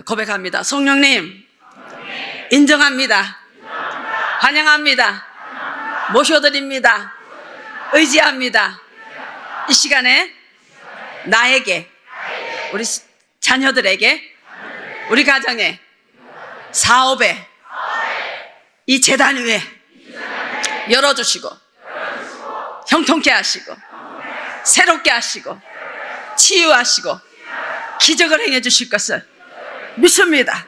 고백합니다. 성령님, 인정합니다. 환영합니다. 모셔드립니다. 의지합니다. 이 시간에 나에게, 우리 자녀들에게, 우리 가정에, 사업에, 이 재단 위에 열어주시고 형통케 하시고 새롭게 하시고 치유하시고 기적을 행해 주실 것을 믿습니다.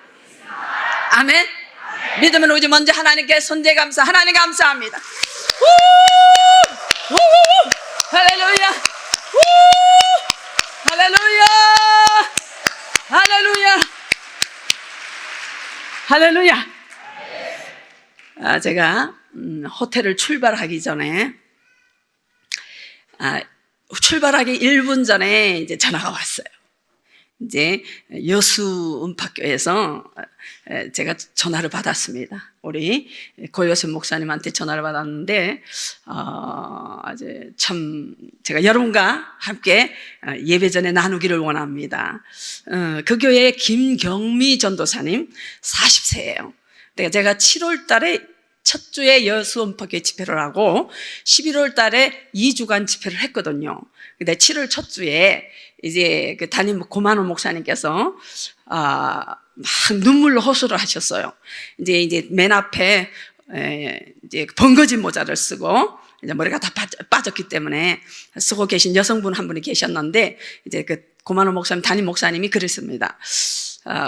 아멘. 믿으면 오직 먼저 하나님께 손대 감사. 하나님 감사합니다. 우! 우! 할렐루야. 우! 할렐루야. 할렐루야. 할렐루야. 제가 호텔을 출발하기 전에 출발하기 1분 전에 이제 전화가 왔어요. 이제 여수 음파교에서 제가 전화를 받았습니다. 우리 고요셉 목사님한테 전화를 받았는데, 이제 참 제가 여러분과 함께 예배 전에 나누기를 원합니다. 그 교회의 김경미 전도사님 40세예요. 제가 7월 달에 첫 주에 여수 음파교회 집회를 하고 11월 달에 2주간 집회를 했거든요. 근데 7월 첫 주에 이제 그 담임 고만호 목사님께서 막 눈물로 호소를 하셨어요. 이제 맨 앞에 이제 번거진 모자를 쓰고 이제 머리가 다 빠졌기 때문에 쓰고 계신 여성분 한 분이 계셨는데, 이제 그 고만호 목사님, 담임 목사님이 그랬습니다.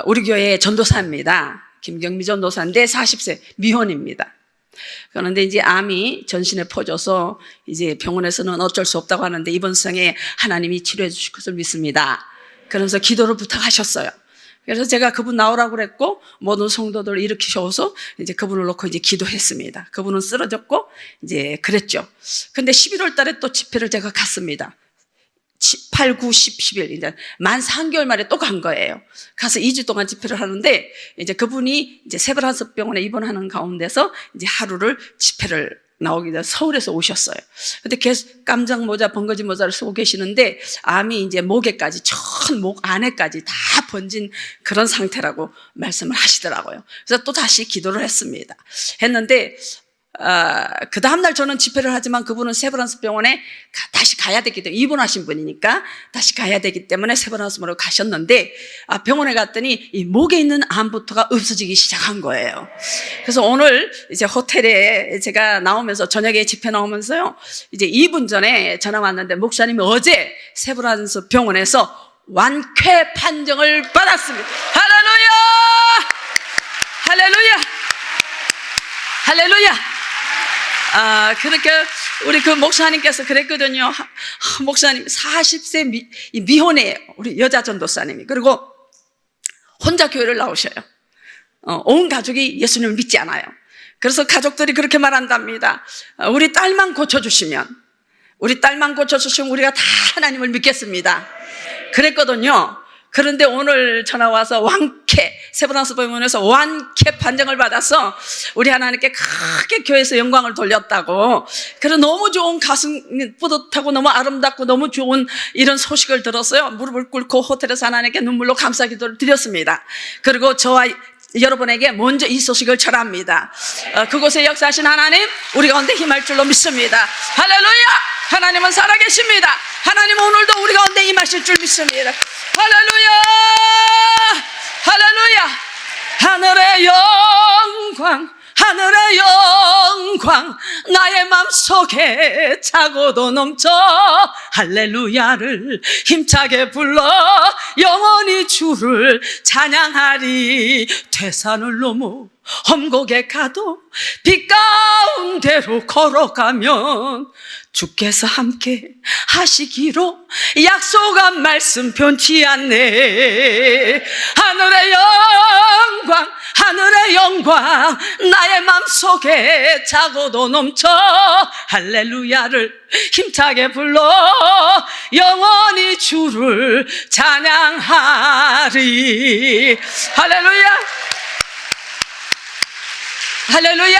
우리 교회의 전도사입니다. 김경미 전도사인데 40세 미혼입니다. 그런데 이제 암이 전신에 퍼져서 이제 병원에서는 어쩔 수 없다고 하는데 이번 생에 하나님이 치료해 주실 것을 믿습니다. 그러면서 기도를 부탁하셨어요. 그래서 제가 그분 나오라고 그랬고 모든 성도들 일으키셔서 이제 그분을 놓고 이제 기도했습니다. 그분은 쓰러졌고 이제 그랬죠. 근데 11월 달에 또 집회를 제가 갔습니다. 8, 9, 10, 11 이제 만 3개월 만에 또 간 거예요. 가서 2주 동안 집회를 하는데, 이제 그분이 이제 세브란스 병원에 입원하는 가운데서 이제 하루를 집회를 나오기 전에 서울에서 오셨어요. 근데 계속 깜장 모자, 번거지 모자를 쓰고 계시는데 암이 이제 목에까지, 전 목 안에까지 다 번진 그런 상태라고 말씀을 하시더라고요. 그래서 또 다시 기도를 했는데 그 다음날 저는 집회를 하지만 그분은 세브란스 병원에 다시 가야 되기 때문에, 입원하신 분이니까 다시 가야 되기 때문에 세브란스로 가셨는데, 병원에 갔더니 이 목에 있는 암부터가 없어지기 시작한 거예요. 그래서 오늘 이제 호텔에 제가 나오면서, 저녁에 집회 나오면서요, 이제 2분 전에 전화 왔는데 목사님이 어제 세브란스 병원에서 완쾌 판정을 받았습니다. 할렐루야! 할렐루야! 할렐루야! 그렇게 우리 그 목사님께서 그랬거든요. 목사님 40세 미혼이에요. 우리 여자 전도사님이. 그리고 혼자 교회를 나오셔요. 온 가족이 예수님을 믿지 않아요. 그래서 가족들이 그렇게 말한답니다. 우리 딸만 고쳐주시면 우리가 다 하나님을 믿겠습니다. 그랬거든요. 그런데 오늘 전화 와서 세브란스 병원에서 완쾌 판정을 받아서 우리 하나님께 크게 교회에서 영광을 돌렸다고. 그래서 너무 좋은, 가슴 뿌듯하고 너무 아름답고 너무 좋은 이런 소식을 들었어요. 무릎을 꿇고 호텔에서 하나님께 눈물로 감사 기도를 드렸습니다. 그리고 저와 여러분에게 먼저 이 소식을 전합니다. 그곳에 역사하신 하나님, 우리 가운데 힘할 줄로 믿습니다. 할렐루야! 하나님은 살아계십니다. 하나님은 오늘도 우리 가운데 임하실 줄 믿습니다. 할렐루야! 할렐루야! 하늘의 영광 나의 맘속에 차고도 넘쳐 할렐루야를 힘차게 불러 영원히 주를 찬양하리. 태산을 넘어 험곡에 가도 빛 가운데로 걸어가면 주께서 함께 하시기로 약속한 말씀 변치 않네. 하늘의 영광 나의 맘속에 차고도 넘쳐 할렐루야를 힘차게 불러 영원히 주를 찬양하리. 할렐루야! 할렐루야!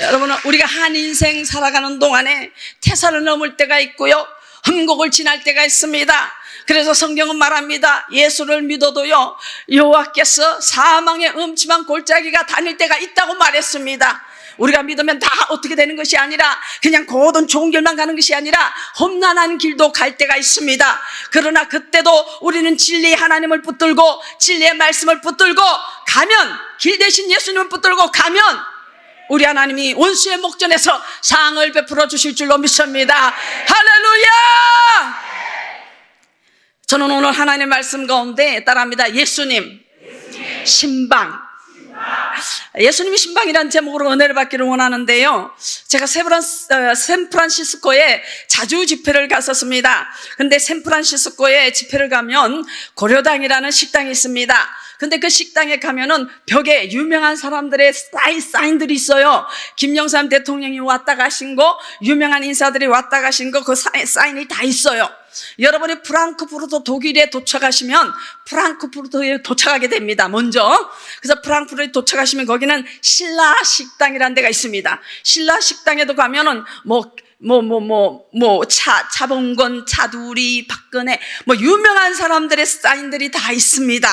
여러분, 우리가 한 인생 살아가는 동안에 태산을 넘을 때가 있고요, 험곡을 지날 때가 있습니다. 그래서 성경은 말합니다. 예수를 믿어도요, 여호와께서 사망의 음침한 골짜기가 다닐 때가 있다고 말했습니다. 우리가 믿으면 다 어떻게 되는 것이 아니라 그냥 고든 좋은 길만 가는 것이 아니라 험난한 길도 갈 때가 있습니다. 그러나 그때도 우리는 진리의 하나님을 붙들고 진리의 말씀을 붙들고 가면, 길 대신 예수님을 붙들고 가면 우리 하나님이 원수의 목전에서 상을 베풀어 주실 줄로 믿습니다. 할렐루야! 저는 오늘 하나님의 말씀 가운데 따라합니다. 예수님 신방. 예수님이 신방이라는 제목으로 은혜를 받기를 원하는데요, 제가 샌프란시스코에 자주 집회를 갔었습니다. 근데 샌프란시스코에 집회를 가면 고려당이라는 식당이 있습니다. 근데 그 식당에 가면은 벽에 유명한 사람들의 사인들이 있어요. 김영삼 대통령이 왔다 가신 거, 유명한 인사들이 왔다 가신 거, 그 사인이 다 있어요. 여러분이 프랑크푸르트 독일에 도착하시면 프랑크푸르트에 도착하게 됩니다. 먼저. 그래서 프랑크푸르트에 도착하시면 거기는 신라 식당이라는 데가 있습니다. 신라 식당에도 가면은 차범근, 차두리, 박근혜, 유명한 사람들의 사인들이 다 있습니다.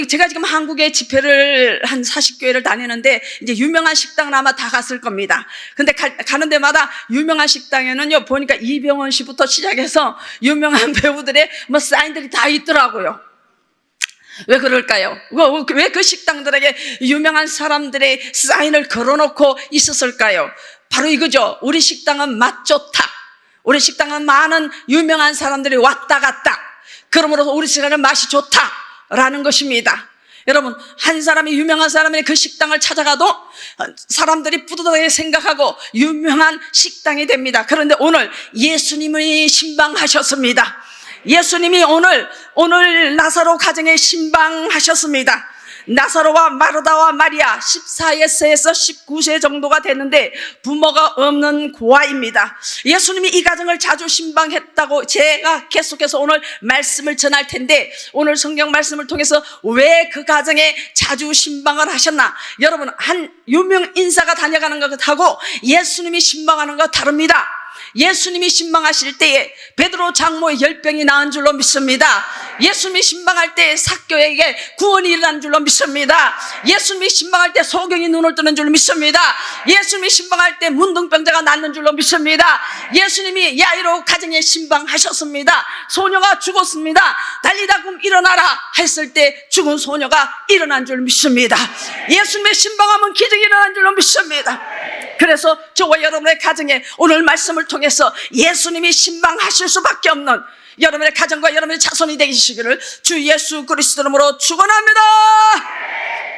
제가 지금 한국에 집회를 한 40교회를 다니는데 이제 유명한 식당은 아마 다 갔을 겁니다. 근데 가는 데마다 유명한 식당에는요, 보니까 이병헌 씨부터 시작해서 유명한 배우들의 사인들이 다 있더라고요. 왜 그럴까요? 왜 그 식당들에게 유명한 사람들의 사인을 걸어놓고 있었을까요? 바로 이거죠. 우리 식당은 맛 좋다. 우리 식당은 많은 유명한 사람들이 왔다 갔다. 그러므로 우리 식당은 맛이 좋다 라는 것입니다. 여러분, 한 사람이, 유명한 사람이 그 식당을 찾아가도 사람들이 뿌듯하게 생각하고 유명한 식당이 됩니다. 그런데 오늘 예수님이 신방하셨습니다. 예수님이 오늘 나사로 가정에 신방하셨습니다. 나사로와 마르다와 마리아 14세에서 19세 정도가 됐는데 부모가 없는 고아입니다. 예수님이 이 가정을 자주 신방했다고 제가 계속해서 오늘 말씀을 전할 텐데, 오늘 성경 말씀을 통해서 왜 그 가정에 자주 신방을 하셨나? 여러분, 한 유명 인사가 다녀가는 것하고 예수님이 신방하는 것 다릅니다. 예수님이 신방하실 때에 베드로 장모의 열병이 나은 줄로 믿습니다. 예수님이 신방할 때 삭교에게 구원이 일어난 줄로 믿습니다. 예수님이 신방할 때 소경이 눈을 뜨는 줄로 믿습니다. 예수님이 신방할 때 문둥병자가 낫는 줄로 믿습니다. 예수님이 야이로 가정에 신방하셨습니다. 소녀가 죽었습니다. 달리다 굼 일어나라 했을 때 죽은 소녀가 일어난 줄 믿습니다. 예수님의 신방하면 기적이 일어난 줄로 믿습니다. 그래서 저와 여러분의 가정에 오늘 말씀을 통해서 예수님이 신방하실 수밖에 없는 여러분의 가정과 여러분의 자손이 되시기를 주 예수 그리스도 이름으로 축원합니다.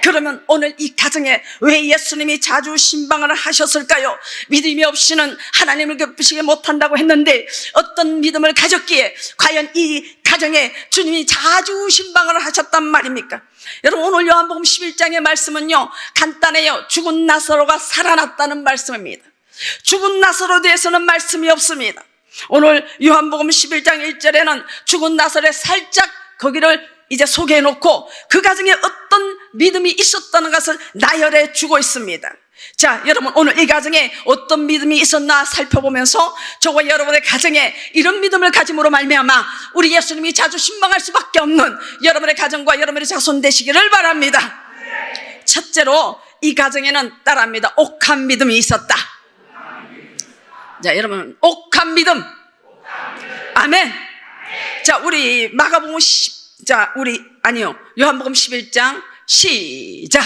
그러면 오늘 이 가정에 왜 예수님이 자주 신방을 하셨을까요? 믿음이 없이는 하나님을 기쁘시게 못한다고 했는데 어떤 믿음을 가졌기에 과연 이 가정에 주님이 자주 신방을 하셨단 말입니까? 여러분, 오늘 요한복음 11장의 말씀은요, 간단해요. 죽은 나사로가 살아났다는 말씀입니다. 죽은 나사로에 대해서는 말씀이 없습니다. 오늘 요한복음 11장 1절에는 죽은 나사로에 살짝 거기를 이제 소개해 놓고 그 가정에 어떤 믿음이 있었다는 것을 나열해 주고 있습니다. 자, 여러분, 오늘 이 가정에 어떤 믿음이 있었나 살펴보면서 저와 여러분의 가정에 이런 믿음을 가짐으로 말미암아 우리 예수님이 자주 신방할 수밖에 없는 여러분의 가정과 여러분의 자손 되시기를 바랍니다. 첫째로 이 가정에는 따라합니다. 옥한 믿음이 있었다. 자, 여러분, 옥한 믿음. 아멘. 자, 우리 마가복음 요한복음 11장 시작.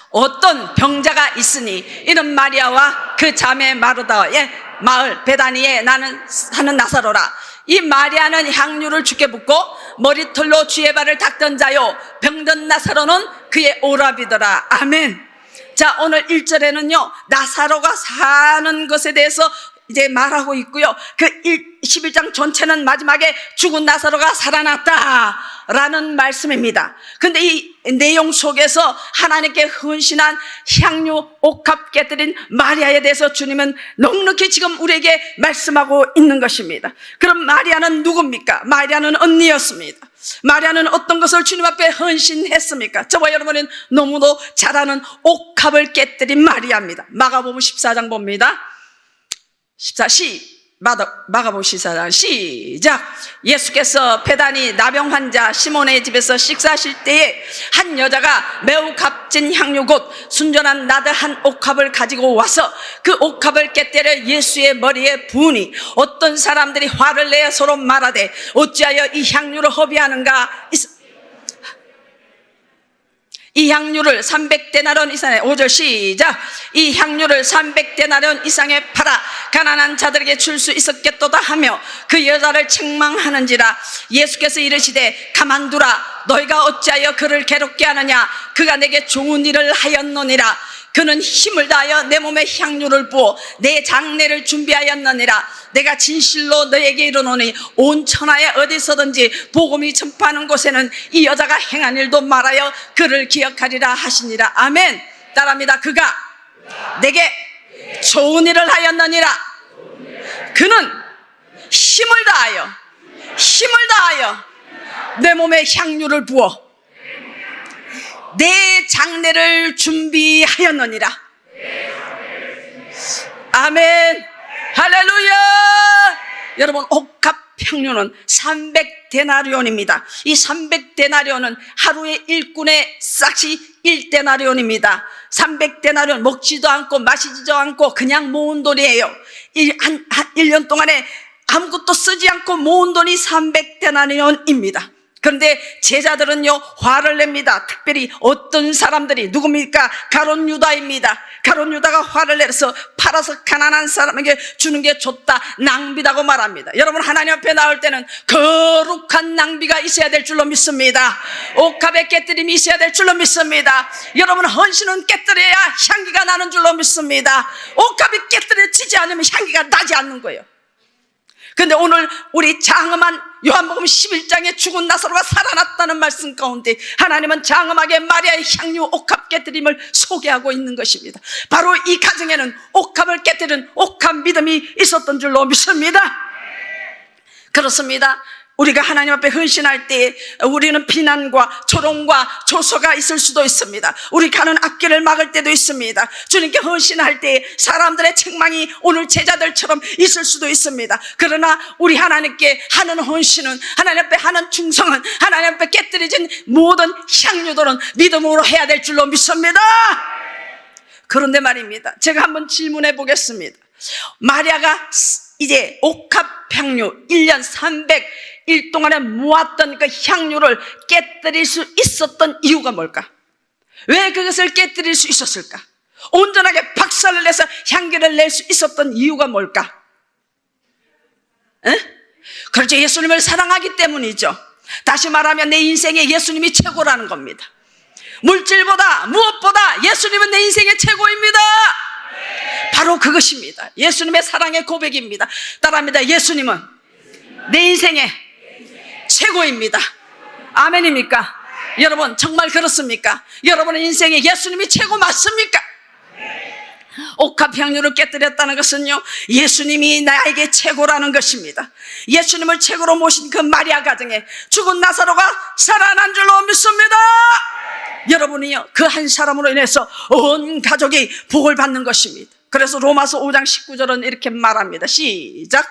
어떤 병자가 있으니 이는 마리아와 그 자매 마르다의 마을 베다니에 사는 나사로라. 이 마리아는 향유를 주께 붓고 머리털로 주의 발을 닦던 자요, 병든 나사로는 그의 오라비더라. 아멘. 자, 오늘 1절에는요 나사로가 사는 것에 대해서 이제 말하고 있고요. 그 11장 전체는 마지막에 죽은 나사로가 살아났다라는 말씀입니다. 근데 이 내용 속에서 하나님께 헌신한 향유 옥합 깨뜨린 마리아에 대해서 주님은 넉넉히 지금 우리에게 말씀하고 있는 것입니다. 그럼 마리아는 누굽니까? 마리아는 언니였습니다. 마리아는 어떤 것을 주님 앞에 헌신했습니까? 저와 여러분은 너무도 잘 아는 옥합을 깨뜨린 마리아입니다. 마가복음 14장 봅니다. 14 시작. 마가복음 시작. 예수께서 베다니 나병 환자 시몬의 집에서 식사하실 때에 한 여자가 매우 값진 향유 곧 순전한 나드 한 옥합을 가지고 와서 그 옥합을 깨뜨려 예수의 머리에 부으니 어떤 사람들이 화를 내어 서로 말하되 어찌하여 이 향유를 허비하는가. 이 향유를 300데나리온 이상에 5절 시작. 이 향유를 300데나리온 이상에 팔아 가난한 자들에게 줄 수 있었겠도다 하며 그 여자를 책망하는지라. 예수께서 이르시되 가만두라. 너희가 어찌하여 그를 괴롭게 하느냐. 그가 내게 좋은 일을 하였노니라. 그는 힘을 다하여 내 몸에 향유를 부어 내 장례를 준비하였느니라. 내가 진실로 너에게 이르노니 온 천하에 어디서든지 복음이 전파하는 곳에는 이 여자가 행한 일도 말하여 그를 기억하리라 하시니라. 아멘. 따라합니다. 그가 내게 좋은 일을 하였느니라. 그는 힘을 다하여 내 몸에 향유를 부어 내 장례를 준비하였느니라. 아멘. 할렐루야. 여러분, 옥합 향유는 300데나리온입니다. 이 300데나리온은 하루의 일꾼의 싹이 1데나리온입니다. 300데나리온 먹지도 않고 마시지도 않고 그냥 모은 돈이에요. 1년 동안에 아무것도 쓰지 않고 모은 돈이 300데나리온입니다. 그런데 제자들은요 화를 냅니다. 특별히 어떤 사람들이 누굽니까? 가룟 유다입니다. 가룟 유다가 화를 내서 팔아서 가난한 사람에게 주는 게 좋다, 낭비다고 말합니다. 여러분, 하나님 앞에 나올 때는 거룩한 낭비가 있어야 될 줄로 믿습니다. 옥합의 깨뜨림이 있어야 될 줄로 믿습니다. 여러분, 헌신은 깨뜨려야 향기가 나는 줄로 믿습니다. 옥합이 깨뜨려지지 않으면 향기가 나지 않는 거예요. 근데 오늘 우리 장엄한 요한복음 11장에 죽은 나사로가 살아났다는 말씀 가운데 하나님은 장엄하게 마리아의 향유 옥합 깨뜨림을 소개하고 있는 것입니다. 바로 이 가정에는 옥합을 깨뜨린 옥합 믿음이 있었던 줄로 믿습니다. 그렇습니다. 우리가 하나님 앞에 헌신할 때 우리는 비난과 조롱과 조소가 있을 수도 있습니다. 우리 가는 앞길을 막을 때도 있습니다. 주님께 헌신할 때 사람들의 책망이 오늘 제자들처럼 있을 수도 있습니다. 그러나 우리 하나님께 하는 헌신은, 하나님 앞에 하는 충성은, 하나님 앞에 깨뜨려진 모든 향유들은 믿음으로 해야 될 줄로 믿습니다. 그런데 말입니다, 제가 한번 질문해 보겠습니다. 마리아가 이제 옥합 향유 1년 300일 동안에 모았던 그 향유를 깨뜨릴 수 있었던 이유가 뭘까? 왜 그것을 깨뜨릴 수 있었을까? 온전하게 박살을 내서 향기를 낼 수 있었던 이유가 뭘까? 그렇죠. 예수님을 사랑하기 때문이죠. 다시 말하면 내 인생에 예수님이 최고라는 겁니다. 물질보다 무엇보다 예수님은 내 인생의 최고입니다. 바로 그것입니다. 예수님의 사랑의 고백입니다. 따라합니다. 예수님은 내 인생의 최고입니다. 아멘입니까? 여러분, 정말 그렇습니까? 여러분의 인생에 예수님이 최고 맞습니까? 옥합 향유를 깨뜨렸다는 것은요, 예수님이 나에게 최고라는 것입니다. 예수님을 최고로 모신 그 마리아 가정에 죽은 나사로가 살아난 줄로 믿습니다. 여러분이요, 그 한 사람으로 인해서 온 가족이 복을 받는 것입니다. 그래서 로마서 5장 19절은 이렇게 말합니다. 시작.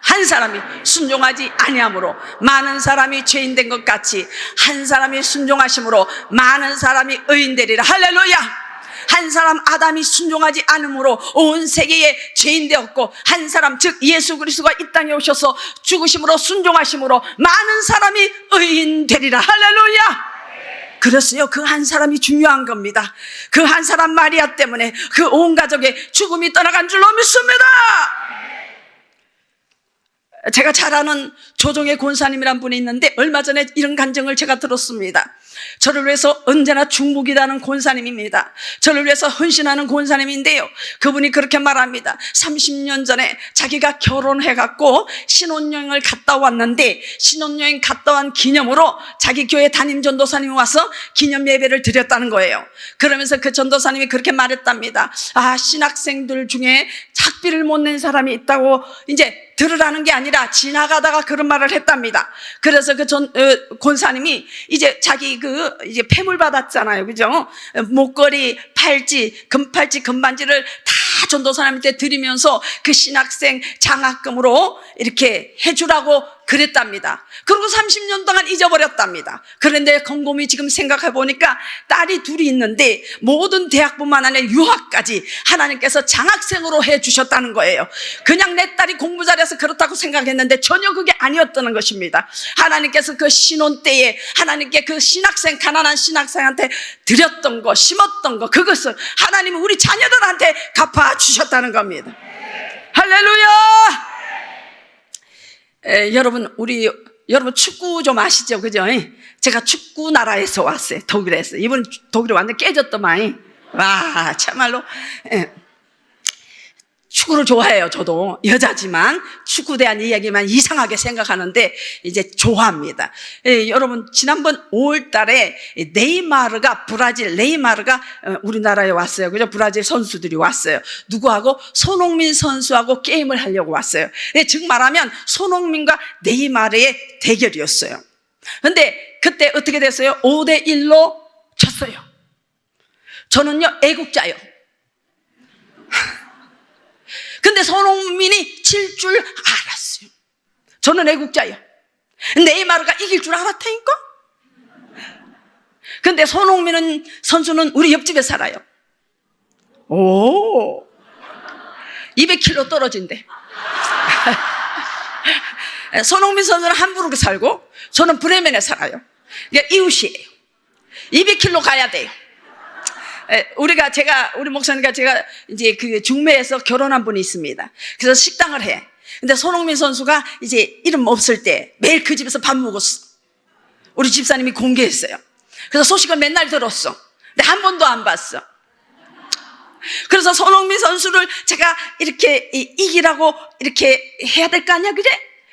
한 사람이 순종하지 아니함으로 많은 사람이 죄인된 것 같이 한 사람이 순종하심으로 많은 사람이 의인되리라. 할렐루야. 한 사람 아담이 순종하지 않음으로 온 세계에 죄인 되었고, 한 사람 즉 예수 그리스도가 이 땅에 오셔서 죽으심으로 순종하심으로 많은 사람이 의인 되리라. 할렐루야. 그래서요, 그 한 사람이 중요한 겁니다. 그 한 사람 마리아 때문에 그 온 가족의 죽음이 떠나간 줄로 믿습니다. 제가 잘 아는 조정의 권사님이란 분이 있는데 얼마 전에 이런 간증을 제가 들었습니다. 저를 위해서 언제나 중국이라는 권사님입니다. 저를 위해서 헌신하는 권사님인데요, 그분이 그렇게 말합니다. 30년 전에 자기가 결혼해갖고 신혼여행을 갔다 왔는데 신혼여행 갔다 온 기념으로 자기 교회 담임 전도사님이 와서 기념 예배를 드렸다는 거예요. 그러면서 그 전도사님이 그렇게 말했답니다. 아, 신학생들 중에 학비를 못 낸 사람이 있다고 이제 들으라는 게 아니라 지나가다가 그런 말을 했답니다. 그래서 그 권사님이 이제 자기 이제 폐물 받았잖아요. 그죠? 목걸이, 팔찌, 금팔찌, 금반지를 다 전도사님한테 드리면서 그 신학생 장학금으로 이렇게 해주라고 그랬답니다. 그리고 30년 동안 잊어버렸답니다. 그런데 곰곰이 지금 생각해 보니까 딸이 둘이 있는데 모든 대학뿐만 아니라 유학까지 하나님께서 장학생으로 해주셨다는 거예요. 그냥 내 딸이 공부 잘해서 그렇다고 생각했는데 전혀 그게 아니었다는 것입니다. 하나님께서 그 신혼 때에 하나님께 그 신학생, 가난한 신학생한테 드렸던 거, 심었던 거, 그것을 하나님이 우리 자녀들한테 갚아주셨다는 겁니다. 할렐루야! 여러분 축구 좀 아시죠? 그죠? 제가 축구 나라에서 왔어요. 독일에서. 이번 독일에 완전 깨졌더만. 와, 참말로. 축구를 좋아해요. 저도 여자지만 축구에 대한 이야기만 이상하게 생각하는데 이제 좋아합니다. 여러분 지난번 5월 달에 브라질 네이마르가 우리나라에 왔어요. 그죠? 브라질 선수들이 왔어요. 누구하고? 손흥민 선수하고 게임을 하려고 왔어요. 즉 말하면 손흥민과 네이마르의 대결이었어요. 근데 그때 어떻게 됐어요? 5대1로 졌어요. 저는요 애국자요. 근데 손흥민이 질 줄 알았어요. 저는 애국자예요. 네이마르가 이길 줄 알았다니까. 근데 손흥민 선수는 우리 옆집에 살아요. 오, 200km 떨어진대. 손흥민 선수는 함부르크에 살고 저는 브레멘에 살아요. 그러니까 이웃이에요. 200km 가야 돼요. 우리 목사님과 제가 이제 그 중매에서 결혼한 분이 있습니다. 그래서 식당을 해. 근데 손흥민 선수가 이제 이름 없을 때 매일 그 집에서 밥 먹었어. 우리 집사님이 공개했어요. 그래서 소식을 맨날 들었어. 근데 한 번도 안 봤어. 그래서 손흥민 선수를 제가 이렇게 이기라고 이렇게 해야 될 거 아니야, 그래?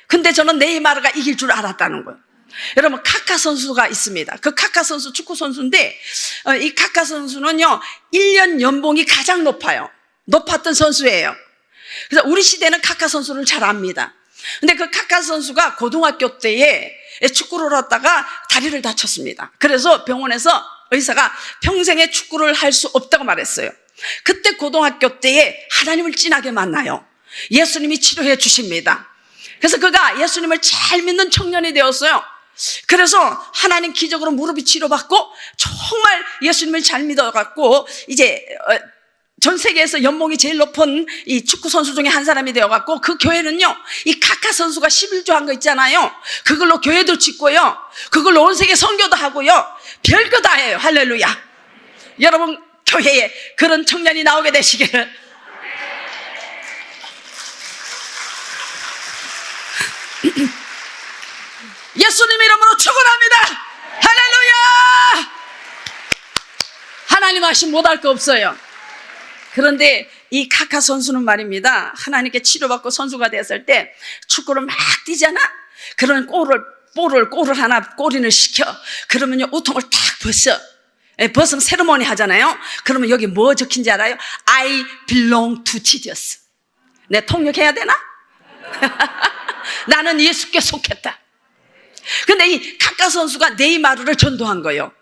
근데 저는 네이마르가 이길 줄 알았다는 거예요. 여러분 카카 선수가 있습니다. 그 카카 선수 축구 선수인데 이 카카 선수는요 1년 연봉이 가장 높았던 선수예요. 그래서 우리 시대는 카카 선수를 잘 압니다. 근데 그 카카 선수가 고등학교 때에 축구를 하다가 다리를 다쳤습니다. 그래서 병원에서 의사가 평생에 축구를 할 수 없다고 말했어요. 그때 고등학교 때에 하나님을 진하게 만나요. 예수님이 치료해 주십니다. 그래서 그가 예수님을 잘 믿는 청년이 되었어요. 그래서 하나님 기적으로 무릎이 치료받고 정말 예수님을 잘 믿어갖고 이제 전 세계에서 연봉이 제일 높은 이 축구 선수 중에 한 사람이 되어갖고 그 교회는요 이 카카 선수가 11조 한 거 있잖아요. 그걸로 교회도 짓고요, 그걸로 온 세계 선교도 하고요, 별거 다 해요. 할렐루야. 여러분 교회에 그런 청년이 나오게 되시기를. 예수님 이름으로 축원합니다. 할렐루야. 하나님 하신 못할 거 없어요. 그런데 이 카카 선수는 말입니다, 하나님께 치료받고 선수가 됐을 때 축구를 막 뛰잖아. 그런 볼을 하나 꼬린을 시켜. 그러면요 우통을 탁 벗으면 세리머니 하잖아요. 그러면 여기 뭐 적힌지 알아요? I belong to Jesus. 내 통역해야 되나? 나는 예수께 속했다. 근데 이 카카 선수가 네이마르를 전도한 거예요.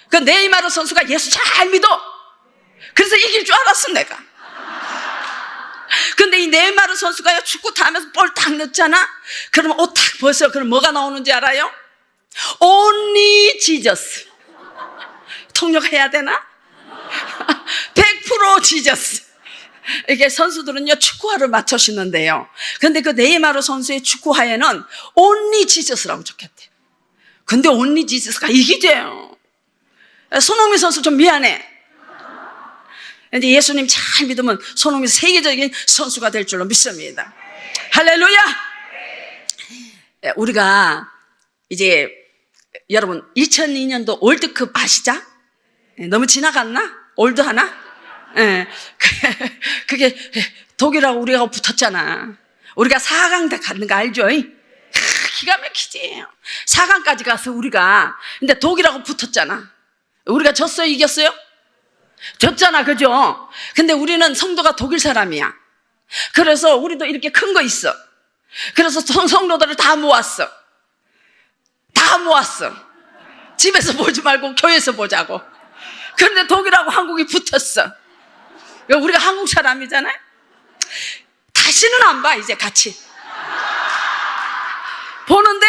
그 네이마르 선수가 예수 잘 믿어. 그래서 이길 줄 알았어 내가. 근데 이 네이마르 선수가 축구 타면서 볼 딱 넣잖아. 그러면 옷 탁 벗어. 그럼 뭐가 나오는지 알아요? Only Jesus. 통역해야 되나? 100% Jesus. 이게 선수들은요 축구화를 맞춰 신는데요. 그런데 그 네이마르 선수의 축구화에는 Only Jesus라고 적혔대요. 근데 Only Jesus가 이기재요. 손흥민 선수 좀 미안해. 근데 예수님 잘 믿으면 손흥민 세계적인 선수가 될 줄로 믿습니다. 할렐루야. 우리가 이제 여러분 2002년도 월드컵 아시죠? 너무 지나갔나? 올드하나? 그게 독일하고 우리가 붙었잖아. 우리가 4강 갔는 거 알죠? 기가 막히지. 4강까지 가서 우리가, 근데 독일하고 붙었잖아. 우리가 졌어요? 이겼어요? 졌잖아, 그죠? 근데 우리는 성도가 독일 사람이야. 그래서 우리도 이렇게 큰 거 있어. 그래서 성도들을 다 모았어. 집에서 보지 말고 교회에서 보자고. 그런데 독일하고 한국이 붙었어. 우리가 한국 사람이잖아요. 다시는 안 봐, 이제 같이. 보는데,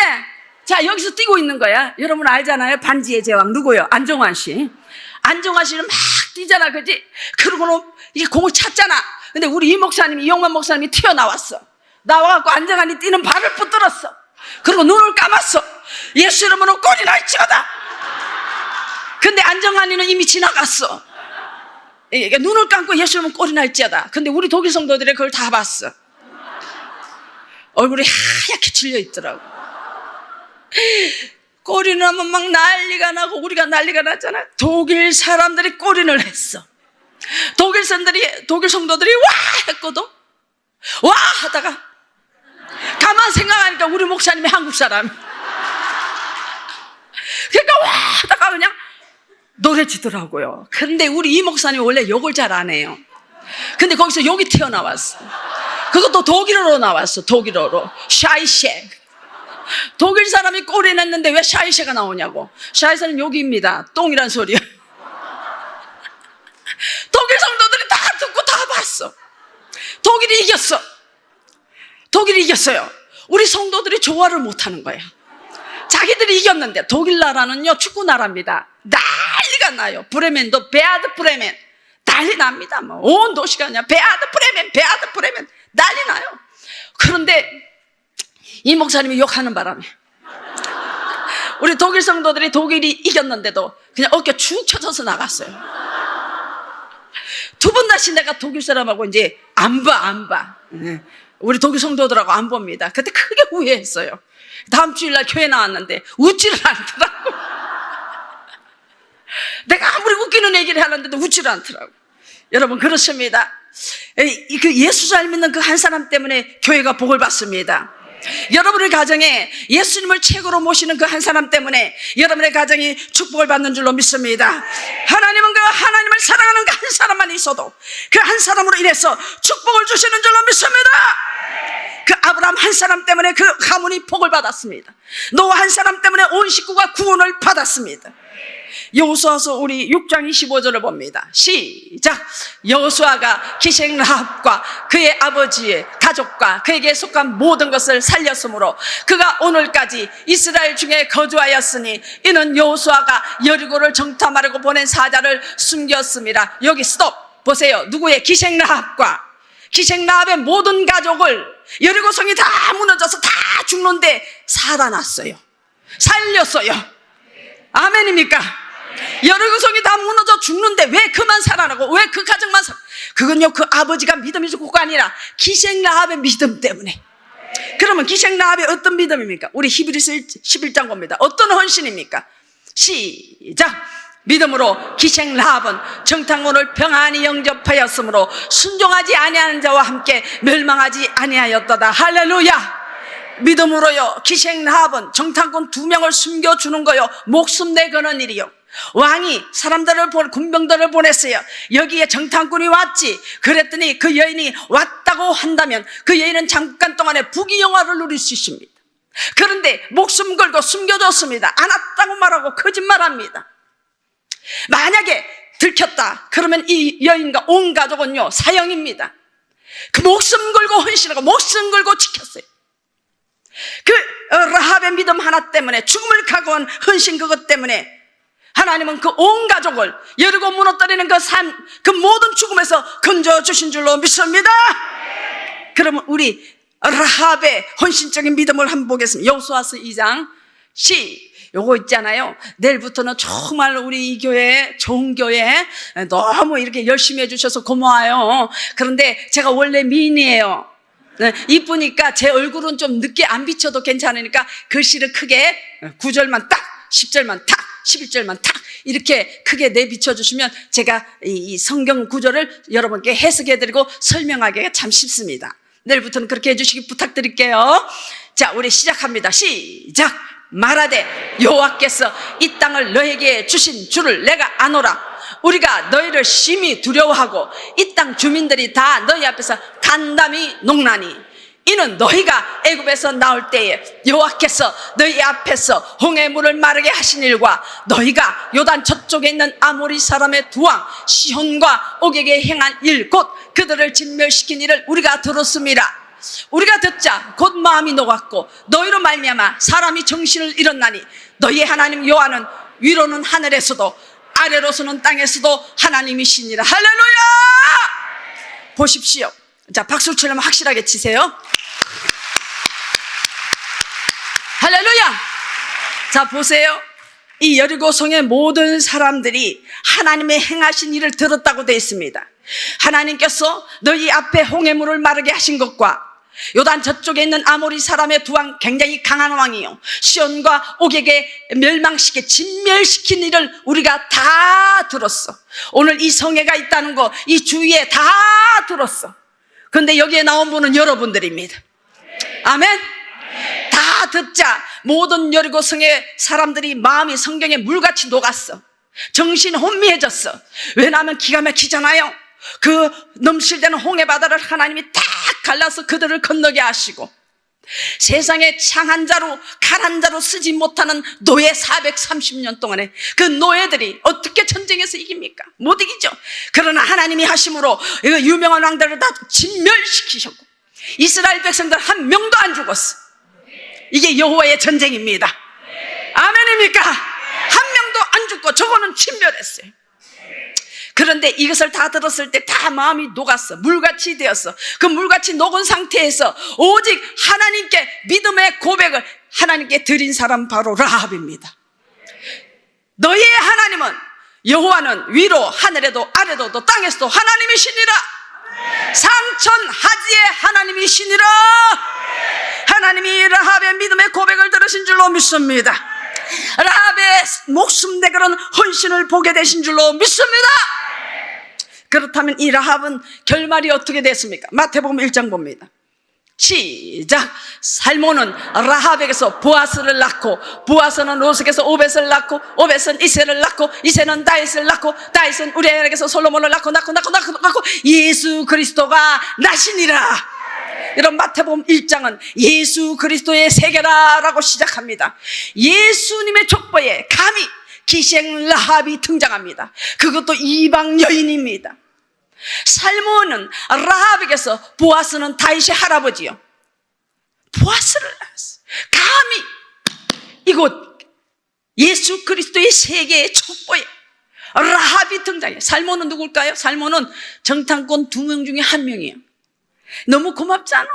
자, 여기서 뛰고 있는 거야. 여러분 알잖아요. 반지의 제왕 누구요? 안정환 씨. 안정환 씨는 막 뛰잖아, 그지? 그러고는 이게 공을 찼잖아. 근데 우리 이 목사님이, 이용만 목사님이 튀어나왔어. 나와갖고 안정환이 뛰는 발을 붙들었어. 그리고 눈을 감았어. 예수 이름으로 골이 날지어다. 근데 안정환이는 이미 지나갔어. 이게 눈을 감고 예수 이름으로 골이 날지어다. 근데 우리 독일 성도들이 그걸 다 봤어. 얼굴이 하얗게 질려 있더라고. 골이 나면 막 난리가 나고 우리가 난리가 났잖아. 독일 사람들이 골인을 했어. 독일 성도들이 와 했거든. 와 하다가 가만 생각하니까 우리 목사님이 한국 사람. 그러니까 와 하다가 그냥 노래 지더라고요. 근데 우리 이 목사님이 원래 욕을 잘 안 해요. 근데 거기서 욕이 튀어나왔어. 그것도 독일어로 나왔어. 독일어로 샤이셰. 독일 사람이 골이 냈는데 왜 샤이셰가 나오냐고. 샤이셰는 욕입니다. 똥이란 소리야. 독일 성도들이 다 듣고 다 봤어. 독일이 이겼어. 독일이 이겼어요. 우리 성도들이 좋아를 못하는 거야. 자기들이 이겼는데. 독일 나라는요 축구 나라입니다. 난리가 나요. 브레멘도 베아드 브레멘 난리 납니다. 뭐 온 도시가 그냥 베아드 브레멘 난리 나요. 그런데 이 목사님이 욕하는 바람에 우리 독일 성도들이 독일이 이겼는데도 그냥 어깨 축 쳐져서 나갔어요. 두 번 다시 내가 독일 사람하고 이제 안 봐. 우리 독일 성도들하고 안 봅니다. 그때 크게 후회했어요. 다음 주일날 교회 나왔는데 웃지를 않더라고. 내가 아무리 웃기는 얘기를 하는데도 웃지를 않더라고. 여러분 그렇습니다. 그 예수 잘 믿는 그 한 사람 때문에 교회가 복을 받습니다. 여러분의 가정에 예수님을 최고로 모시는 그 한 사람 때문에 여러분의 가정이 축복을 받는 줄로 믿습니다. 하나님은 그 하나님을 사랑하는 그 한 사람만 있어도 그 한 사람으로 인해서 축복을 주시는 줄로 믿습니다. 그 아브라함 한 사람 때문에 그 가문이 복을 받았습니다. 노아 한 사람 때문에 온 식구가 구원을 받았습니다. 여호수아서 우리 6장 25절을 봅니다. 시작. 여호수아가 기생 라합과 그의 아버지의 가족과 그에게 속한 모든 것을 살렸으므로 그가 오늘까지 이스라엘 중에 거주하였으니 이는 여호수아가 여리고를 정탐하려고 보낸 사자를 숨겼습니다. 여기 스톱 보세요. 누구의 기생 라합과 기생 라합의 모든 가족을 여리고성이 다 무너져서 다 죽는데 살아났어요. 살렸어요. 아멘입니까? 여리고성이 다 무너져 죽는데 왜 그만 살아나고 왜 그 가정만 그건요 그 아버지가 믿음이 좋고가 아니라 기생 라합의 믿음 때문에. 그러면 기생 라합의 어떤 믿음입니까? 우리 히브리서 11장 봅니다. 어떤 헌신입니까? 시작. 믿음으로 기생 라합은 정탐꾼을 평안히 영접하였으므로 순종하지 아니하는 자와 함께 멸망하지 아니하였도다. 할렐루야. 믿음으로요 기생 라합은 정탐꾼 2명을 숨겨주는 거요 목숨 내거는 일이요. 왕이 사람들을 군병들을 보냈어요. 여기에 정탐꾼이 왔지. 그랬더니 그 여인이 왔다고 한다면 그 여인은 잠깐 동안에 부귀영화를 누릴 수 있습니다. 그런데 목숨 걸고 숨겨줬습니다. 안 왔다고 말하고 거짓말합니다. 만약에 들켰다 그러면 이 여인과 온 가족은요 사형입니다. 그 목숨 걸고 헌신하고 목숨 걸고 지켰어요. 그 라합의 믿음 하나 때문에 죽음을 각오한 헌신 그것 때문에 하나님은 그 온 가족을 여리고 무너뜨리는 그 모든 죽음에서 건져주신 줄로 믿습니다. 그러면 우리 라합의 헌신적인 믿음을 한번 보겠습니다. 여호수아서 2장 요거 있잖아요. 내일부터는 정말 우리 이 교회 좋은 교회 너무 이렇게 열심히 해주셔서 고마워요. 그런데 제가 원래 미인이에요. 이쁘니까 제 얼굴은 좀 늦게 안 비춰도 괜찮으니까 글씨를 크게 9절만 딱 10절만 탁 11절만 탁 이렇게 크게 내비춰 주시면 제가 이 성경 구절을 여러분께 해석해드리고 설명하기가 참 쉽습니다. 내일부터는 그렇게 해주시기 부탁드릴게요. 자, 우리 시작합니다. 시작. 말하되 여호와께서 이 땅을 너에게 주신 줄을 내가 아노라. 우리가 너희를 심히 두려워하고 이 땅 주민들이 다 너희 앞에서 간담이 농나니 이는 너희가 애굽에서 나올 때에 여호와께서 너희 앞에서 홍해 물을 마르게 하신 일과 너희가 요단 저쪽에 있는 아모리 사람의 두 왕 시혼과 옥에게 행한 일 곧 그들을 진멸시킨 일을 우리가 들었습니다. 우리가 듣자 곧 마음이 녹았고 너희로 말미암아 사람이 정신을 잃었나니 너희의 하나님 여호와는 위로는 하늘에서도 아래로서는 땅에서도 하나님이시니라. 할렐루야! 보십시오. 자, 박수 치려면 확실하게 치세요. 할렐루야! 자, 보세요. 이 여리고성의 모든 사람들이 하나님의 행하신 일을 들었다고 되어 있습니다. 하나님께서 너희 앞에 홍해물을 마르게 하신 것과 요단 저쪽에 있는 아모리 사람의 두 왕, 굉장히 강한 왕이요, 시온과 옥에게 멸망시켜 진멸시킨 일을 우리가 다 들었어. 오늘 이 성회가 있다는 거 이 주위에 다 들었어. 그런데 여기에 나온 분은 여러분들입니다. 아멘. 다 듣자 모든 여리고 성의 사람들이 마음이 성경에 물같이 녹았어. 정신 혼미해졌어. 왜냐하면 기가 막히잖아요. 그 넘실대는 홍해 바다를 하나님이 딱 갈라서 그들을 건너게 하시고 세상에 창한 자로 가란 자로 쓰지 못하는 노예 430년 동안에 그 노예들이 어떻게 전쟁에서 이깁니까? 못 이기죠. 그러나 하나님이 하심으로 유명한 왕들을 다 진멸시키셨고 이스라엘 백성들 한 명도 안 죽었어. 이게 여호와의 전쟁입니다. 아멘입니까? 한 명도 안 죽고 저거는 진멸했어요. 그런데 이것을 다 들었을 때 다 마음이 녹았어. 물같이 되었어. 그 물같이 녹은 상태에서 오직 하나님께 믿음의 고백을 하나님께 드린 사람 바로 라합입니다. 너희의 하나님은 여호와는 위로 하늘에도 아래도 땅에서도 하나님이시니라. 상천하지의 하나님이시니라. 하나님이 라합의 믿음의 고백을 들으신 줄로 믿습니다. 라합의 목숨 내걸은 헌신을 보게 되신 줄로 믿습니다. 그렇다면 이 라합은 결말이 어떻게 됐습니까? 마태복음 1장 봅니다. 시작. 살몬은 라합에게서 보아스를 낳고 보아스는 롯에게서 오벳을 낳고 오벳은 이새를 낳고 이새는 다윗을 낳고 다윗은 우리엘에게서 솔로몬을 낳고 예수 그리스도가 나시니라. 이런 마태복음 1장은 예수 그리스도의 세계라라고 시작합니다. 예수님의 족보에 감히 기생 라합이 등장합니다. 그것도 이방 여인입니다. 살몬은 라합에게서 보아스는 다윗의 할아버지요, 보아스를 낳았어. 감히 이곳 예수 그리스도의 세계의 족보에 라합이 등장해. 살몬은 누굴까요? 살몬은 정탐꾼 2명 중에 1명이에요. 너무 고맙잖아.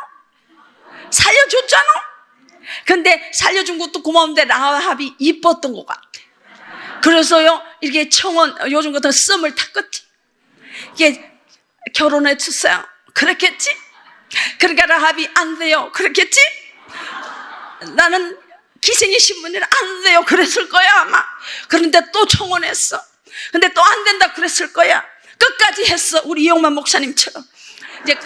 살려줬잖아. 근데 살려준 것도 고마운데 라합이 이뻤던 것 같아. 그래서요, 이렇게 청원, 요즘 같은 썸을 탔겠지. 이게 결혼해 줬어요. 그랬겠지? 그러니까 라합이 안 돼요. 그랬겠지? 나는 기생의 신분이라 안 돼요. 그랬을 거야, 아마. 그런데 또 청원했어. 근데 또 안 된다 그랬을 거야. 끝까지 했어. 우리 이용만 목사님처럼. 이제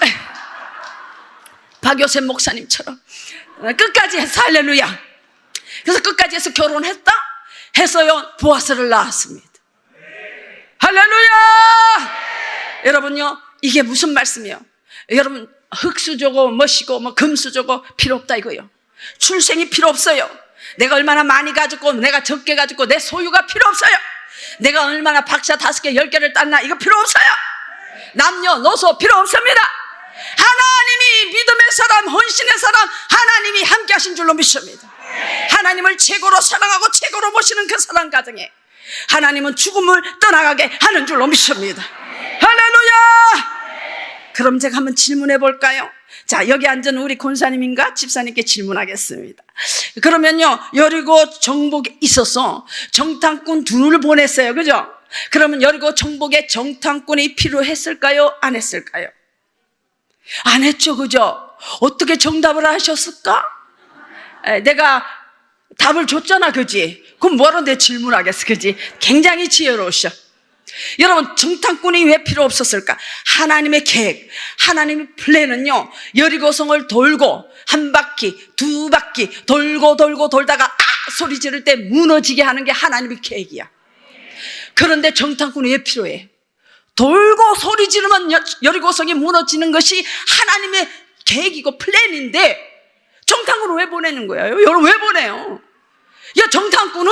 박요셉 목사님처럼 끝까지 했어. 할렐루야. 그래서 끝까지 해서 결혼했다 해서요, 보아스를 낳았습니다. 할렐루야. 여러분요, 이게 무슨 말씀이에요? 여러분, 흙수 주고 멋이고 뭐 금수 주고 필요 없다 이거예요. 출생이 필요 없어요. 내가 얼마나 많이 가졌고 내가 적게 가졌고 내 소유가 필요 없어요. 내가 얼마나 박사 5개 10개를 땄나 이거 필요 없어요. 남녀노소 필요 없습니다. 하나님이 믿음의 사람, 헌신의 사람, 하나님이 함께 하신 줄로 믿습니다. 하나님을 최고로 사랑하고 최고로 모시는 그 사랑 가정에 하나님은 죽음을 떠나가게 하는 줄로 믿습니다. 할렐루야. 그럼 제가 한번 질문해 볼까요? 자, 여기 앉은 우리 권사님인가 집사님께 질문하겠습니다. 그러면요, 여리고 정복에 있어서 정탐꾼 2를 보냈어요. 그죠? 그러면 여리고 정복에 정탐꾼이 필요했을까요? 안 했을까요? 안 했죠. 그죠? 어떻게 정답을 하셨을까? 내가 답을 줬잖아. 그지? 그럼 뭐로 내 질문하겠어. 그지? 굉장히 지혜로우셔. 여러분, 정탐꾼이 왜 필요 없었을까? 하나님의 계획, 하나님의 플랜은요, 여리고성을 돌고 1바퀴, 2바퀴 돌고 돌다가 소리 지를 때 무너지게 하는 게 하나님의 계획이야. 그런데 정탐꾼이 왜 필요해? 돌고 소리 지르면 여리고성이 무너지는 것이 하나님의 계획이고 플랜인데 정탐꾼을 왜 보내는 거예요? 여러분 왜 보내요? 야, 정탐꾼은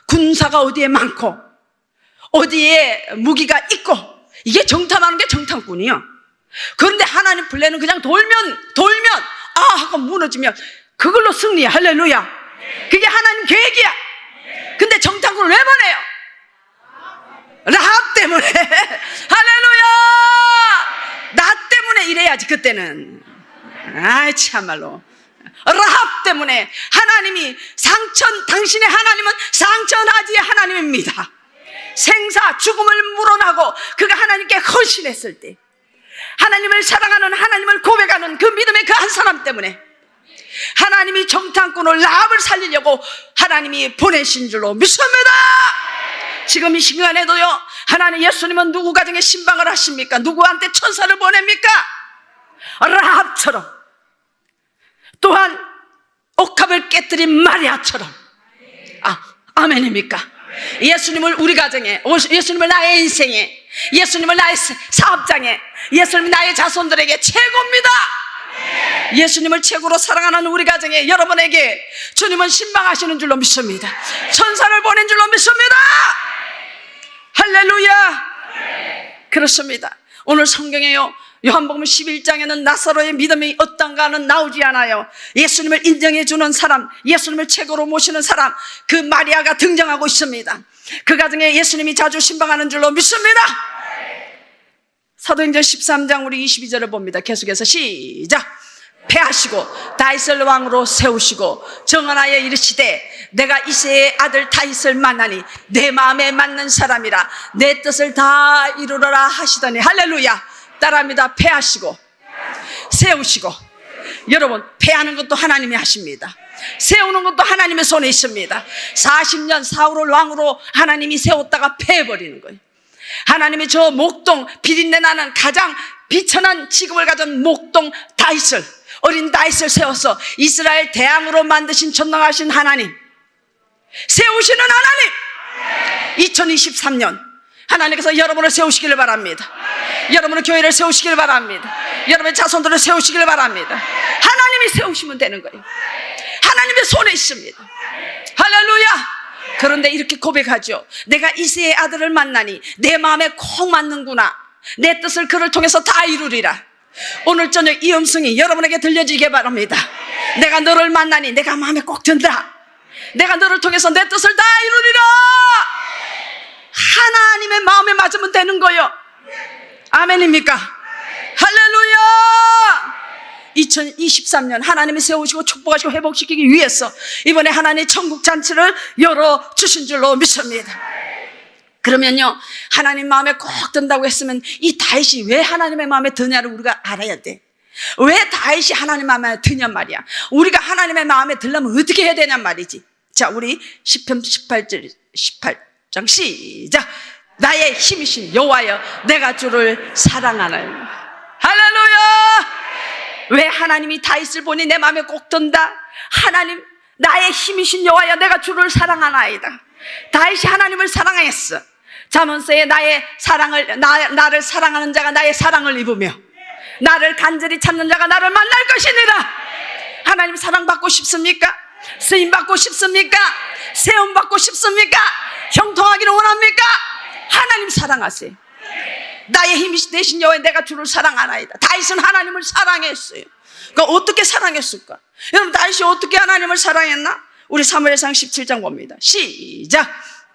군사가 어디에 많고 어디에 무기가 있고 이게 정탐하는 게 정탐꾼이야. 그런데 하나님 플랜은 그냥 돌면 하고 무너지면 그걸로 승리야. 할렐루야. 그게 하나님 계획이야. 근데 정탐꾼을 왜 보내요? 라합 때문에. 할렐루야. 나 때문에 이래야지 그때는. 아이 참말로 라합 때문에 하나님이 당신의 하나님은 상천하지의 하나님입니다. 생사 죽음을 물어나고 그가 하나님께 헌신했을 때 하나님을 사랑하는, 하나님을 고백하는 그 믿음의 그 한 사람 때문에 하나님이 정탐꾼을 라합을 살리려고 하나님이 보내신 줄로 믿습니다. 지금 이 시간에도요, 하나님 예수님은 누구 가정에 신방을 하십니까? 누구한테 천사를 보냅니까? 라합처럼, 또한 옥합을 깨뜨린 마리아처럼. 아멘입니까? 예수님을 우리 가정에, 예수님을 나의 인생에, 예수님을 나의 사업장에, 예수님을 나의 자손들에게 최고입니다. 예수님을 최고로 사랑하는 우리 가정에, 여러분에게 주님은 신방하시는 줄로 믿습니다. 천사를 보낸 줄로 믿습니다. 할렐루야. 그렇습니다. 오늘 성경에요, 요한복음 11장에는 나사로의 믿음이 어떤가는 나오지 않아요. 예수님을 인정해 주는 사람, 예수님을 최고로 모시는 사람, 그 마리아가 등장하고 있습니다. 그 가정에 예수님이 자주 신방하는 줄로 믿습니다. 사도행전 13장 우리 22절을 봅니다. 계속해서 시작. 패하시고 다윗을 왕으로 세우시고 정언하여 이르시되 내가 이새의 아들 다윗을 만나니 내 마음에 맞는 사람이라 내 뜻을 다 이루러라 하시더니. 할렐루야. 따라합니다. 패하시고 세우시고. 여러분, 패하는 것도 하나님이 하십니다. 세우는 것도 하나님의 손에 있습니다. 40년 사울을 왕으로 하나님이 세웠다가 패해버리는 거예요. 하나님이 저 목동, 비린내 나는 가장 비천한 직업을 가진 목동 다윗을, 어린 다윗을 세워서 이스라엘 대왕으로 만드신 전능하신 하나님, 세우시는 하나님, 2023년 하나님께서 여러분을 세우시기를 바랍니다. 여러분의 교회를 세우시기를 바랍니다. 여러분의 자손들을 세우시기를 바랍니다. 하나님이 세우시면 되는 거예요. 하나님의 손에 있습니다. 할렐루야. 그런데 이렇게 고백하죠. 내가 이새의 아들을 만나니 내 마음에 콕 맞는구나. 내 뜻을 그를 통해서 다 이루리라. 오늘 저녁 이 음성이 여러분에게 들려지게 바랍니다. 내가 너를 만나니 내가 마음에 꼭 든다. 내가 너를 통해서 내 뜻을 다 이루리라. 하나님의 마음에 맞으면 되는 거예요. 아멘입니까? 할렐루야. 2023년 하나님이 세우시고 축복하시고 회복시키기 위해서 이번에 하나님의 천국 잔치를 열어주신 줄로 믿습니다. 그러면요, 하나님 마음에 꼭 든다고 했으면 이 다윗이 왜 하나님의 마음에 드냐를 우리가 알아야 돼. 왜 다윗이 하나님 마음에 드냔 말이야. 우리가 하나님의 마음에 들려면 어떻게 해야 되냔 말이지. 자, 우리 시편 18장 시작. 나의 힘이신 여호와여 내가 주를 사랑하나요. 할렐루야. 왜 하나님이 다윗을 보니 내 마음에 꼭 든다. 하나님, 나의 힘이신 여호와여 내가 주를 사랑하나이다. 다윗이 하나님을 사랑했어. 잠언서에 나를 사랑하는 자가 나의 사랑을 입으며 나를 간절히 찾는 자가 나를 만날 것이니라. 하나님 사랑받고 싶습니까? 쓰임받고 싶습니까? 세움받고 싶습니까? 형통하기를 원합니까? 하나님 사랑하세요. 나의 힘이 되신 여호와 내가 주를 사랑하나이다. 다윗은 하나님을 사랑했어요. 그러니까 어떻게 사랑했을까? 여러분, 다윗이 어떻게 하나님을 사랑했나? 우리 사무엘상 17장 봅니다. 시작.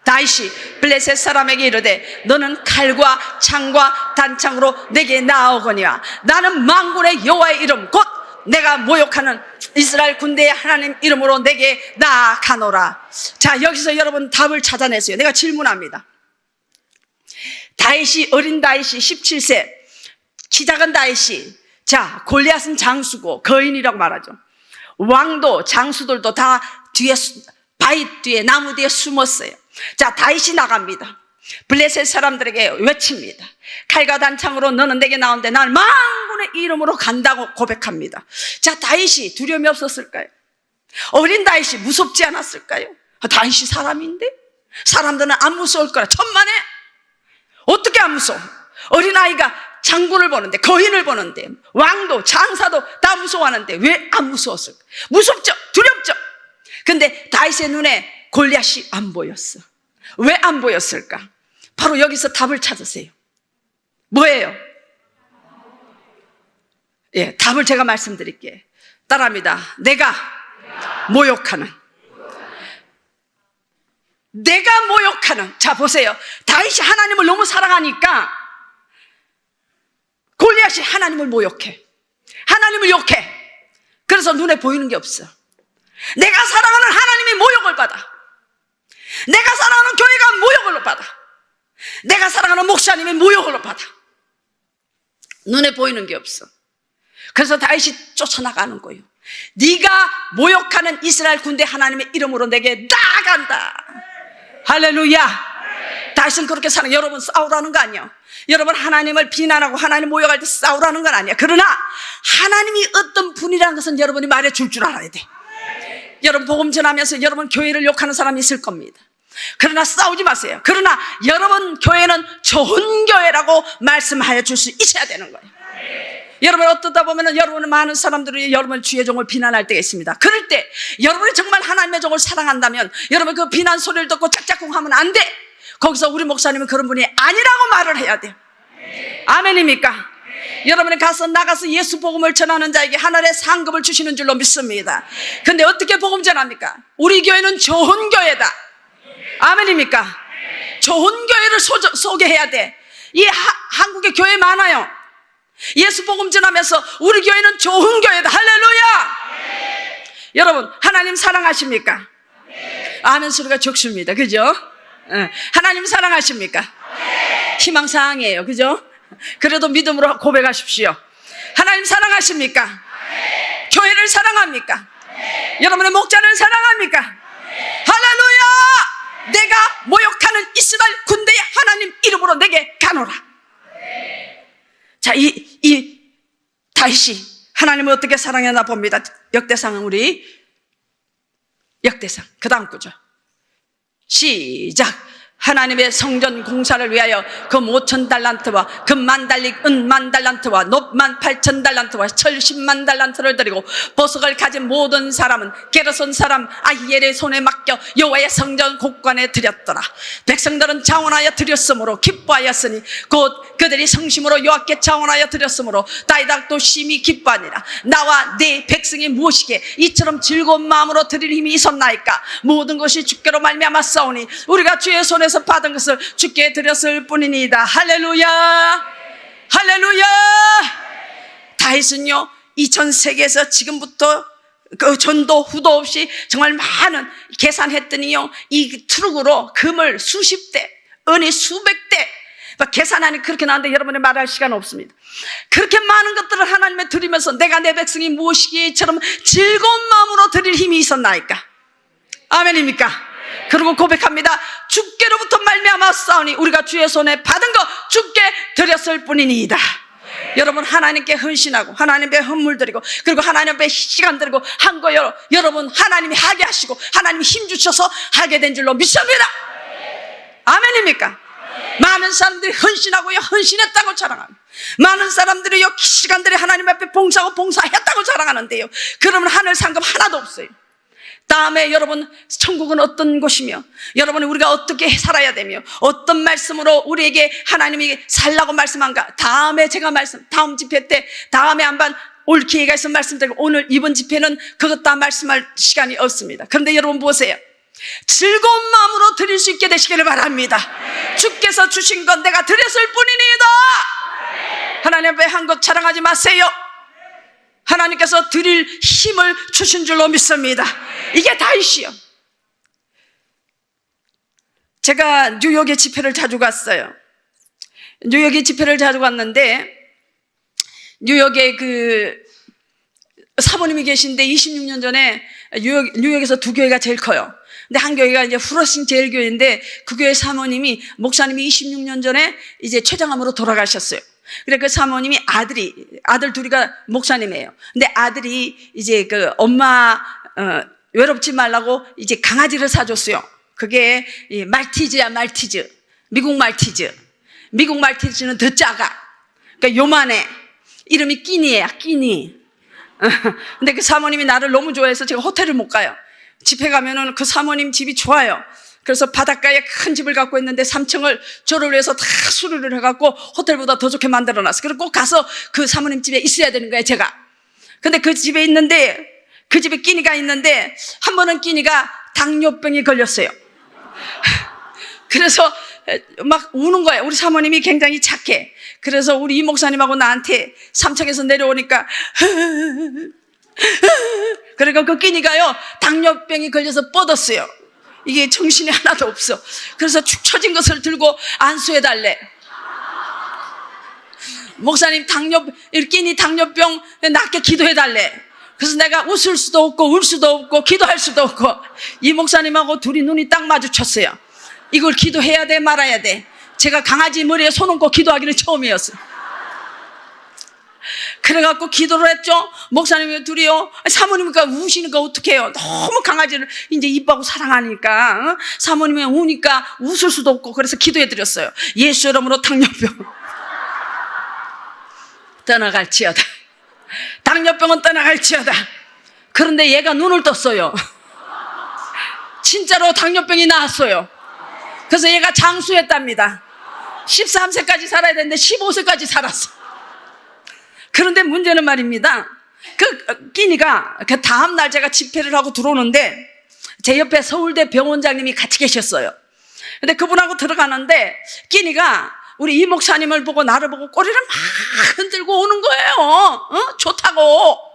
다윗이 블레셋 사람에게 이르되 너는 칼과 창과 단창으로 내게 나아오거니와 나는 만군의 여호와의 이름 곧 내가 모욕하는 이스라엘 군대의 하나님 이름으로 내게 나아가노라. 자, 여기서 여러분 답을 찾아냈어요. 내가 질문합니다. 다윗이, 어린 다윗이 17세, 키 작은 다윗이, 자, 골리앗은 장수고 거인이라고 말하죠. 왕도 장수들도 다 뒤에, 바위 뒤에, 나무 뒤에 숨었어요. 자, 다윗이 나갑니다. 블레셋 사람들에게 외칩니다. 칼과 단창으로 너는 내게 나오는데 나는 만군의 이름으로 간다고 고백합니다. 자, 다윗이 두려움이 없었을까요? 어린 다윗이 무섭지 않았을까요? 다윗이 사람인데? 사람들은 안 무서울 거라 천만에. 어떻게 안 무서워? 어린아이가 장군을 보는데, 거인을 보는데, 왕도 장사도 다 무서워하는데 왜 안 무서웠을까? 무섭죠, 두렵죠. 근데 다윗의 눈에 골리앗이 안 보였어. 왜 안 보였을까? 바로 여기서 답을 찾으세요. 뭐예요? 예, 답을 제가 말씀드릴게요. 따라합니다. 내가 모욕하는. 자, 보세요. 다윗이 하나님을 너무 사랑하니까 골리앗이 하나님을 모욕해. 하나님을 욕해. 그래서 눈에 보이는 게 없어. 내가 사랑하는 하나님이 모욕을 받아. 내가 사랑하는 교회가 모욕을 받아. 내가 사랑하는 목사님이 모욕을 받아. 눈에 보이는 게 없어. 그래서 다윗이 쫓아나가는 거예요. 네가 모욕하는 이스라엘 군대 하나님의 이름으로 내게 나간다. 할렐루야. 다윗은 그렇게 사는, 여러분 싸우라는 거 아니에요. 여러분 하나님을 비난하고 하나님 모욕할 때 싸우라는 건 아니야. 그러나 하나님이 어떤 분이라는 것은 여러분이 말해줄 줄 알아야 돼. 여러분 복음 전하면서 여러분 교회를 욕하는 사람이 있을 겁니다. 그러나 싸우지 마세요. 그러나 여러분 교회는 좋은 교회라고 말씀하여 줄 수 있어야 되는 거예요. 여러분 어떠다 보면 여러분은 많은 사람들이 여러분 주의 종을 비난할 때가 있습니다. 그럴 때 여러분이 정말 하나님의 종을 사랑한다면 여러분 그 비난 소리를 듣고 짝짝꿍 하면 안 돼. 거기서 우리 목사님은 그런 분이 아니라고 말을 해야 돼요. 아멘입니까? 여러분이 나가서 예수 복음을 전하는 자에게 하늘의 상급을 주시는 줄로 믿습니다. 근데 어떻게 복음 전합니까? 우리 교회는 좋은 교회다. 아멘입니까? 좋은 교회를 소개해야 돼. 한국에 교회 많아요. 예수 복음 전하면서 우리 교회는 좋은 교회다. 할렐루야. 여러분 하나님 사랑하십니까? 아멘 소리가 적습니다. 그죠? 하나님 사랑하십니까? 희망사항이에요. 그죠? 그래도 믿음으로 고백하십시오. 하나님 사랑하십니까? 교회를 사랑합니까? 여러분의 목자를 사랑합니까? 할렐루야. 내가 모욕하는 이스라엘 군대의 하나님 이름으로 내게 가노라. 자, 이 다윗이 하나님을 어떻게 사랑했나 봅니다. 역대상은 우리 역대상 그 다음 구절 시작. 하나님의 성전 공사를 위하여 금 5천 달란트와 금 10,000달리 은 10,000달란트와 놋 18,000달란트와 철 10만 달란트를 드리고 보석을 가진 모든 사람은 게르손 사람 아히엘의 손에 맡겨 여호와의 성전 곳간에 드렸더라. 백성들은 자원하여 드렸으므로 기뻐하였으니 곧 그들이 성심으로 여호와께 자원하여 드렸으므로 다윗도 심히 기뻐하니라. 나와 네 백성이 무엇이게 이처럼 즐거운 마음으로 드릴 힘이 있었나이까? 모든 것이 주께로 말미암아 싸우니 우리가 주의 손에서 받은 것을 주께 드렸을 뿐이니이다. 할렐루야. 할렐루야. 다윗은요 이전 세계에서 지금부터 그 전도 후도 없이 정말 많은 계산했더니요 이 트럭으로 금을 수십 대 은이 수백 대 계산하니 그렇게 나왔는데 여러분이 말할 시간 없습니다. 그렇게 많은 것들을 하나님께 드리면서 내가 내 백성이 무엇이기처럼 즐거운 마음으로 드릴 힘이 있었나이까? 아멘입니까? 그리고 고백합니다. 주께로부터 말미암아 싸우니 우리가 주의 손에 받은 거 주께 드렸을 뿐이니이다. 여러분 하나님께 헌신하고 하나님께 헌물 드리고 그리고 하나님께 시간 드리고 한 거요 여러분 하나님이 하게 하시고 하나님이 힘 주셔서 하게 된 줄로 믿습니다. 아멘입니까? 많은 사람들이 헌신하고요 헌신했다고 자랑합니다. 많은 사람들이요 시간들이 하나님 앞에 봉사하고 봉사했다고 자랑하는데요 그러면 하늘 상급 하나도 없어요. 다음에 여러분 천국은 어떤 곳이며 여러분 우리가 어떻게 살아야 되며 어떤 말씀으로 우리에게 하나님이 살라고 말씀한가 다음에 제가 다음 집회 때 다음에 한번 올 기회가 있으면 말씀드리고 오늘 이번 집회는 그것 다 말씀할 시간이 없습니다. 그런데 여러분 보세요. 즐거운 마음으로 드릴 수 있게 되시기를 바랍니다. 주께서 주신 건 내가 드렸을 뿐이니이다. 하나님 앞에 한 것 자랑하지 마세요. 하나님께서 드릴 힘을 주신 줄로 믿습니다. 이게 다윗이요. 제가 뉴욕에 집회를 자주 갔어요. 뉴욕에 집회를 자주 갔는데 뉴욕에 그 사모님이 계신데 26년 전에 뉴욕에서 두 교회가 제일 커요. 근데 한 교회가 이제 후러싱 제일교회인데 그 교회 사모님이 목사님이 26년 전에 이제 췌장암으로 돌아가셨어요. 그래 그 사모님이 아들 둘이가 목사님이에요. 근데 아들이 이제 그 엄마 외롭지 말라고 이제 강아지를 사줬어요. 그게 말티즈야 말티즈. 미국 말티즈는 더 작아. 그러니까 요만해. 이름이 끼니예요, 끼니. 근데 그 사모님이 나를 너무 좋아해서 제가 호텔을 못 가요. 집에 가면은 그 사모님 집이 좋아요. 그래서 바닷가에 큰 집을 갖고 있는데 3층을 저를 위해서 다 수리를 해갖고 호텔보다 더 좋게 만들어놨어요. 그리고 꼭 가서 그 사모님 집에 있어야 되는 거예요, 제가. 근데 그 집에 있는데, 그 집에 끼니가 있는데, 한 번은 끼니가 당뇨병이 걸렸어요. 그래서 막 우는 거예요. 우리 사모님이 굉장히 착해. 그래서 우리 이 목사님하고 나한테 3층에서 내려오니까 그러니까 그 끼니가요, 당뇨병이 걸려서 뻗었어요. 이게 정신이 하나도 없어. 그래서 축 처진 것을 들고 안수해달래. 목사님 끼니 당뇨병 낫게 기도해달래. 그래서 내가 웃을 수도 없고 울 수도 없고 기도할 수도 없고, 이 목사님하고 둘이 눈이 딱 마주쳤어요. 이걸 기도해야 돼 말아야 돼. 제가 강아지 머리에 손 얹고 기도하기는 처음이었어요. 그래갖고 기도를 했죠. 목사님이 둘이요, 사모님이니까 우시니까 어떡해요. 너무 강아지를 이제 이뻐하고 사랑하니까 사모님이 우니까 웃을 수도 없고, 그래서 기도해드렸어요. 예수 이름으로 당뇨병 떠나갈지어다. 당뇨병은 떠나갈지어다. 그런데 얘가 눈을 떴어요. 진짜로 당뇨병이 나왔어요. 그래서 얘가 장수했답니다. 13세까지 살아야 되는데 15세까지 살았어. 그런데 문제는 말입니다, 그 끼니가 그 다음 날 제가 집회를 하고 들어오는데 제 옆에 서울대 병원장님이 같이 계셨어요. 근데 그분하고 들어가는데 끼니가 우리 이 목사님을 보고 나를 보고 꼬리를 막 흔들고 오는 거예요. 좋다고.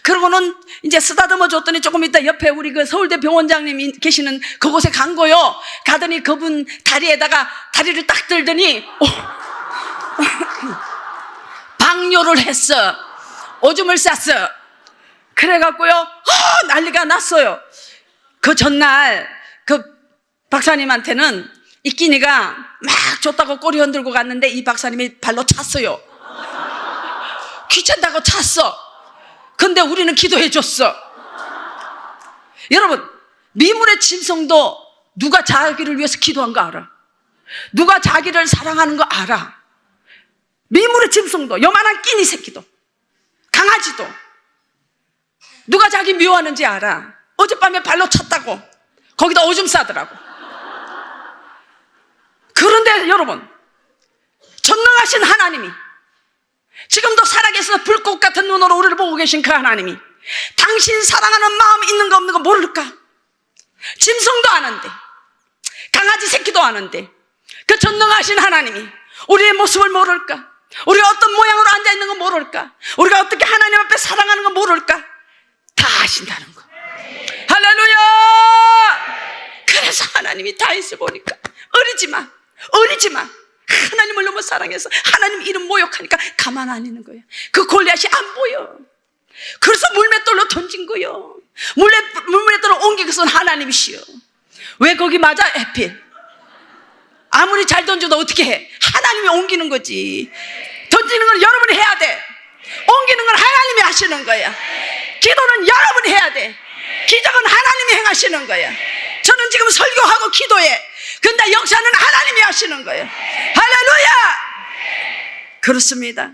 그러고는 이제 쓰다듬어 줬더니 조금 있다 옆에 우리 그 서울대 병원장님이 계시는 그곳에 간 거요. 가더니 그분 다리에다가 다리를 딱 들더니 방뇨를 했어. 오줌을 쌌어. 그래갖고요, 난리가 났어요. 그 전날 그 박사님한테는 이 끼니가 막 줬다고 꼬리 흔들고 갔는데 이 박사님이 발로 찼어요. 귀찮다고 찼어. 근데 우리는 기도해 줬어. 여러분, 미물의 짐승도 누가 자기를 위해서 기도한 거 알아? 누가 자기를 사랑하는 거 알아? 미물의 짐승도, 요만한 끼니 새끼도, 강아지도 누가 자기 미워하는지 알아. 어젯밤에 발로 찼다고 거기다 오줌 싸더라고. 그런데 여러분, 전능하신 하나님이 지금도 살아계셔서 불꽃 같은 눈으로 우리를 보고 계신 그 하나님이 당신 사랑하는 마음 있는 거 없는 거 모를까? 짐승도 아는데, 강아지 새끼도 아는데 그 전능하신 하나님이 우리의 모습을 모를까? 우리가 어떤 모양으로 앉아있는 거 모를까? 우리가 어떻게 하나님 앞에 사랑하는 거 모를까? 다 아신다는 거. 할렐루야! 그래서 하나님이 다윗을 보니까 어리지 마. 하나님을 너무 사랑해서 하나님 이름 모욕하니까 가만 안 있는 거예요. 그 골리앗이 안 보여. 그래서 물맷돌로 던진 거예요. 물맷돌로 옮긴 것은 하나님이시여. 왜 거기 맞아? 에필. 아무리 잘 던져도 어떻게 해? 하나님이 옮기는 거지. 던지는 건 여러분이 해야 돼. 옮기는 건 하나님이 하시는 거야. 기도는 여러분이 해야 돼. 기적은 하나님이 행하시는 거야. 저는 지금 설교하고 기도해. 근데 역사는 하나님이 하시는 거예요. 할렐루야! 그렇습니다.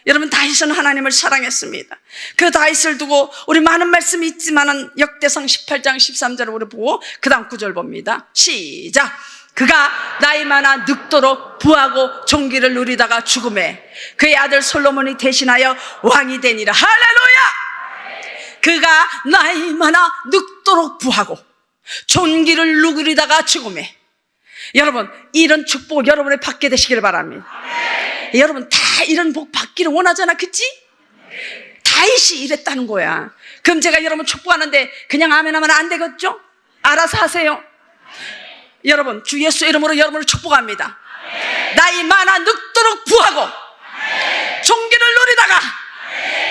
여러분, 다윗은 하나님을 사랑했습니다. 그 다윗을 두고 우리 많은 말씀이 있지만은 역대상 18장 13절을 우리 보고 그 다음 9절 봅니다. 시작. 그가 나이 많아 늙도록 부하고 존귀를 누리다가 죽음에 그의 아들 솔로몬이 대신하여 왕이 되니라. 할렐루야! 그가 나이 많아 늙도록 부하고 존귀를 누리다가 죽음에. 여러분, 이런 축복 여러분이 받게 되시기를 바랍니다. 여러분, 다 이런 복 받기를 원하잖아, 그치? 다윗이 이랬다는 거야. 그럼 제가 여러분 축복하는데 그냥 아멘 하면 안 되겠죠? 알아서 하세요. 여러분, 주 예수 이름으로 여러분을 축복합니다. 나이 많아 늙도록 부하고 존귀를 누리다가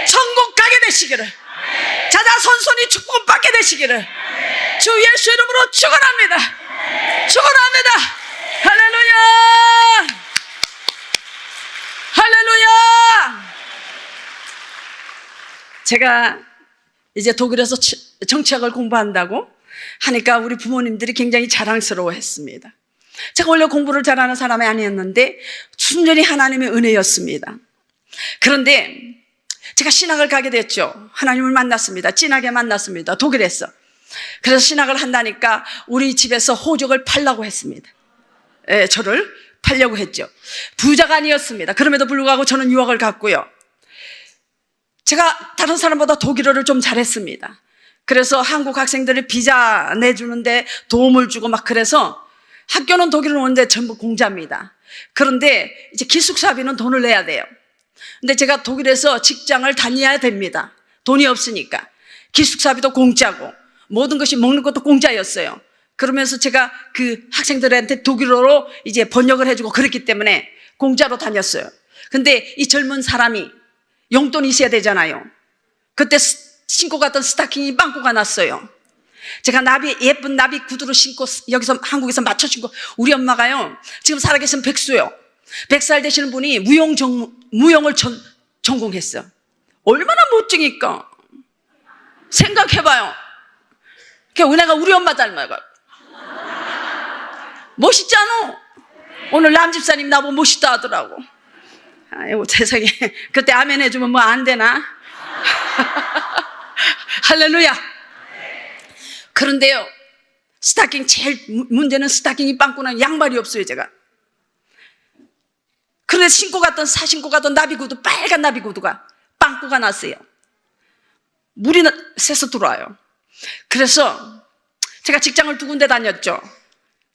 천국 가게 되시기를, 자자손손이 축복 받게 되시기를 주 예수 이름으로 축원합니다. 축원합니다. 할렐루야! 할렐루야! 제가 이제 독일에서 정치학을 공부한다고 하니까 우리 부모님들이 굉장히 자랑스러워 했습니다. 제가 원래 공부를 잘하는 사람이 아니었는데 순전히 하나님의 은혜였습니다. 그런데 제가 신학을 가게 됐죠. 하나님을 만났습니다. 진하게 만났습니다. 독일에서. 그래서 신학을 한다니까 우리 집에서 호적을 팔라고 했습니다. 예, 저를 팔려고 했죠. 부자가 아니었습니다. 그럼에도 불구하고 저는 유학을 갔고요. 제가 다른 사람보다 독일어를 좀 잘했습니다. 그래서 한국 학생들이 비자 내주는데 도움을 주고 막 그래서 학교는 독일은 오는데 전부 공짜입니다. 그런데 이제 기숙사비는 돈을 내야 돼요. 근데 제가 독일에서 직장을 다녀야 됩니다. 돈이 없으니까. 기숙사비도 공짜고 모든 것이 먹는 것도 공짜였어요. 그러면서 제가 그 학생들한테 독일어로 이제 번역을 해주고 그랬기 때문에 공짜로 다녔어요. 근데 이 젊은 사람이 용돈이 있어야 되잖아요. 그때 신고 갔던 스타킹이 빵꾸가 났어요. 제가 예쁜 나비 구두를 신고 여기서 한국에서 맞춰 신고 우리 엄마가요 지금 살아계신 백수요. 100살 되시는 분이 무용을 전공했어. 얼마나 멋지니까. 생각해봐요. 내가 우리 엄마 닮아요. 멋있잖아. 오늘 남집사님 나보고 멋있다 하더라고. 아이고 세상에. 그때 아멘 해주면 뭐 안 되나? 할렐루야. 그런데요 제일 문제는 스타킹이 빵꾸난 양말이 없어요. 제가 그런데 사신고 갔던 나비구두, 빨간 나비구두가 빵꾸가 났어요. 물이 새서 들어와요. 그래서 제가 직장을 2군데 다녔죠.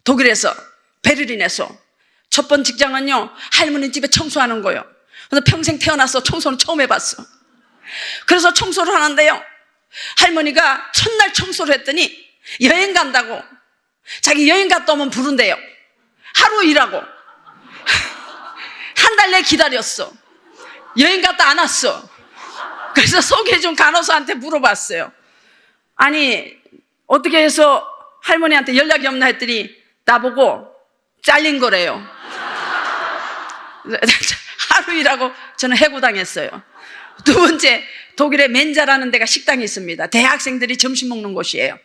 독일에서, 베를린에서. 첫 번 직장은요 할머니 집에 청소하는 거예요. 그래서 평생 태어나서 청소는 처음 해봤어. 그래서 청소를 하는데요 할머니가 첫날 청소를 했더니 여행 간다고 자기 여행 갔다 오면 부른대요. 하루 일하고 한 달 내 기다렸어. 여행 갔다 안 왔어. 그래서 소개해준 간호사한테 물어봤어요. 아니 어떻게 해서 할머니한테 연락이 없나 했더니 나보고 잘린 거래요. 하루 일하고 저는 해고당했어요. 2번째, 독일에 멘자라는 데가 식당이 있습니다. 대학생들이 점심 먹는 곳이에요.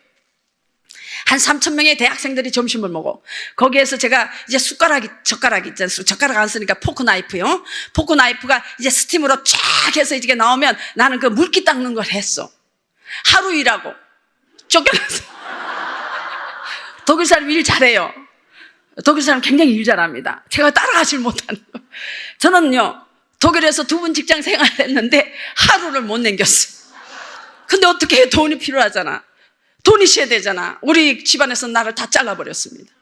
한 3,000명의 대학생들이 점심을 먹어. 거기에서 제가 이제 젓가락 있잖아요. 젓가락 안 쓰니까 포크 나이프요. 포크 나이프가 이제 스팀으로 쫙 해서 이게 나오면 나는 그 물기 닦는 걸 했어. 하루 일하고 쫓겨났어. 독일 사람 일 잘해요. 독일 사람 굉장히 일 잘합니다. 제가 따라가질 못하는 거. 저는요 독일에서 2번 직장 생활을 했는데 하루를 못 남겼어요. 근데 어떻게 돈이 필요하잖아. 돈이 있어야 되잖아. 우리 집안에서 나를 다 잘라버렸습니다.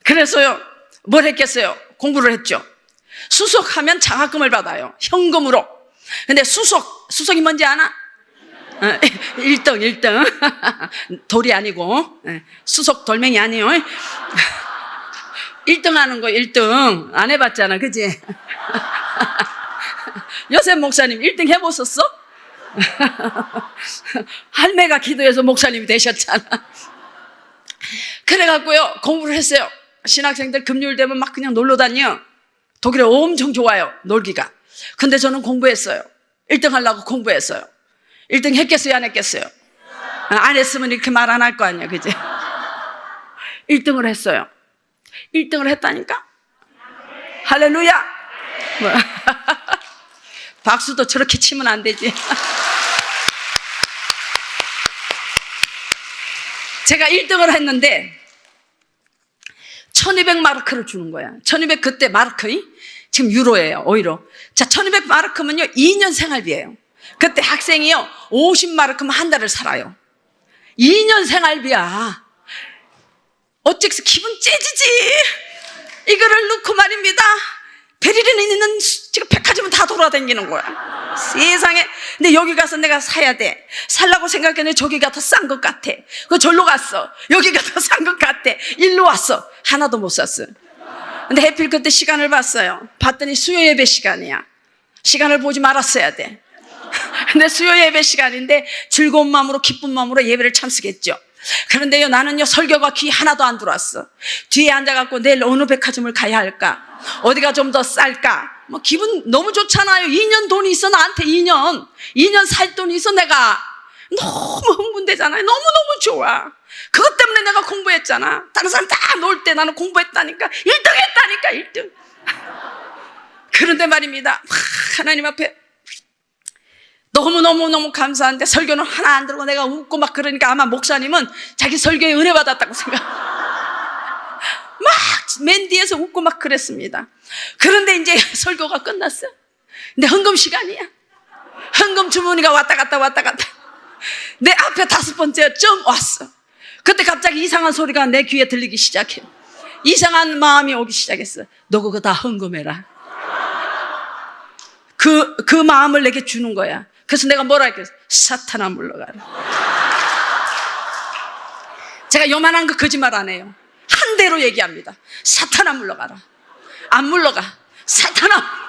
그래서요 뭘 했겠어요? 공부를 했죠. 수석하면 장학금을 받아요. 현금으로. 근데 수석이 뭔지 아나? 1등 돌이 아니고 수석 돌멩이 아니에요. 1등 하는 거 1등 안 해봤잖아, 그지? 요셉 목사님 1등 해보셨어? 할매가 기도해서 목사님이 되셨잖아. 그래갖고요 공부를 했어요. 신학생들 금요일 되면 막 그냥 놀러 다녀. 독일에 엄청 좋아요, 놀기가. 근데 저는 공부했어요. 1등 하려고 공부했어요. 1등 했겠어요, 안 했겠어요? 안 했으면 이렇게 말 안 할 거 아니야, 그지? 1등을 했어요. 1등을 했다니까? 할렐루야! 뭐. 박수도 저렇게 치면 안 되지. 제가 1등을 했는데 1200마르크를 주는 거야. 1200 그때 마르크, 지금 유로예요, 오히려. 자, 1200마르크면요 2년 생활비예요. 그때 학생이요 50마르크면 한 달을 살아요. 2년 생활비야. 어째서 기분 째지지. 이거를 넣고 말입니다. 베를린에 있는 지금 백화점은 다 돌아다니는 거야. 세상에. 근데 여기 가서 내가 사야 돼. 살라고 생각했는데 저기가 더 싼 것 같아. 그 절로 갔어. 여기가 더 싼 것 같아. 일로 왔어. 하나도 못 샀어. 근데 해필 그때 시간을 봤어요. 봤더니 수요 예배 시간이야. 시간을 보지 말았어야 돼. 근데 수요 예배 시간인데 즐거운 마음으로 기쁜 마음으로 예배를 참석했죠. 그런데요 나는요 설교가 귀 하나도 안 들어왔어. 뒤에 앉아갖고 내일 어느 백화점을 가야 할까, 어디가 좀 더 쌀까, 뭐 기분 너무 좋잖아요. 2년 돈이 있어. 나한테 2년 살 돈이 있어. 내가 너무 흥분되잖아요. 너무너무 좋아. 그것 때문에 내가 공부했잖아. 다른 사람 다 놀 때 나는 공부했다니까. 1등 했다니까. 1등. 그런데 말입니다, 하나님 앞에 너무너무 감사한데 설교는 하나 안 들고 내가 웃고 막 그러니까 아마 목사님은 자기 설교에 은혜 받았다고 생각. 막 맨 뒤에서 웃고 막 그랬습니다. 그런데 이제 설교가 끝났어요. 근데 헌금 시간이야. 헌금 주머니가 왔다 갔다 내 앞에 5번째쯤 왔어. 그때 갑자기 이상한 소리가 내 귀에 들리기 시작해. 이상한 마음이 오기 시작했어. 너 그거 다 헌금해라. 그 마음을 내게 주는 거야. 그래서 내가 뭐라 했겠어? 사탄아 물러가라. 제가 요만한 거 거짓말 안 해요. 한 대로 얘기합니다. 사탄아 물러가라. 안 물러가. 사탄아.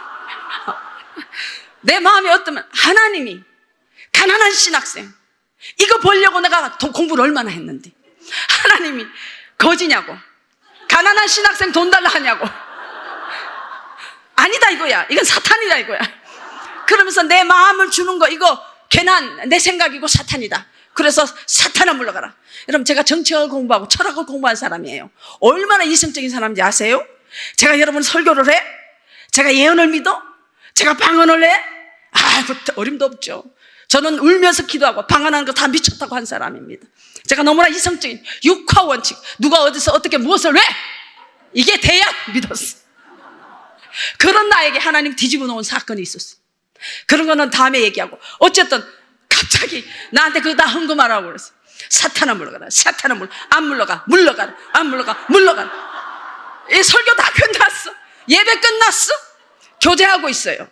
내 마음이 어떠면 하나님이 가난한 신학생 이거 보려고 내가 공부를 얼마나 했는데 하나님이 거지냐고, 가난한 신학생 돈 달라 하냐고. 아니다 이거야. 이건 사탄이다 이거야. 그러면서 내 마음을 주는 거 이거 괜한 내 생각이고 사탄이다. 그래서 사탄아 물러가라. 여러분 제가 정치학을 공부하고 철학을 공부한 사람이에요. 얼마나 이성적인 사람인지 아세요? 제가 여러분 설교를 해? 제가 예언을 믿어? 제가 방언을 해? 그 어림도 없죠. 저는 울면서 기도하고 방언하는 거 다 미쳤다고 한 사람입니다. 제가 너무나 이성적인 육화 원칙, 누가 어디서 어떻게 무엇을 왜? 이게 돼야 믿었어. 그런 나에게 하나님 뒤집어 놓은 사건이 있었어. 그런 거는 다음에 얘기하고, 어쨌든 갑자기 나한테 그거 다 헌금하라고 그랬어. 사탄아 물러가라. 사탄아 안 물러가. 물러가라. 안 물러가. 물러가라. 이 설교 다 끝났어. 예배 끝났어. 교제하고 있어요.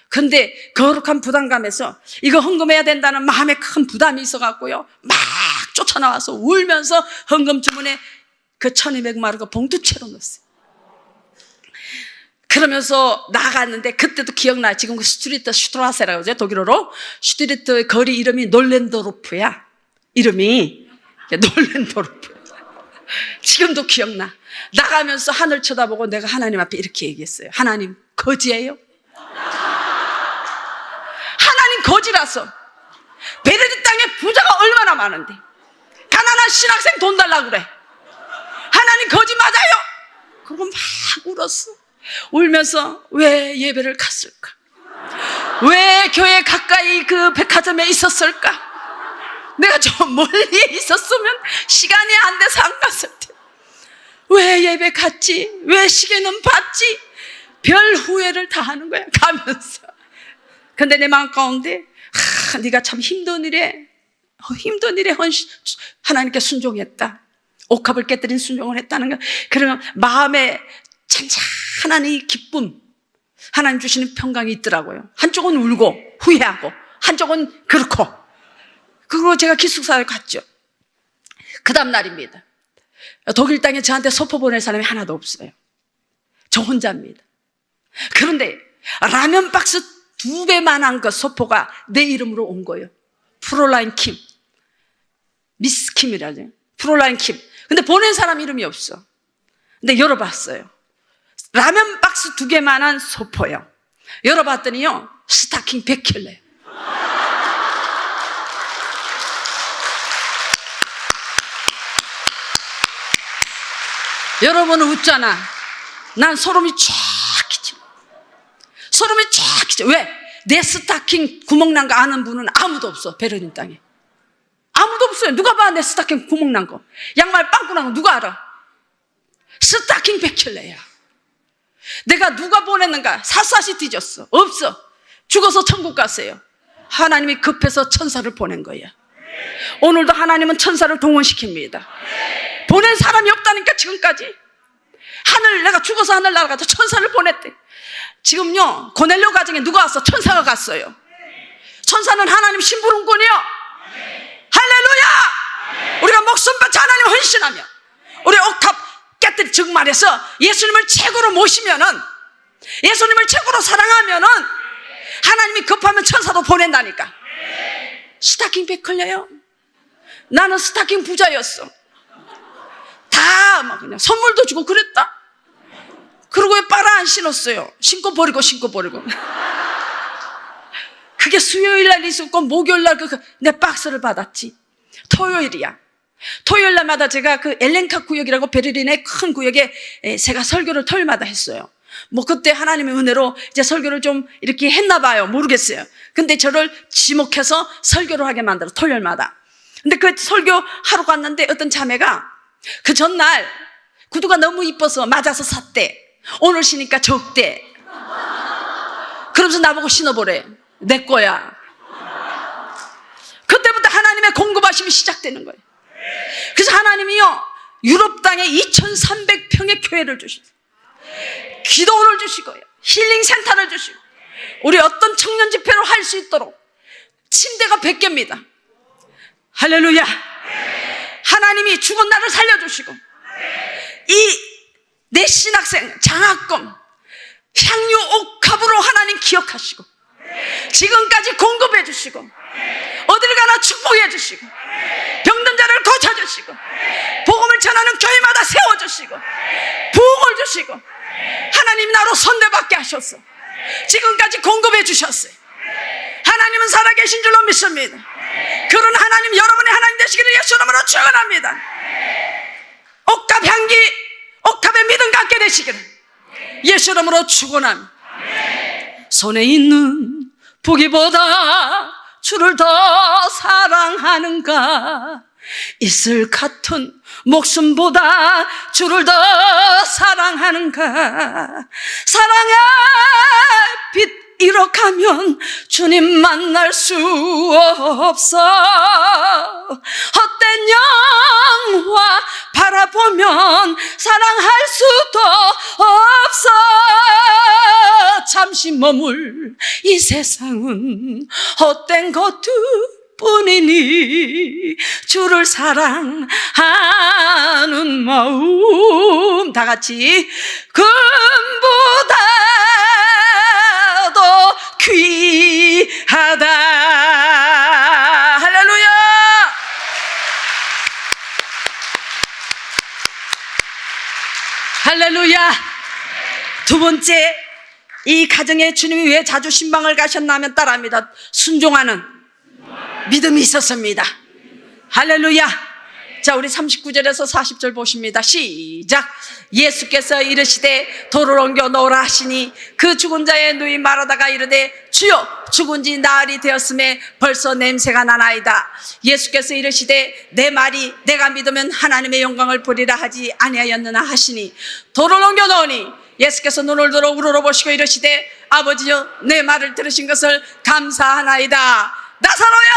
근데 거룩한 부담감에서 이거 헌금해야 된다는 마음에 큰 부담이 있어갖고요, 막 쫓아나와서 울면서 헌금 주문에 그 1200마르크 봉투채로 넣었어요. 그러면서 나갔는데 그때도 기억나. 지금 그 슈트리트 슈트라세라고 하죠, 독일어로. 슈트리트 거리 이름이 놀렌도르프야. 이름이 놀렌도르프. 지금도 기억나. 나가면서 하늘 쳐다보고 내가 하나님 앞에 이렇게 얘기했어요. 하나님 거지예요? 하나님 거지라서 베르디 땅에 부자가 얼마나 많은데 가난한 신학생 돈 달라고 그래. 하나님 거지 맞아요? 그러고 막 울었어. 울면서 왜 예배를 갔을까? 왜 교회 가까이 그 백화점에 있었을까? 내가 좀 멀리 있었으면 시간이 안 돼서 안 갔을 텐데 왜 예배 갔지? 왜 시계는 봤지? 별 후회를 다 하는 거야 가면서. 근데 내 마음 가운데 네가 참 힘든 일에 하나님께 순종했다. 옥합을 깨뜨린 순종을 했다는 거. 그러면 마음에 잔잔한 이 기쁨, 하나님 주시는 평강이 있더라고요. 한쪽은 울고 후회하고 한쪽은 그렇고. 그리고 제가 기숙사를 갔죠. 그 다음 날입니다. 독일 땅에 저한테 소포 보낼 사람이 하나도 없어요. 저 혼자입니다. 그런데 라면 박스 2배만한 그 소포가 내 이름으로 온 거예요. 프롤라인 킴, 미스 킴이라죠. 프롤라인 킴. 근데 보낸 사람 이름이 없어. 근데 열어봤어요. 라면 박스 2개만한 소포요. 열어봤더니요, 스타킹 100켤레. 여러분은 웃잖아. 난 소름이 쫙 끼쳐. 소름이 쫙 끼쳐. 왜? 내 스타킹 구멍 난 거 아는 분은 아무도 없어. 베를린 땅에 아무도 없어요. 누가 봐 내 스타킹 구멍 난 거, 양말 빵꾸 난 거 누가 알아? 스타킹 100켤레야. 내가 누가 보냈는가 샅샅이 뒤졌어. 없어. 죽어서 천국 갔어요. 하나님이 급해서 천사를 보낸 거야. 오늘도 하나님은 천사를 동원시킵니다. 보낸 사람이 없다니까. 지금까지 하늘, 내가 죽어서 하늘 날아가서 천사를 보냈대. 지금요 고넬료 가정에 누가 왔어? 천사가 갔어요. 천사는 하나님 심부름꾼이요. 할렐루야. 우리가 목숨 바쳐 하나님 헌신하며 우리 옥탑 깨뜨리, 즉 말해서 예수님을 최고로 모시면은, 예수님을 최고로 사랑하면은 하나님이 급하면 천사도 보낸다니까. 스타킹 100켤레요. 나는 스타킹 부자였어. 다 막 그냥 선물도 주고 그랬다. 그리고 왜 빨아 안 신었어요? 신고 버리고. 그게 수요일 날 있었고 목요일 날 내 박스를 받았지. 토요일이야. 토요일 날마다 제가 그 엘렌카 구역이라고 베를린의 큰 구역에 제가 설교를 토요일마다 했어요. 뭐 그때 하나님의 은혜로 이제 설교를 좀 이렇게 했나 봐요. 모르겠어요. 근데 저를 지목해서 설교를 하게 만들어, 토요일마다. 근데 그 설교 하러 갔는데 어떤 자매가 그 전날 구두가 너무 이뻐서 맞아서 샀대. 오늘 신으니까 적대. 그러면서 나보고 신어보래. 내 거야. 그때부터 하나님의 공급하심이 시작되는 거예요. 그래서 하나님이요, 유럽 땅에 2300평의 교회를 주시고, 기도원을 주시고요, 힐링센터를 주시고, 우리 어떤 청년 집회를 할 수 있도록 침대가 100개입니다. 할렐루야. 하나님이 죽은 나를 살려주시고, 이 내 신학생 장학금 향유 옥합으로 하나님 기억하시고, 지금까지 공급해 주시고, 어딜 가나 축복해 주시고, 병든 자를 고쳐주시고, 복음을 전하는 교회마다 세워주시고, 부흥을 주시고, 하나님 나로 선대받게 하셨어. 지금까지 공급해 주셨어요. 하나님은 살아계신 줄로 믿습니다. 그런 하나님, 여러분의 하나님 되시기를 예수 이름으로 축원합니다. 옥합 향기, 옥합의 믿음 갖게 되시기를 예수 이름으로 축원합니다. 손에 있는 보기보다 주를 더 사랑하는가, 있을 같은 목숨보다 주를 더 사랑하는가, 사랑의 빛 잃어가면 주님 만날 수 없어, 헛된 영화 바라보면 사랑할 수도 없어, 잠시 머물 이 세상은 헛된 것뿐이니 주를 사랑하는 마음, 다 같이 금보다도 귀하다. 할렐루야. 할렐루야. 두 번째, 이 가정에 주님이 왜 자주 신방을 가셨나면 따라합니다. 순종하는 믿음이 있었습니다. 할렐루야. 자, 우리 39절에서 40절 보십니다. 시작. 예수께서 이르시되 돌을 옮겨 놓으라 하시니 그 죽은 자의 누이 말하다가 이르되 주여, 죽은 지 나흘이 되었음에 벌써 냄새가 나나이다. 예수께서 이르시되 내 말이 내가 믿으면 하나님의 영광을 보리라 하지 아니하였느냐 하시니 돌을 옮겨 놓으니 예수께서 눈을 들어 우러러보시고 이르시되 아버지여, 내 말을 들으신 것을 감사하나이다. 나사로야,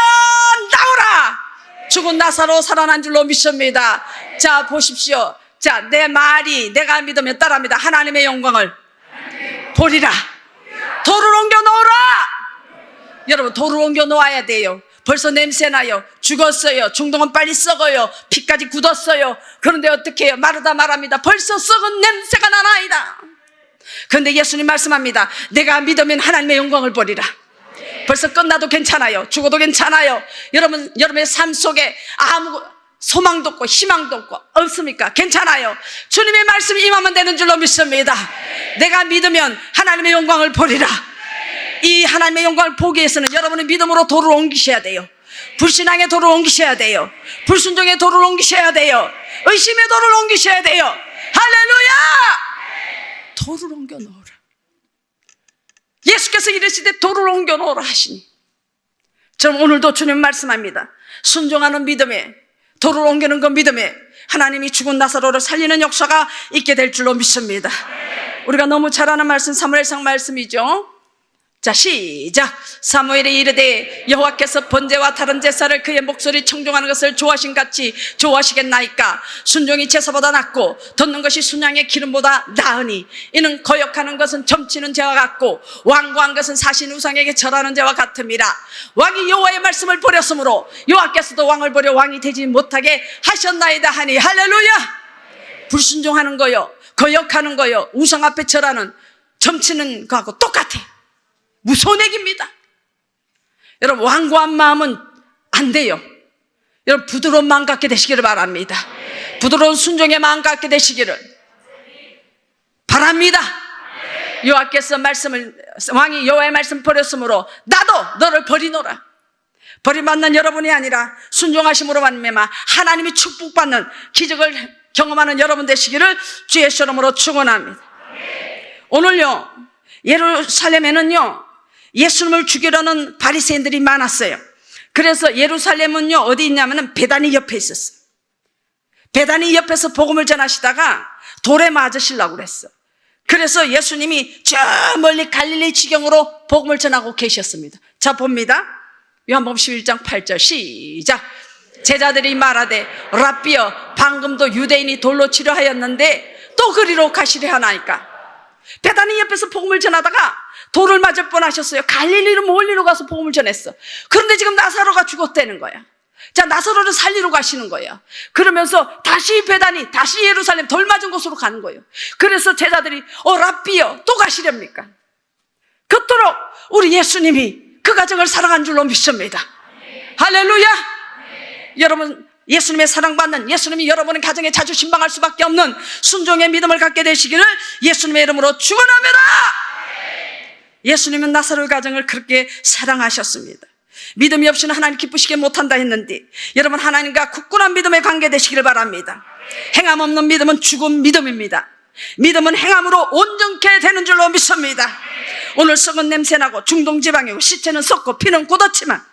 나오라. 죽은 나사로 살아난 줄로 믿습니다. 자, 보십시오. 자, 내 말이 내가 믿으면 따라합니다. 하나님의 영광을 보리라. 돌을 옮겨 놓으라. 여러분, 돌을 옮겨 놓아야 돼요. 벌써 냄새나요. 죽었어요. 중동은 빨리 썩어요. 피까지 굳었어요. 그런데 어떻게 해요? 마르다 말합니다. 벌써 썩은 냄새가 나나이다. 그런데 예수님 말씀합니다. 내가 믿으면 하나님의 영광을 보리라. 벌써 끝나도 괜찮아요. 죽어도 괜찮아요. 여러분의 삶 속에 아무 소망도 없고 희망도 없고 없습니까? 괜찮아요. 주님의 말씀이 임하면 되는 줄로 믿습니다. 내가 믿으면 하나님의 영광을 보리라. 이 하나님의 영광을 보기 위해서는 여러분의 믿음으로 돌을 옮기셔야 돼요. 불신앙의 돌을 옮기셔야 돼요. 불순종의 돌을 옮기셔야 돼요. 의심의 돌을 옮기셔야 돼요. 할렐루야. 돌을 옮겨 놓으라. 예수께서 이르시되 돌을 옮겨 놓으라 하시니, 저는 오늘도 주님 말씀합니다. 순종하는 믿음에, 돌을 옮기는 그 믿음에 하나님이 죽은 나사로를 살리는 역사가 있게 될 줄로 믿습니다. 우리가 너무 잘 아는 말씀, 사무엘상 말씀이죠. 자, 시작. 사무엘이 이르되 여호와께서 번제와 다른 제사를 그의 목소리 청종하는 것을 좋아하신 같이 좋아하시겠나이까. 순종이 제사보다 낫고 듣는 것이 순양의 기름보다 나으니 이는 거역하는 것은 점치는 죄와 같고 완고한 것은 사신 우상에게 절하는 죄와 같음이라. 왕이 여호와의 말씀을 버렸으므로 여호와께서도 왕을 버려 왕이 되지 못하게 하셨나이다 하니. 할렐루야. 불순종하는 거요, 거역하는 거요, 우상 앞에 절하는, 점치는 거하고 똑같아. 무서운 얘기입니다. 여러분, 완고한 마음은 안 돼요. 여러분, 부드러운 마음 갖게 되시기를 바랍니다. 부드러운 순종의 마음 갖게 되시기를 바랍니다. 여호와께서 왕이 여호와의 말씀 버렸으므로 나도 너를 버리노라. 버림받는 여러분이 아니라 순종하심으로 말미암아 하나님이 축복받는 기적을 경험하는 여러분 되시기를 주의 이름으로 축원합니다. 오늘요, 예루살렘에는요, 예수님을 죽이려는 바리새인들이 많았어요. 그래서 예루살렘은요, 어디 있냐면은 베다니 옆에 있었어요. 베다니 옆에서 복음을 전하시다가 돌에 맞으시려고 그랬어. 그래서 예수님이 저 멀리 갈릴리 지경으로 복음을 전하고 계셨습니다. 자, 봅니다. 요한복음 11장 8절 시작. 제자들이 말하되 랍비여, 방금도 유대인이 돌로 치려 하였는데 또 그리로 가시려 하나이까. 베다니 옆에서 복음을 전하다가 돌을 맞을 뻔하셨어요. 갈릴리로 멀리로 가서 복음을 전했어. 그런데 지금 나사로가 죽었다는 거야. 자, 나사로를 살리러 가시는 거예요. 그러면서 다시 베다니, 다시 예루살렘 돌 맞은 곳으로 가는 거예요. 그래서 제자들이 랍비여, 또 가시렵니까? 그토록 우리 예수님이 그 가정을 사랑한 줄로 믿습니다. 할렐루야. 여러분, 예수님의 사랑받는, 예수님이 여러분의 가정에 자주 신방할 수밖에 없는 순종의 믿음을 갖게 되시기를 예수님의 이름으로 축원합니다. 예수님은 나사로의 가정을 그렇게 사랑하셨습니다. 믿음이 없이는 하나님 기쁘시게 못한다 했는데, 여러분, 하나님과 굳건한 믿음에 관계 되시기를 바랍니다. 행함 없는 믿음은 죽은 믿음입니다. 믿음은 행함으로 온전케 되는 줄로 믿습니다. 오늘 썩은 냄새나고 중동지방이고 시체는 썩고 피는 굳었지만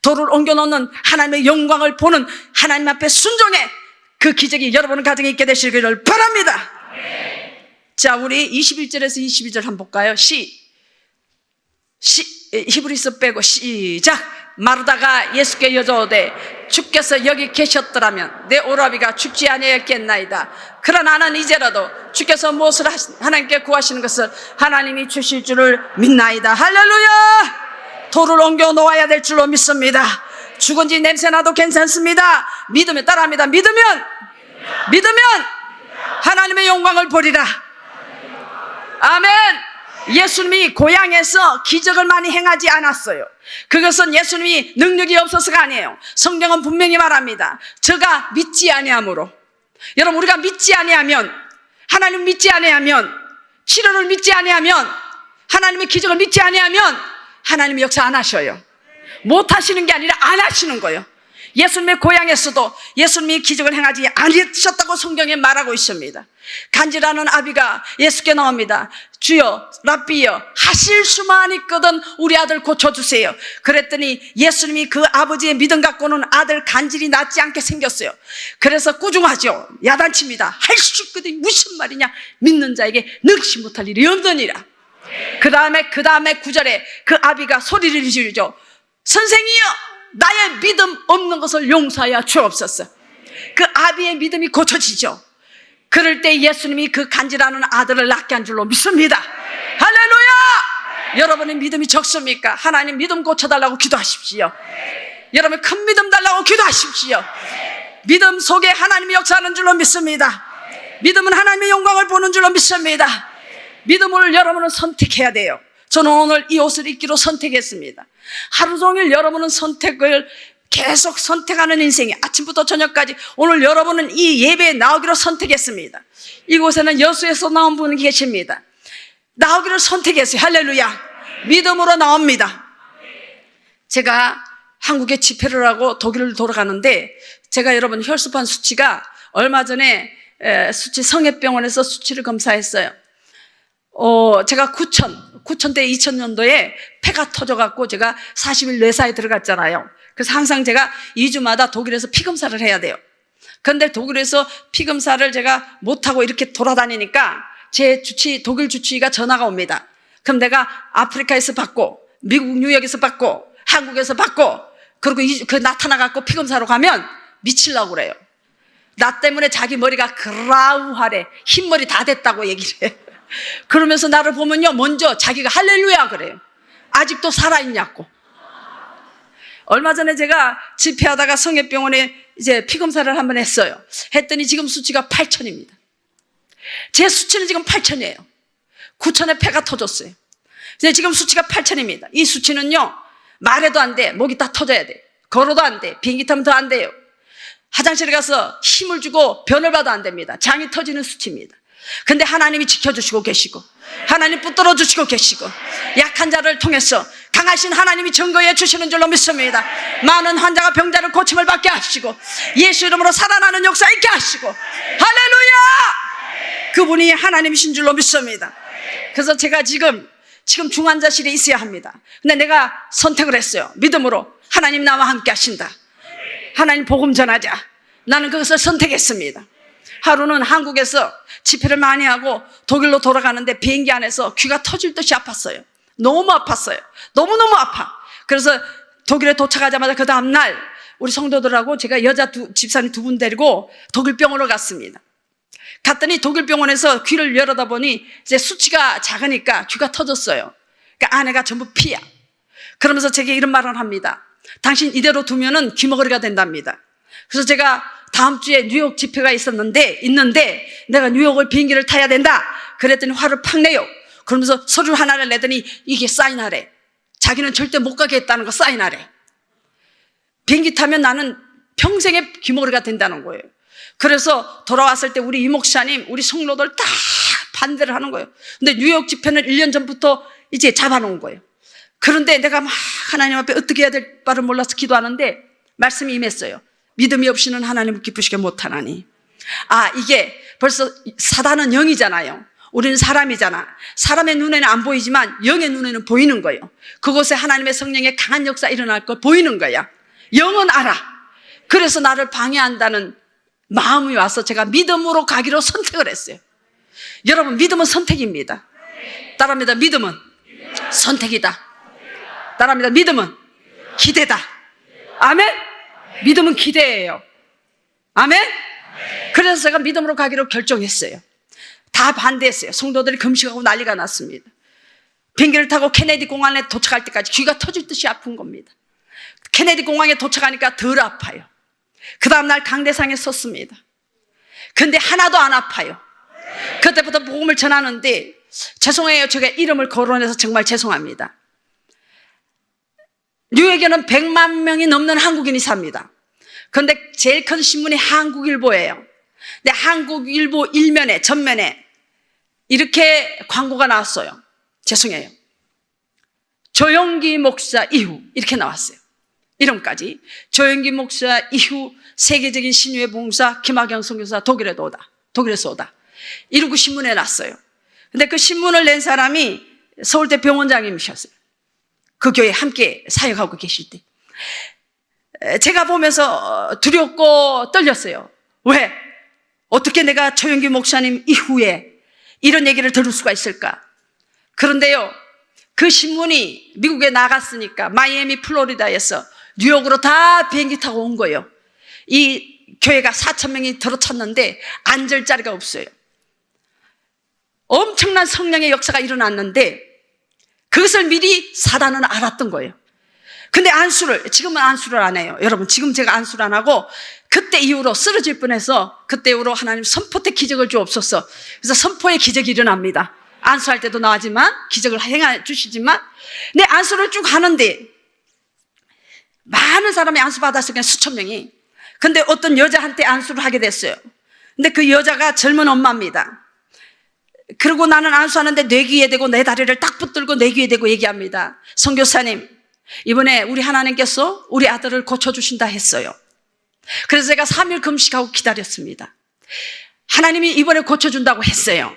돌을 옮겨놓는 하나님의 영광을 보는 하나님 앞에 순종해 그 기적이 여러분의 가정에 있게 되시기를 바랍니다. 자, 우리 21절에서 22절 한번 볼까요? 히브리서 빼고 시작. 마르다가 예수께 여쭤오되 주께서 여기 계셨더라면 내 오라비가 죽지 아니하였겠나이다. 그러나 나는 이제라도 주께서 무엇을 하나님께 구하시는 것을 하나님이 주실 줄을 믿나이다. 할렐루야. 돌을 옮겨 놓아야 될 줄로 믿습니다. 죽은 지 냄새나도 괜찮습니다. 믿으면 따라합니다. 믿으면 하나님의 영광을 보리라. 아멘. 예수님이 고향에서 기적을 많이 행하지 않았어요. 그것은 예수님이 능력이 없어서가 아니에요. 성경은 분명히 말합니다. 저가 믿지 아니함으로. 여러분, 우리가 믿지 아니하면, 하나님 믿지 아니하면, 치료를 믿지 아니하면, 하나님의 기적을 믿지 아니하면 하나님이 역사 안 하셔요. 못 하시는 게 아니라 안 하시는 거예요. 예수님의 고향에서도 예수님이 기적을 행하지 않으셨다고 성경에 말하고 있습니다. 간지라는 아비가 예수께 나옵니다. 주여, 랍비여, 하실 수만 있거든 우리 아들 고쳐주세요. 그랬더니 예수님이 그 아버지의 믿음 갖고는 아들 간질이 낫지 않게 생겼어요. 그래서 꾸중하죠. 야단칩니다. 할 수 있거든 무슨 말이냐. 믿는 자에게 능치 못할 일이 없느니라. 그 다음에 9절에 그 아비가 소리를 지르죠. 선생이여, 나의 믿음 없는 것을 용서하여 주옵소서. 그 아비의 믿음이 고쳐지죠. 그럴 때 예수님이 그 간지라는 아들을 낳게 한 줄로 믿습니다. 할렐루야. 여러분의 믿음이 적습니까? 하나님 믿음 고쳐달라고 기도하십시오. 여러분 큰 믿음 달라고 기도하십시오. 믿음 속에 하나님이 역사하는 줄로 믿습니다. 믿음은 하나님의 영광을 보는 줄로 믿습니다. 믿음을 여러분은 선택해야 돼요. 저는 오늘 이 옷을 입기로 선택했습니다. 하루 종일 여러분은 선택을 계속 선택하는 인생이 아침부터 저녁까지 오늘 여러분은 이 예배에 나오기로 선택했습니다. 이곳에는 여수에서 나온 분이 계십니다. 나오기를 선택했어요. 할렐루야. 믿음으로 나옵니다. 제가 한국에 집회를 하고 독일을 돌아가는데 제가 여러분 혈소판 수치가 얼마 전에 성협병원에서 수치를 검사했어요. 제가 9천 대 2000년도에 폐가 터져갖고 제가 40일 뇌사에 들어갔잖아요. 그래서 항상 제가 2주마다 독일에서 피검사를 해야 돼요. 그런데 독일에서 피검사를 제가 못하고 이렇게 돌아다니니까 제 독일 주치의가 전화가 옵니다. 그럼 내가 아프리카에서 받고, 미국 뉴욕에서 받고, 한국에서 받고, 그리고 나타나갖고 피검사로 가면 미치려고 그래요. 나 때문에 자기 머리가 그라우하래. 흰머리 다 됐다고 얘기를 해요. 그러면서 나를 보면요, 먼저 자기가 할렐루야 그래요. 아직도 살아있냐고. 얼마 전에 제가 집회하다가 성협병원에 이제 피검사를 한번 했어요. 했더니 지금 수치가 8,000입니다. 제 수치는 지금 8,000이에요. 9,000에 폐가 터졌어요. 지금 수치가 8,000입니다. 이 수치는요, 말해도 안 돼. 목이 다 터져야 돼. 걸어도 안 돼. 비행기 타면 더 안 돼요. 화장실에 가서 힘을 주고 변을 봐도 안 됩니다. 장이 터지는 수치입니다. 근데 하나님이 지켜주시고 계시고 하나님 붙들어 주시고 계시고 약한 자를 통해서 강하신 하나님이 증거해 주시는 줄로 믿습니다. 많은 환자가 병자를 고침을 받게 하시고 예수 이름으로 살아나는 역사 있게 하시고 할렐루야. 그분이 하나님이신 줄로 믿습니다. 그래서 제가 지금 중환자실에 있어야 합니다. 근데 내가 선택을 했어요. 믿음으로 하나님 나와 함께 하신다. 하나님 복음 전하자. 나는 그것을 선택했습니다. 하루는 한국에서 집회를 많이 하고 독일로 돌아가는데 비행기 안에서 귀가 터질 듯이 아팠어요. 너무 아팠어요. 너무너무 아파. 그래서 독일에 도착하자마자 그 다음날 우리 성도들하고 제가 여자 집사님 2분 데리고 독일 병원으로 갔습니다. 갔더니 독일 병원에서 귀를 열어다 보니 이제 수치가 작으니까 귀가 터졌어요. 그러니까 아내가 전부 피야. 그러면서 제게 이런 말을 합니다. 당신 이대로 두면은 귀머거리가 된답니다. 그래서 제가 다음 주에 뉴욕 집회가 있는데 내가 뉴욕을 비행기를 타야 된다. 그랬더니 화를 팍 내요. 그러면서 서류 하나를 내더니 이게 사인하래. 자기는 절대 못 가게 했다는 거 사인하래. 비행기 타면 나는 평생의 귀머거리가 된다는 거예요. 그래서 돌아왔을 때 우리 이목사님, 우리 성도들 다 반대를 하는 거예요. 근데 뉴욕 집회는 1년 전부터 이제 잡아놓은 거예요. 그런데 내가 막 하나님 앞에 어떻게 해야 될 바를 몰라서 기도하는데 말씀이 임했어요. 믿음이 없이는 하나님을 기쁘시게 못하나니. 이게 벌써 사단은 영이잖아요. 우리는 사람이잖아. 사람의 눈에는 안 보이지만 영의 눈에는 보이는 거예요. 그곳에 하나님의 성령의 강한 역사 일어날 거 보이는 거야. 영은 알아. 그래서 나를 방해한다는 마음이 와서 제가 믿음으로 가기로 선택을 했어요. 여러분, 믿음은 선택입니다. 따라합니다. 믿음은 선택이다. 따라합니다. 믿음은 기대다. 아멘? 믿음은 기대예요. 아멘? 그래서 제가 믿음으로 가기로 결정했어요. 다 반대했어요. 성도들이 금식하고 난리가 났습니다. 비행기를 타고 케네디 공항에 도착할 때까지 귀가 터질 듯이 아픈 겁니다. 케네디 공항에 도착하니까 덜 아파요. 그 다음날 강대상에 섰습니다. 근데 하나도 안 아파요. 그때부터 복음을 전하는데 죄송해요. 제가 이름을 거론해서 정말 죄송합니다. 뉴욕에는 100만 명이 넘는 한국인이 삽니다. 그런데 제일 큰 신문이 한국일보예요. 근데 한국일보 일면에 전면에 이렇게 광고가 나왔어요. 죄송해요. 조영기 목사 이후 이렇게 나왔어요. 이름까지. 조영기 목사 이후 세계적인 신유의 봉사 김학영 선교사 독일에서 오다. 이러고 신문에 났어요. 근데 그 신문을 낸 사람이 서울대 병원장님이셨어요. 그 교회에 함께 사역하고 계실 때. 제가 보면서 두렵고 떨렸어요. 왜? 어떻게 내가 조영기 목사님 이후에 이런 얘기를 들을 수가 있을까? 그런데요, 그 신문이 미국에 나갔으니까 마이애미 플로리다에서 뉴욕으로 다 비행기 타고 온 거예요. 이 교회가 4,000명이 들어찼는데 앉을 자리가 없어요. 엄청난 성령의 역사가 일어났는데 그것을 미리 사단은 알았던 거예요. 근데 지금은 안수를 안 해요. 여러분, 지금 제가 안수를 안 하고 그때 이후로 쓰러질 뻔해서 그때 이후로 하나님 선포 때 기적을 주옵소서. 그래서 선포의 기적이 일어납니다. 안수할 때도 나지만 기적을 행해 주시지만 내 안수를 쭉 하는데 많은 사람이 안수 받았어요. 그냥 수천 명이. 근데 어떤 여자한테 안수를 하게 됐어요. 근데 그 여자가 젊은 엄마입니다. 그리고 나는 안수하는데 내 귀에 대고 내 다리를 딱 붙들고 내 귀에 대고 얘기합니다. 선교사님, 이번에 우리 하나님께서 우리 아들을 고쳐주신다 했어요. 그래서 제가 3일 금식하고 기다렸습니다. 하나님이 이번에 고쳐준다고 했어요.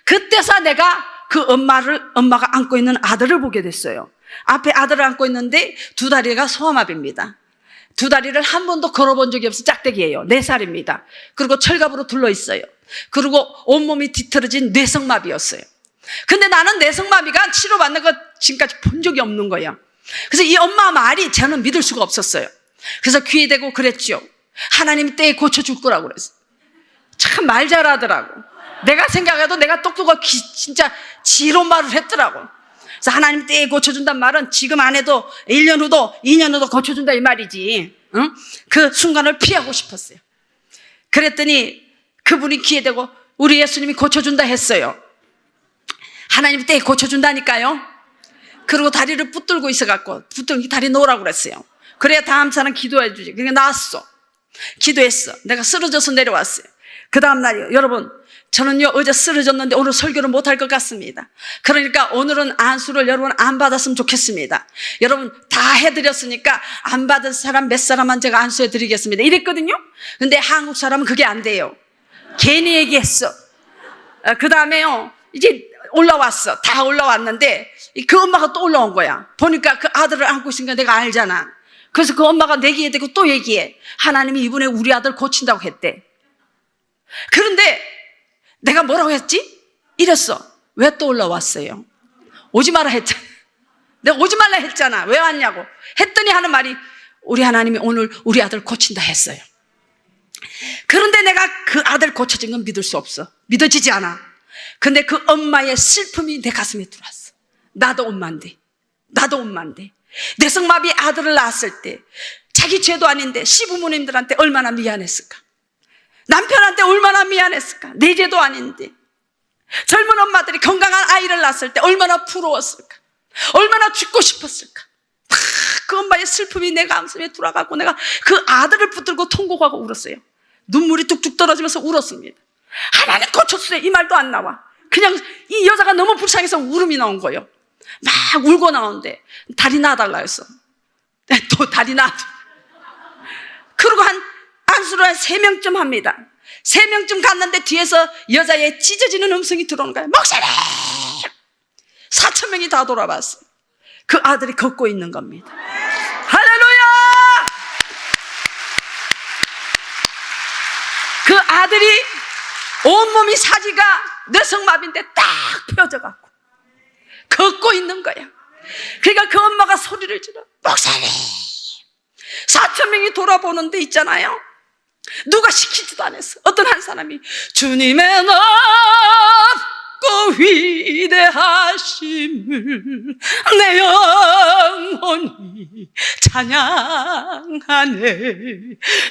그때서 내가 그 엄마가 안고 있는 아들을 보게 됐어요. 앞에 아들을 안고 있는데 두 다리가 소아마비입니다. 두 다리를 한 번도 걸어본 적이 없어 짝대기예요. 4살입니다. 그리고 철갑으로 둘러 있어요. 그리고 온몸이 뒤틀어진 뇌성마비였어요. 근데 나는 뇌성마비가 치료받는 거 지금까지 본 적이 없는 거예요. 그래서 이 엄마 말이 저는 믿을 수가 없었어요. 그래서 귀에 대고 그랬죠. 하나님이 때에 고쳐줄 거라고 그랬어. 참 말 잘하더라고. 내가 생각해도 내가 똑똑하고 진짜 지론 말을 했더라고. 그래서 하나님 때에 고쳐준단 말은 지금 안 해도 1년 후도 2년 후도 고쳐준다 이 말이지. 응? 그 순간을 피하고 싶었어요. 그랬더니 그분이 귀에 대고 우리 예수님이 고쳐준다 했어요. 하나님 때에 고쳐준다니까요. 그리고 다리를 붙들고 있어갖고 다리 놓으라고 그랬어요. 그래야 다음 사람 기도해 주지. 그러니까 나왔어. 기도했어. 내가 쓰러져서 내려왔어요. 그 다음 날이요. 여러분, 저는요 어제 쓰러졌는데 오늘 설교를 못할 것 같습니다. 그러니까 오늘은 안수를 여러분 안 받았으면 좋겠습니다. 여러분 다 해드렸으니까 안 받은 사람 몇 사람만 제가 안수해 드리겠습니다. 이랬거든요. 근데 한국 사람은 그게 안 돼요. 괜히 얘기했어. 그 다음에요 이제 올라왔어. 다 올라왔는데 그 엄마가 또 올라온 거야. 보니까 그 아들을 안고 있으니까 내가 알잖아. 그래서 그 엄마가 내기에 대고 또 얘기해. 하나님이 이번에 우리 아들 고친다고 했대. 그런데 내가 뭐라고 했지? 이랬어. 왜 또 올라왔어요? 오지 마라 했잖아. 내가 오지 말라 했잖아. 왜 왔냐고 했더니 하는 말이 우리 하나님이 오늘 우리 아들 고친다 했어요. 그런데 내가 그 아들 고쳐진 건 믿을 수 없어. 믿어지지 않아. 근데 그 엄마의 슬픔이 내 가슴에 들어왔어. 나도 엄마인데 뇌성마비 아들을 낳았을 때 자기 죄도 아닌데 시부모님들한테 얼마나 미안했을까. 남편한테 얼마나 미안했을까. 내 죄도 아닌데. 젊은 엄마들이 건강한 아이를 낳았을 때 얼마나 부러웠을까. 얼마나 죽고 싶었을까. 그 엄마의 슬픔이 내 가슴에 들어가고 내가 그 아들을 붙들고 통곡하고 울었어요. 눈물이 뚝뚝 떨어지면서 울었습니다. 하나님 고쳤어요. 이 말도 안 나와. 그냥 이 여자가 너무 불쌍해서 울음이 나온 거예요. 막 울고 나오는데 다리 놔달라 했어. 또 다리 놔. 그리고 안수를 한 3명쯤 합니다. 3명쯤 갔는데 뒤에서 여자의 찢어지는 음성이 들어오는 거예요. 목사님! 4,000명이 다 돌아봤어. 그 아들이 걷고 있는 겁니다. 할렐루야! 그 아들이 온몸이 사지가 뇌성마비인데 딱 펴져갖고 걷고 있는 거야. 그러니까 그 엄마가 소리를 질러. 목사님! 4,000명이 돌아보는데 있잖아요. 누가 시키지도 않았어. 어떤 한 사람이 주님의 높고 위대하심을 내 영혼이 찬양하네.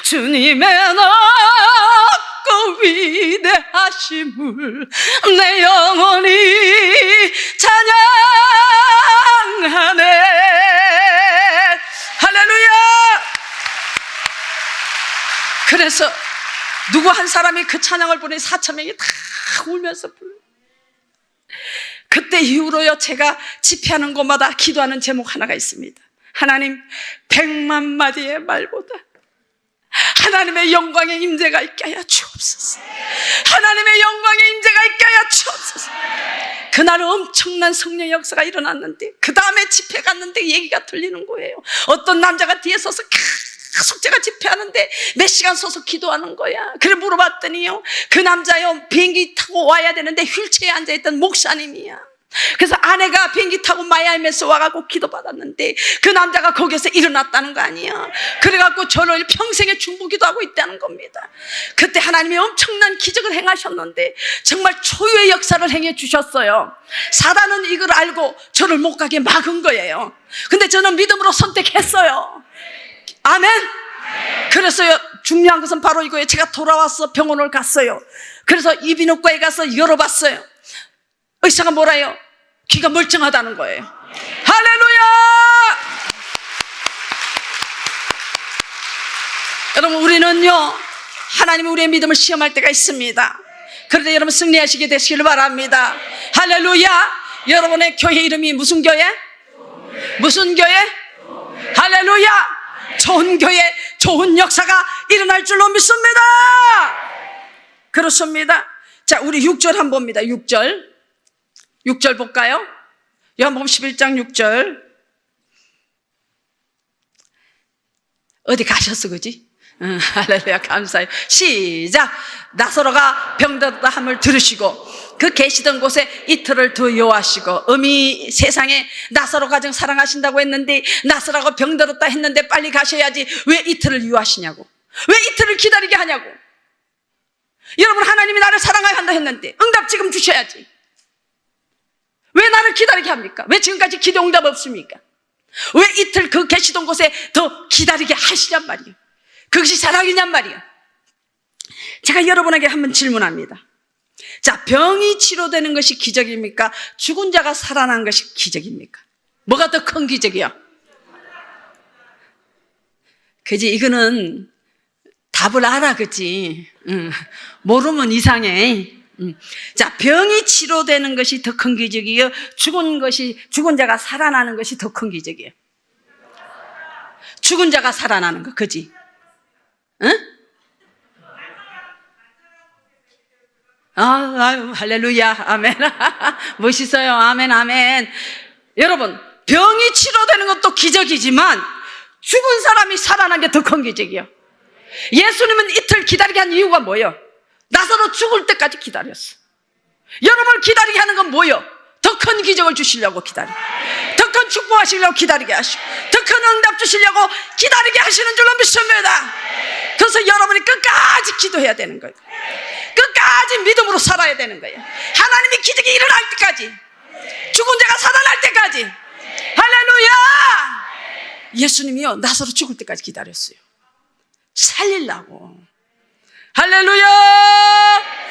주님의 높고 위대하심을 내 영혼이 찬양하네. 할렐루야. 그래서 누구 한 사람이 그 찬양을 부르니 4,000명이 다 울면서 불러요. 그때 이후로요, 제가 집회하는 곳마다 기도하는 제목 하나가 있습니다. 하나님, 100만 마디의 말보다 하나님의 영광의 임재가 있게 하여 주옵소서. 하나님의 영광의 임재가 있게 하여 주옵소서. 그날 엄청난 성령의 역사가 일어났는데 그 다음에 집회 갔는데 얘기가 들리는 거예요. 어떤 남자가 뒤에 서서 계속 제가 집회하는데 몇 시간 서서 기도하는 거야. 그래 물어봤더니요, 그 남자요 비행기 타고 와야 되는데 휠체어에 앉아있던 목사님이야. 그래서 아내가 비행기 타고 마이애미에서 와갖고 기도받았는데 그 남자가 거기서 일어났다는 거 아니야. 그래갖고 저를 평생에 중보기도하고 있다는 겁니다. 그때 하나님이 엄청난 기적을 행하셨는데 정말 초유의 역사를 행해 주셨어요. 사단은 이걸 알고 저를 못 가게 막은 거예요. 근데 저는 믿음으로 선택했어요. 아멘. 그래서요, 중요한 것은 바로 이거예요. 제가 돌아와서 병원을 갔어요. 그래서 이비인후과에 가서 열어봤어요. 의사가 뭐라요? 귀가 멀쩡하다는 거예요. 할렐루야! 여러분, 우리는요, 하나님이 우리의 믿음을 시험할 때가 있습니다. 그런데 여러분 승리하시게 되시기를 바랍니다. 할렐루야! 여러분의 교회 이름이 무슨 교회? 무슨 교회? 할렐루야! 좋은 교회, 좋은 역사가 일어날 줄로 믿습니다. 그렇습니다. 자, 우리 6절 한번 봅니다. 6절 볼까요? 요한복음 11장 6절. 어디 가셨어, 그지? 할렐루야, 감사해요. 시작. 나사로가 병들었다 함을 들으시고 그 계시던 곳에 이틀을 더 요하시고. 어미 세상에 나사로 가정 사랑하신다고 했는데 나사로가 병들었다 했는데 빨리 가셔야지 왜 이틀을 요하시냐고. 왜 이틀을 기다리게 하냐고. 여러분, 하나님이 나를 사랑해야 한다 했는데 응답 지금 주셔야지. 왜 나를 기다리게 합니까? 왜 지금까지 기도 응답 없습니까? 왜 이틀 그 계시던 곳에 더 기다리게 하시냔 말이에요. 그것이 사랑이냔 말이에요. 제가 여러분에게 한번 질문합니다. 자, 병이 치료되는 것이 기적입니까? 죽은 자가 살아난 것이 기적입니까? 뭐가 더 큰 기적이야? 그지? 이거는 답을 알아, 그지? 모르면 이상해. 자, 병이 치료되는 것이 더 큰 기적이에요? 죽은 자가 살아나는 것이 더 큰 기적이에요? 죽은 자가 살아나는 거, 그지? 응? 아유, 할렐루야, 아멘. 멋있어요, 아멘, 아멘. 여러분, 병이 치료되는 것도 기적이지만 죽은 사람이 살아난 게 더 큰 기적이에요. 예수님은 이틀 기다리게 한 이유가 뭐예요? 나사로 죽을 때까지 기다렸어. 여러분을 기다리게 하는 건 뭐예요? 더 큰 기적을 주시려고 기다려, 더 큰 축복하시려고 기다리게 하시고, 더 큰 응답 주시려고 기다리게 하시는 줄로 믿습니다. 그래서 여러분이 끝까지 기도해야 되는 거예요. 끝까지 믿음으로 살아야 되는 거예요. 하나님이 기적이 일어날 때까지, 죽은 자가 살아날 때까지. 할렐루야! 예수님이요, 나사로 죽을 때까지 기다렸어요. 살리려고. 할렐루야!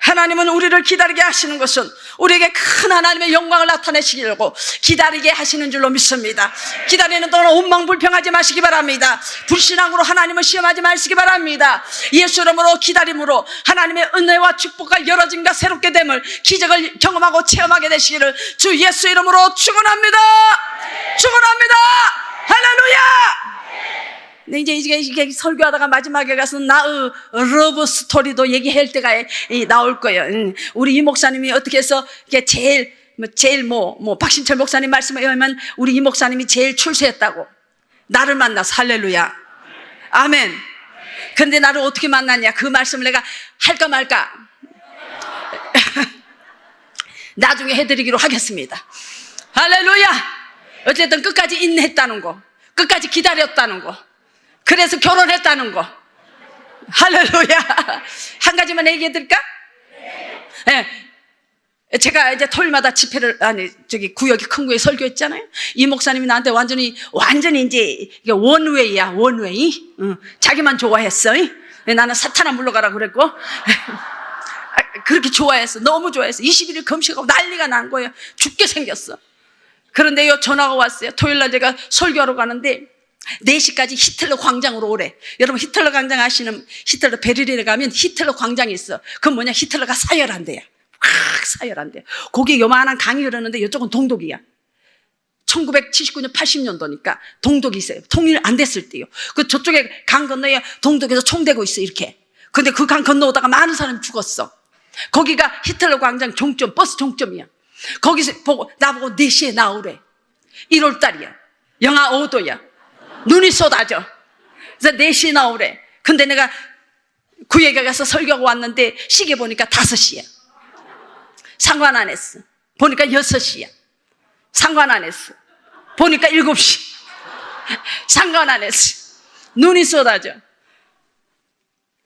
하나님은 우리를 기다리게 하시는 것은 우리에게 큰 하나님의 영광을 나타내시려고 기다리게 하시는 줄로 믿습니다. 기다리는 동안 원망불평하지 마시기 바랍니다. 불신앙으로 하나님을 시험하지 마시기 바랍니다. 예수 이름으로 기다림으로 하나님의 은혜와 축복과 열어짐과 새롭게 됨을, 기적을 경험하고 체험하게 되시기를 주 예수 이름으로 축원합니다. 축원합니다. 할렐루야! 근데 이게 설교하다가 마지막에 가서 나의 러브 스토리도 얘기할 때가 나올 거예요. 우리 이 목사님이 어떻게 해서 이게 제일 박신철 목사님 말씀에 의하면 우리 이 목사님이 제일 출세했다고. 나를 만나서. 할렐루야, 아멘. 근데 나를 어떻게 만났냐, 그 말씀을 내가 할까 말까 나중에 해드리기로 하겠습니다. 할렐루야. 어쨌든 끝까지 인내했다는 거, 끝까지 기다렸다는 거, 그래서 결혼했다는 거. 할렐루야. 한 가지만 얘기해 드릴까? 네. 제가 이제 토요일마다 집회를, 구역이 큰 구에 설교했잖아요. 이 목사님이 나한테 완전히 이제 이게 원웨이야, 원웨이. 자기만 좋아했어. 나는 사탄아 물러가라 그랬고. 그렇게 좋아했어. 너무 좋아했어. 21일 금식하고 난리가 난 거예요. 죽게 생겼어. 그런데 전화가 왔어요. 토요일날 제가 설교하러 가는데 4시까지 히틀러 광장으로 오래. 여러분, 히틀러 광장 아시는, 히틀러 베를린에 가면 히틀러 광장이 있어. 그건 뭐냐, 히틀러가 사열한대요. 확 사열한대요. 거기 요만한 강이 흐르는데 이쪽은 동독이야. 1979년 80년도니까 동독이 있어요. 통일 안 됐을 때요. 그 저쪽에 강 건너에 동독에서 총대고 있어, 이렇게. 근데 그 강 건너오다가 많은 사람이 죽었어. 거기가 히틀러 광장 종점, 버스 종점이야. 거기서 나보고 4시에 나오래. 1월달이야. 영하 5도야. 눈이 쏟아져. 그래서 4시에 나오래. 근데 내가 구역에 가서 설교하고 왔는데 시계 보니까 5시야. 상관 안 했어. 보니까 6시야. 상관 안 했어. 보니까 7시. 상관 안 했어. 눈이 쏟아져.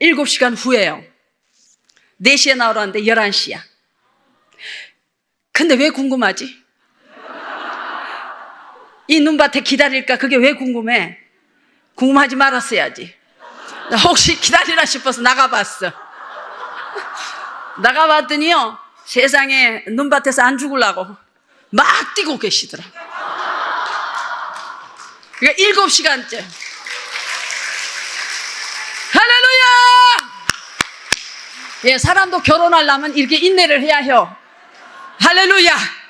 7시간 후에요. 4시에 나오라는데 11시야. 근데 왜 궁금하지? 이 눈밭에 기다릴까? 그게 왜 궁금해? 궁금하지 말았어야지. 나 혹시 기다리나 싶어서 나가봤어. 나가봤더니요, 세상에 눈밭에서 안 죽으려고 막 뛰고 계시더라. 그러니까 7시간째. 할렐루야! 예, 사람도 결혼하려면 이렇게 인내를 해야 해요. 할렐루야!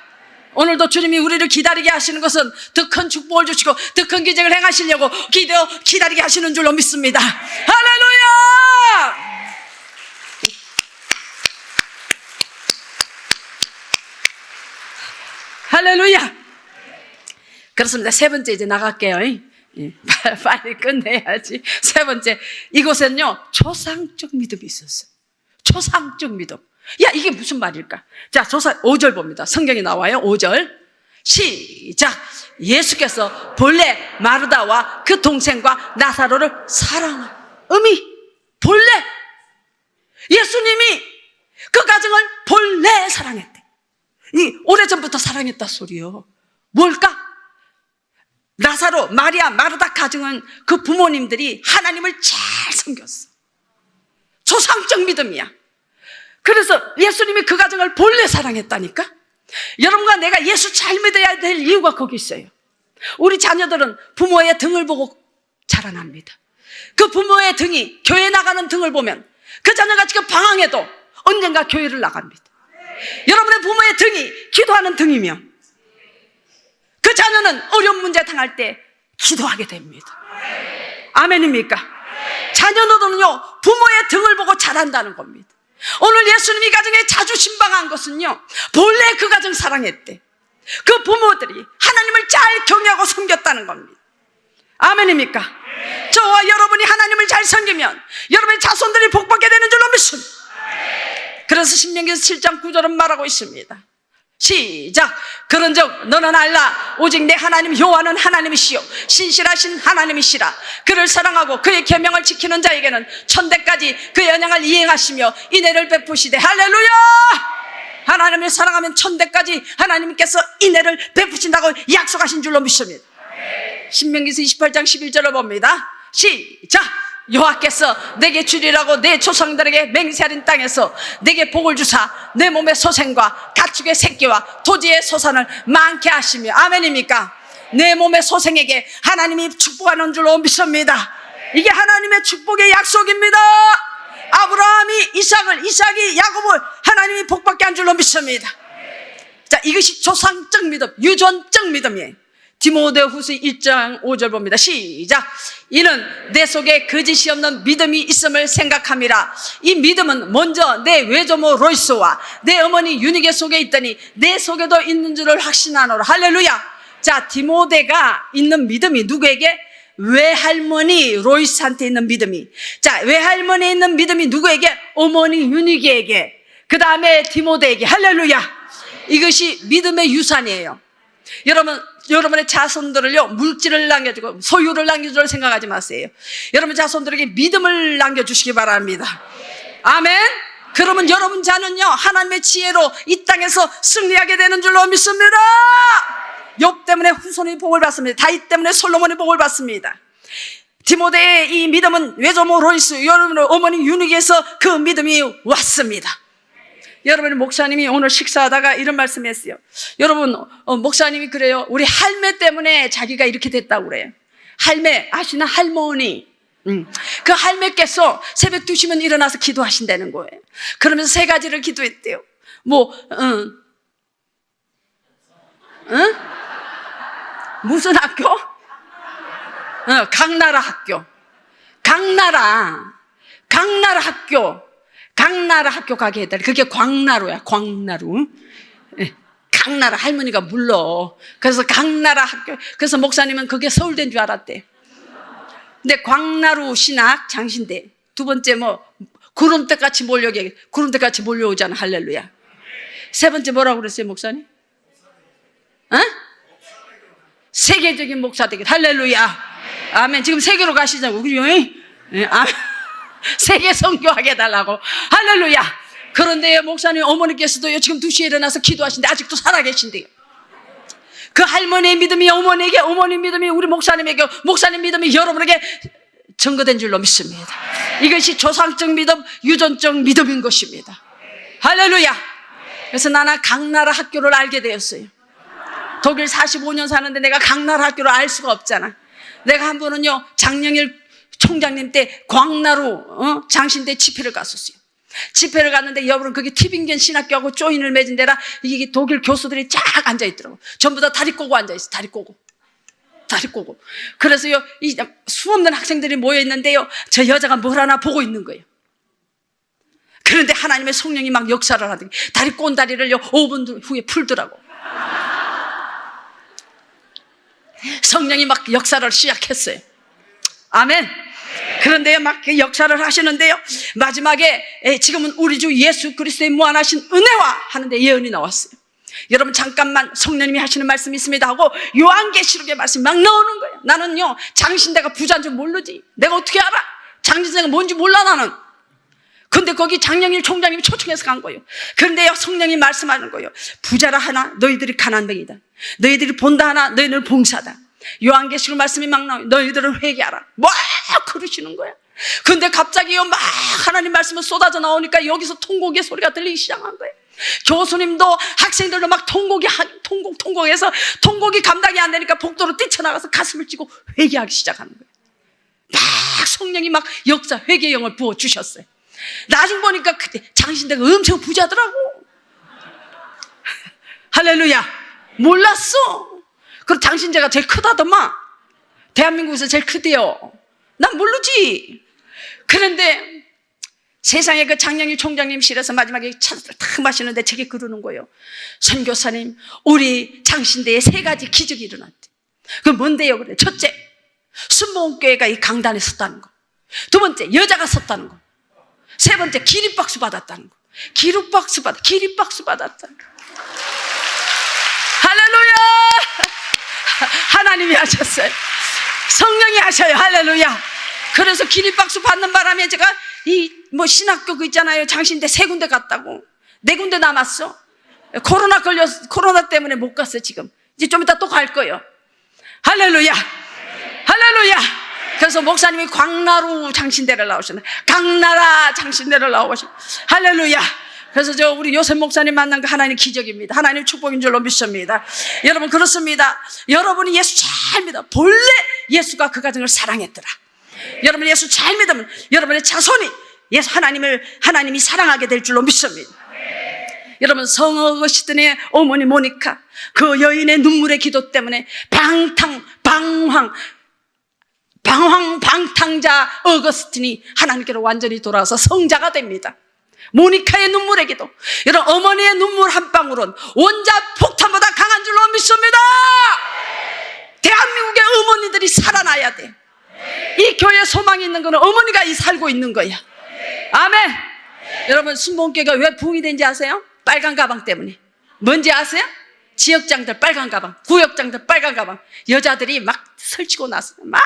오늘도 주님이 우리를 기다리게 하시는 것은 더 큰 축복을 주시고 더 큰 기적을 행하시려고 기다리게 하시는 줄로 믿습니다. 할렐루야! 할렐루야! 그렇습니다. 세 번째 이제 나갈게요. 빨리 끝내야지. 세 번째, 이곳에는요 초상적 믿음이 있었어요. 초상적 믿음. 야, 이게 무슨 말일까? 자, 5절 봅니다. 성경에 나와요. 5절 시작. 예수께서 본래 마르다와 그 동생과 나사로를 사랑한 본래 예수님이 그 가정을 본래 사랑했대. 이 오래전부터 사랑했다 소리요. 뭘까? 나사로, 마리아, 마르다 가정은 그 부모님들이 하나님을 잘 섬겼어. 초상적 믿음이야. 그래서 예수님이 그 가정을 본래 사랑했다니까? 여러분과 내가 예수 잘 믿어야 될 이유가 거기 있어요. 우리 자녀들은 부모의 등을 보고 자라납니다. 그 부모의 등이, 교회 나가는 등을 보면 그 자녀가 지금 방황해도 언젠가 교회를 나갑니다. 여러분의 부모의 등이 기도하는 등이면 그 자녀는 어려운 문제 당할 때 기도하게 됩니다. 아멘입니까? 자녀들은요 부모의 등을 보고 자란다는 겁니다. 오늘 예수님이 가정에 자주 신방한 것은요, 본래 그 가정 사랑했대. 그 부모들이 하나님을 잘 경외하고 섬겼다는 겁니다. 아멘입니까? 저와 여러분이 하나님을 잘 섬기면 여러분의 자손들이 복받게 되는 줄로 믿습니다. 그래서 신명기에서 7장 9절은 말하고 있습니다. 시작. 그런즉 너는 알라 오직 내 하나님 여호와는 하나님이시요 신실하신 하나님이시라. 그를 사랑하고 그의 계명을 지키는 자에게는 천대까지 그의 언약을 이행하시며 인애를 베푸시되. 할렐루야. 하나님을 사랑하면 천대까지 하나님께서 인애를 베푸신다고 약속하신 줄로 믿습니다. 신명기서 28장 11절을 봅니다. 시작. 여호와께서 내게 주리라고 내 조상들에게 맹세하는 땅에서 내게 복을 주사 내 몸의 소생과 가축의 새끼와 토지의 소산을 많게 하시며. 아멘입니까? 내 몸의 소생에게 하나님이 축복하는 줄로 믿습니다. 이게 하나님의 축복의 약속입니다. 아브라함이 이삭이 야곱을 하나님이 복받게 한 줄로 믿습니다. 자, 이것이 조상적 믿음, 유전적 믿음이에요. 디모데후서 1장 5절 봅니다. 시작. 이는 내 속에 거짓이 없는 믿음이 있음을 생각함이라. 이 믿음은 먼저 내 외조모 로이스와 내 어머니 유니게 속에 있더니 내 속에도 있는 줄을 확신하노라. 할렐루야. 자, 디모데가 있는 믿음이 누구에게? 외할머니 로이스한테 있는 믿음이. 자, 외할머니에 있는 믿음이 누구에게? 어머니 유니게에게. 그 다음에 디모데에게. 할렐루야. 이것이 믿음의 유산이에요. 여러분의 자손들을요, 물질을 남겨주고 소유를 남겨줄 생각하지 마세요. 여러분 자손들에게 믿음을 남겨주시기 바랍니다. 아멘. 그러면 여러분 자는요, 하나님의 지혜로 이 땅에서 승리하게 되는 줄로 믿습니다. 욥 때문에 후손이 복을 받습니다. 다윗 때문에 솔로몬이 복을 받습니다. 디모데의 이 믿음은 외조모 로이스, 여러분의 어머니 유니게에서 그 믿음이 왔습니다. 여러분의 목사님이 오늘 식사하다가 이런 말씀했어요. 여러분, 목사님이 그래요. 우리 할매 때문에 자기가 이렇게 됐다고 그래요. 할매, 아시나? 할머니. 그 할매께서 새벽 2시면 일어나서 기도하신다는 거예요. 그러면서 3가지를 기도했대요. 무슨 학교? 강나라 학교. 강나라 학교 가게 했다. 그게 광나루야, 광나루. 강나라 할머니가 물러. 그래서 강나라 학교. 그래서 목사님은 그게 서울대인 줄 알았대. 근데 광나루 신학 장신대. 두 번째 구름대같이 구름대같이 몰려오잖아. 할렐루야. 세 번째 뭐라고 그랬어요, 목사님? 세계적인 목사 되기. 할렐루야. 아멘. 지금 세계로 가시자고. 그죠? 아멘. 세계 선교하게 해달라고. 할렐루야. 그런데 목사님 어머니께서도요, 지금 2시에 일어나서 기도하신데 아직도 살아계신대요. 그 할머니의 믿음이 어머니에게, 어머니 믿음이 우리 목사님에게, 목사님 믿음이 여러분에게 증거된 줄로 믿습니다. 이것이 조상적 믿음, 유전적 믿음인 것입니다. 할렐루야. 그래서 나는 강나라 학교를 알게 되었어요. 독일 45년 사는데 내가 강나라 학교를 알 수가 없잖아. 내가 한 번은요, 장영일 총장님 때 광나루 장신대 집회를 갔었어요. 집회를 갔는데 여러분, 그게 티빙겐 신학교하고 조인을 맺은 데라 이게 독일 교수들이 쫙 앉아있더라고. 전부 다 다리 꼬고 앉아있어. 다리 꼬고. 그래서요, 이 수없는 학생들이 모여있는데요, 저 여자가 뭘 하나 보고 있는 거예요. 그런데 하나님의 성령이 막 역사를 하더니 다리 꼬은 다리를요 5분 후에 풀더라고. 성령이 막 역사를 시작했어요. 아멘. 그런데요, 막 역사를 하시는데요, 마지막에 지금은 우리 주 예수 그리스도의 무한하신 은혜와 하는데 예언이 나왔어요. 여러분 잠깐만, 성령님이 하시는 말씀이 있습니다 하고 요한계시록의 말씀이 막 나오는 거예요. 나는요, 장신대가 부자인 줄 모르지. 내가 어떻게 알아? 장신대가 뭔지 몰라 나는. 근데 거기 장영일 총장님이 초청해서 간 거예요. 그런데요, 성령이 말씀하는 거예요. 부자라 하나 너희들이 가난뱅이다. 너희들이 본다 하나 너희는 봉사다. 요한계시록 말씀이 막 나와요. 너희들은 회개하라. 막 그러시는 거야. 근데 갑자기요, 막 하나님 말씀은 쏟아져 나오니까 여기서 통곡의 소리가 들리기 시작한 거예요. 교수님도 학생들도 막 통곡해서 통곡이 감당이 안 되니까 복도로 뛰쳐나가서 가슴을 찌고 회개하기 시작하는 거예요. 막 성령이 막 역사 회개의 영을 부어주셨어요. 나중 보니까 그때 장신대가 엄청 부자더라고. 할렐루야. 몰랐어. 그리고 장신대가 제일 크다더만. 대한민국에서 제일 크대요. 난 모르지. 그런데 세상에 그 장영희 총장님실에서 마지막에 차를 탁 마시는데 제게 그러는 거예요. 선교사님, 우리 장신대에 3가지 기적이 일어났대. 그 뭔데요? 그래. 첫째, 순복음교회가 이 강단에 섰다는 거. 2번째, 여자가 섰다는 거. 3번째, 기립박수 받았다는 거. 기립박수 받았다는 거. 할렐루야! 하나님이 하셨어요. 성령이 하셔요. 할렐루야. 그래서 기립박수 받는 바람에 제가 신학교 그 있잖아요. 장신대 3군데 갔다고. 4군데 남았어. 코로나 때문에 못 갔어요, 지금. 이제 좀 이따 또 갈 거예요. 할렐루야. 할렐루야. 그래서 목사님이 광나루 장신대를 나오셨네. 강나라 장신대를 나오셨네. 할렐루야. 그래서 우리 요셉 목사님 만난 거 하나님 기적입니다. 하나님 축복인 줄로 믿습니다. 여러분, 그렇습니다. 여러분이 예수 잘 믿어. 본래 예수가 그 가정을 사랑했더라. 여러분 예수 잘 믿으면 여러분의 자손이 예수 하나님이 사랑하게 될 줄로 믿습니다. 여러분, 성어거시든의 어머니 모니카, 그 여인의 눈물의 기도 때문에 방탕자 어거스틴이 하나님께로 완전히 돌아와서 성자가 됩니다. 모니카의 눈물의 기도, 여러분, 어머니의 눈물 한 방울은 원자 폭탄보다 강한 줄로 믿습니다. 대한민국의 어머니들이 살아나야 돼. 이 교회에 소망이 있는 거는 어머니가 살고 있는 거야. 아멘. 여러분, 순복음교회가 왜 부흥이 된지 아세요? 빨간 가방 때문에. 뭔지 아세요? 지역장들 빨간 가방, 구역장들 빨간 가방. 여자들이 막 설치고 나서 막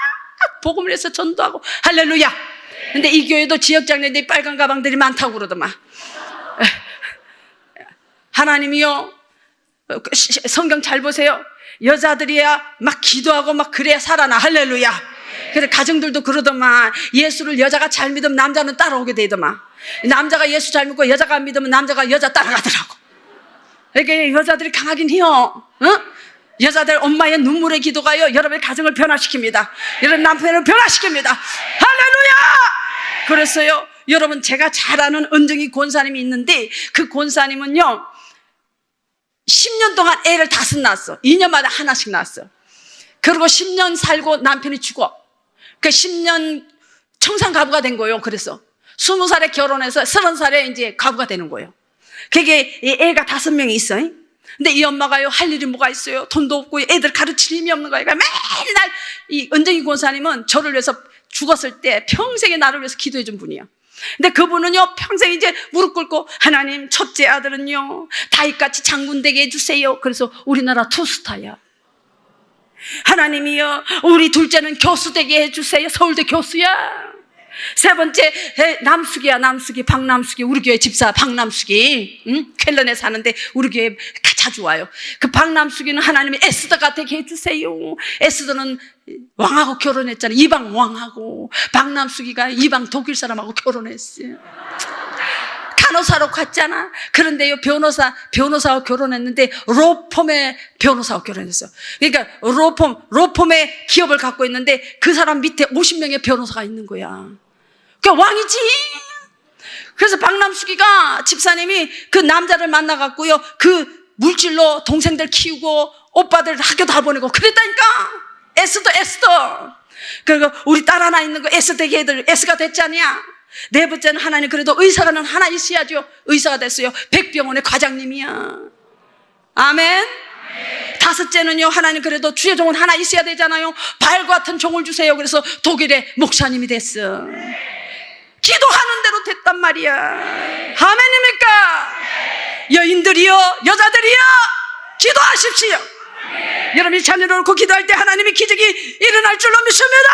복음을 해서 전도하고. 할렐루야. 근데 이 교회도 지역장들이 빨간 가방들이 많다고 그러더만. 하나님이요, 성경 잘 보세요. 여자들이야 막 기도하고 막 그래야 살아나. 할렐루야. 그래서 가정들도 그러더만. 예수를 여자가 잘 믿으면 남자는 따라오게 되더만. 남자가 예수 잘 믿고 여자가 안 믿으면 남자가 여자 따라가더라고. 이게 여자들이 강하긴 해요. 여자들 엄마의 눈물의 기도가요, 여러분의 가정을 변화시킵니다. 여러분 남편을 변화시킵니다. 할렐루야. 그래서요, 여러분, 제가 잘 아는 은정이 권사님이 있는데, 그 권사님은요 10년 동안 애를 5 낳았어. 2년마다 하나씩 낳았어. 그리고 10년 살고 남편이 죽어. 그 10년 청산가부가 된 거예요. 그래서 20살에 결혼해서 30살에 이제 가부가 되는 거예요. 그게 애가 5명이 있어요. 근데 이 엄마가요, 할 일이 뭐가 있어요? 돈도 없고 애들 가르칠 힘이 없는 거예요. 그러니까 맨날 이 은정이 권사님은 저를 위해서 죽었을 때 평생에 나를 위해서 기도해 준 분이에요. 근데 그분은요, 평생 이제 무릎 꿇고, 하나님, 첫째 아들은요 다윗같이 장군 되게 해주세요. 그래서 우리나라 투스타야. 하나님이요, 우리 둘째는 교수 되게 해주세요. 서울대 교수야. 3번째 남숙이야. 남숙이, 박남숙이, 우리 교회 집사 박남숙이, 켈런에 사는데 우리 교회 자주 와요. 그 박남숙이는 하나님이 에스더가 되게 해주세요. 에스더는 왕하고 결혼했잖아요. 이방 왕하고. 박남숙이가 이방 독일 사람하고 결혼했어요. 간호사로 갔잖아. 그런데요, 변호사하고 결혼했는데 로펌의 변호사하고 결혼했어요. 그러니까 로펌의 기업을 갖고 있는데 그 사람 밑에 50명의 변호사가 있는 거야. 그러니까 왕이지. 그래서 박남숙이가 집사님이 그 남자를 만나갖고요, 그 물질로 동생들 키우고 오빠들 학교 다 보내고 그랬다니까. 에스더. 그리고 우리 딸 하나 있는 거 에스 되게 애들 에스가 됐잖냐. 4번째는 하나님, 그래도 의사가 하나 있어야죠. 의사가 됐어요. 백병원의 과장님이야. 아멘. 5째는요, 하나님, 그래도 주의 종은 하나 있어야 되잖아요. 발 같은 종을 주세요. 그래서 독일의 목사님이 됐어. 기도하는 대로 됐단 말이야. 아멘입니까? 여인들이요, 여자들이요, 기도하십시오. 여러분이 자녀를 놓고 기도할 때 하나님의 기적이 일어날 줄로 믿습니다.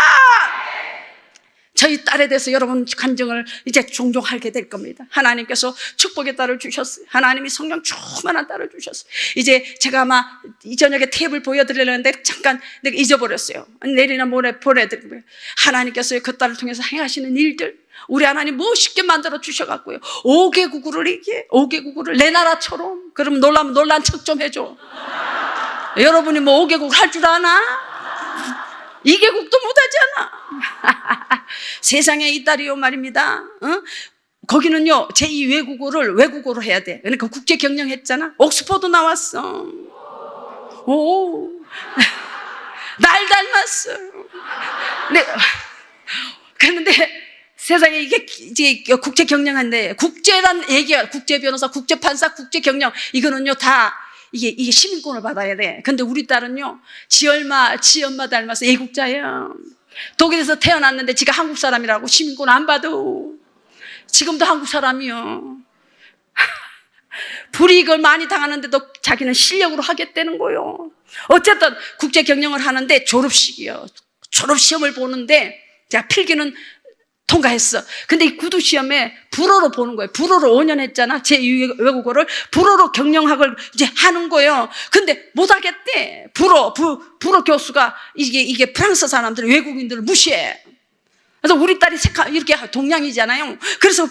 저희 딸에 대해서 여러분 간증을 이제 종종 하게 될 겁니다. 하나님께서 축복의 딸을 주셨어요. 하나님이 성령 충만한 딸을 주셨어요. 이제 제가 아마 이 저녁에 탭을 보여드리려는데 잠깐 내가 잊어버렸어요. 내일이나 모레 보내드리고요. 하나님께서 그 딸을 통해서 행하시는 일들, 우리 하나님 멋있게 만들어 주셔갖고요, 5개국어를 내 나라처럼. 그럼 놀란 척 좀 해줘. 여러분이 뭐 5개국 할 줄 아나? 2개국도 못하잖아. 세상에 이 딸이요 말입니다. 거기는요, 제2 외국어로 해야 돼. 그러니까 국제 경영했잖아. 옥스퍼드 나왔어. 오, 날 닮았어. 네. 그런데 세상에 이게 이제 국제 경영인데 국제란 얘기야. 국제 변호사, 국제 판사, 국제 경영 이거는요 다 이게 시민권을 받아야 돼. 근데 우리 딸은요 지 엄마 닮아서 애국자야. 독일에서 태어났는데 지가 한국 사람이라고 시민권 안 받아. 지금도 한국 사람이요. 불이익을 많이 당하는데도 자기는 실력으로 하겠다는 거요. 어쨌든 국제 경영을 하는데 졸업식이요. 졸업시험을 보는데 제가 필기는 통과했어. 근데 이 구두 시험에 불어로 보는 거예요. 불어로 5년 했잖아. 제2외국어를 불어로 경영학을 이제 하는 거예요. 근데 못 하겠대. 불어 교수가 이게 프랑스 사람들 외국인들을 무시해. 그래서 우리 딸이 이렇게 동양이잖아요. 그래서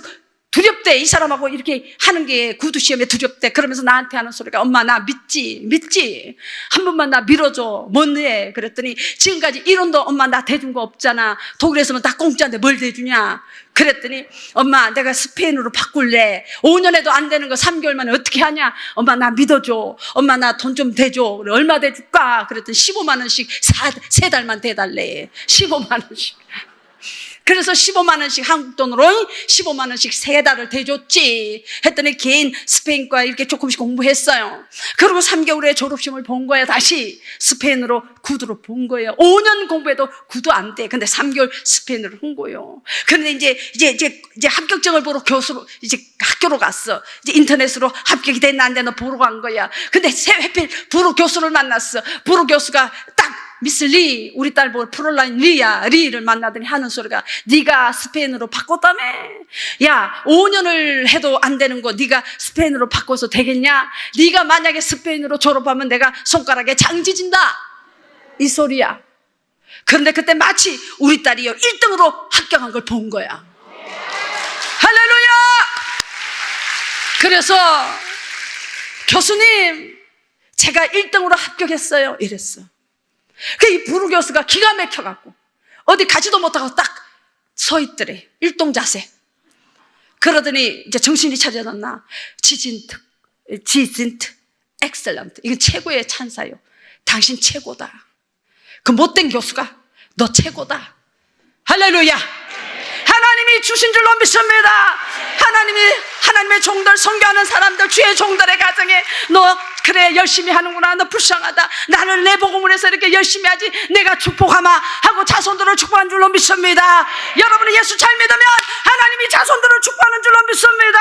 두렵대. 이 사람하고 이렇게 하는 게 구두 시험에 두렵대. 그러면서 나한테 하는 소리가 엄마 나 믿지 한 번만 나 밀어줘. 뭔데? 그랬더니 지금까지 1원도 엄마 나 대준 거 없잖아. 독일에서는 다 공짜인데 뭘 대주냐. 그랬더니 엄마 내가 스페인으로 바꿀래. 5년 해도 안 되는 거 3개월 만에 어떻게 하냐. 엄마 나 믿어줘. 엄마 나 돈 좀 대줘. 그래, 얼마 대줄까? 그랬더니 15만 원씩 3달만 대달래. 15만 원씩. 그래서 15만 원씩 한국 돈으로 15만 원씩 3달을 대줬지. 했더니 개인 스페인과 이렇게 조금씩 공부했어요. 그리고 3개월에 졸업시험을 본 거예요. 다시 스페인으로 구두로 본 거예요. 5년 공부해도 구두 안 돼. 근데 3개월 스페인으로 한 거예요. 그런데 이제 합격증을 보러 교수로 이제 학교로 갔어. 이제 인터넷으로 합격이 됐나 안 됐나 보러 간 거야. 근데 하필 불어 교수를 만났어. 불어 교수가 딱 미스 리, 우리 딸 보고 프롤라인 리를 만나더니 하는 소리가 네가 스페인으로 바꿨다며. 야 5년을 해도 안 되는 거 네가 스페인으로 바꿔서 되겠냐. 네가 만약에 스페인으로 졸업하면 내가 손가락에 장지진다 이 소리야. 그런데 그때 마치 우리 딸이요 1등으로 합격한 걸 본 거야. 할렐루야. 그래서 교수님 제가 1등으로 합격했어요 이랬어. 이 부르 교수가 기가 막혀갖고 어디 가지도 못하고 딱 서 있더래. 일동자세. 그러더니 이제 정신이 차려졌나. 지진트, 엑셀런트. 이건 최고의 찬사요. 당신 최고다. 그 못된 교수가 너 최고다. 할렐루야. 하나님이 주신 줄로 믿습니다. 하나님의 종들, 선교하는 사람들, 주의 종들의 가정에 너 그래 열심히 하는구나. 너 불쌍하다. 나는 내 복음을 해서 이렇게 열심히 하지. 내가 축복하마 하고 자손들을 축복한 줄로 믿습니다. 여러분이 예수 잘 믿으면 하나님이 자손들을 축복하는 줄로 믿습니다.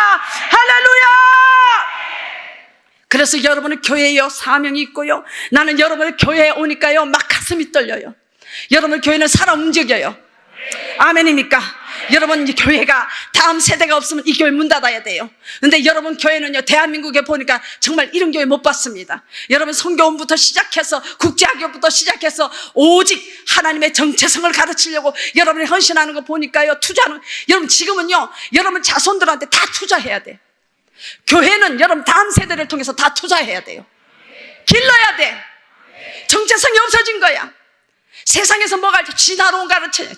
할렐루야. 그래서 여러분은 교회에요 사명이 있고요. 나는 여러분의 교회에 오니까요 막 가슴이 떨려요. 여러분 교회는 살아 움직여요. 아멘입니까? 여러분 이제 교회가 다음 세대가 없으면 이 교회 문 닫아야 돼요. 근데 여러분 교회는요 대한민국에 보니까 정말 이런 교회 못 봤습니다. 여러분 선교원부터 시작해서 국제학교부터 시작해서 오직 하나님의 정체성을 가르치려고 여러분이 헌신하는 거 보니까요 투자는 여러분 지금은요 여러분 자손들한테 다 투자해야 돼. 교회는 여러분 다음 세대를 통해서 다 투자해야 돼요. 길러야 돼. 정체성이 없어진 거야. 세상에서 뭐가 진화론 가르쳐요.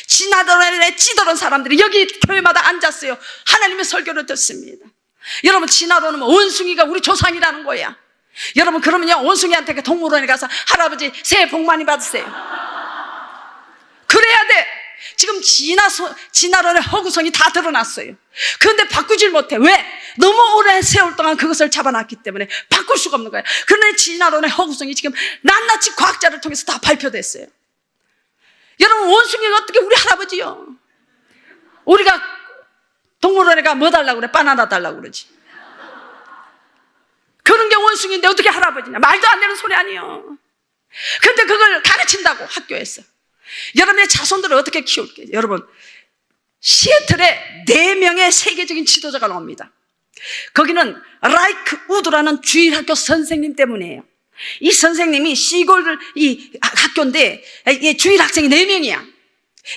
진화론에 찌들은 사람들이 여기 교회마다 앉았어요. 하나님의 설교를 듣습니다. 여러분 진화론은 원숭이가 우리 조상이라는 거야. 여러분 그러면요 원숭이한테 동물원에 가서 할아버지 새해 복 많이 받으세요. 그래야 돼. 지금 진화론의 허구성이 다 드러났어요. 그런데 바꾸질 못해. 왜? 너무 오랜 세월 동안 그것을 잡아놨기 때문에 바꿀 수가 없는 거예요. 그런데 진화론의 허구성이 지금 낱낱이 과학자를 통해서 다 발표됐어요. 여러분 원숭이가 어떻게 우리 할아버지요. 우리가 동물원에 가 뭐 달라고 그래? 바나나 달라고 그러지. 그런 게 원숭이인데 어떻게 할아버지냐. 말도 안 되는 소리 아니에요. 그런데 그걸 가르친다고 학교에서. 여러분의 자손들을 어떻게 키울게요? 여러분 시애틀에 4명의 세계적인 지도자가 나옵니다. 거기는 라이크 우드라는 주일학교 선생님 때문이에요. 이 선생님이 시골 이 학교인데 주일 학생이 4명이야.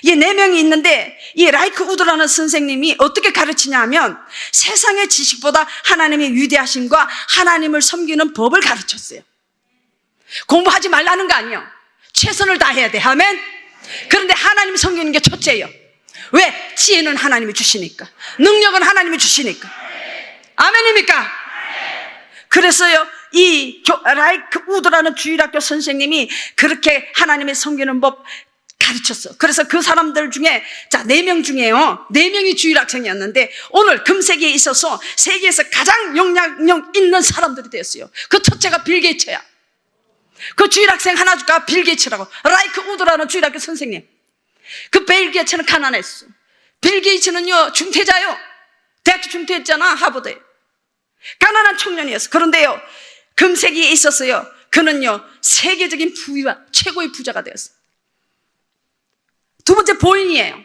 이 4명이 있는데 이 라이크 우드라는 선생님이 어떻게 가르치냐 하면 세상의 지식보다 하나님의 위대하심과 하나님을 섬기는 법을 가르쳤어요. 공부하지 말라는 거 아니에요. 최선을 다해야 돼. 아멘. 그런데 하나님 섬기는 게 첫째예요. 왜? 지혜는 하나님이 주시니까. 능력은 하나님이 주시니까. 아멘입니까? 그래서요 이 라이크 우드라는 주일학교 선생님이 그렇게 하나님의 섬기는 법 가르쳤어. 그래서 그 사람들 중에, 자, 4명 중에요. 4명이 주일학생이었는데, 오늘 금세기에 있어서 세계에서 가장 영향력 있는 사람들이 되었어요. 그 첫째가 빌 게이츠야. 그 주일학생 하나가 빌 게이츠라고. 라이크 우드라는 주일학교 선생님. 그 빌 게이츠는 가난했어. 빌 게이츠는요, 중퇴자요. 대학교 중퇴했잖아, 하버드에. 가난한 청년이었어. 그런데요, 금세기에 있었어요. 그는요, 세계적인 부와 최고의 부자가 되었어. 두 번째 보잉이에요.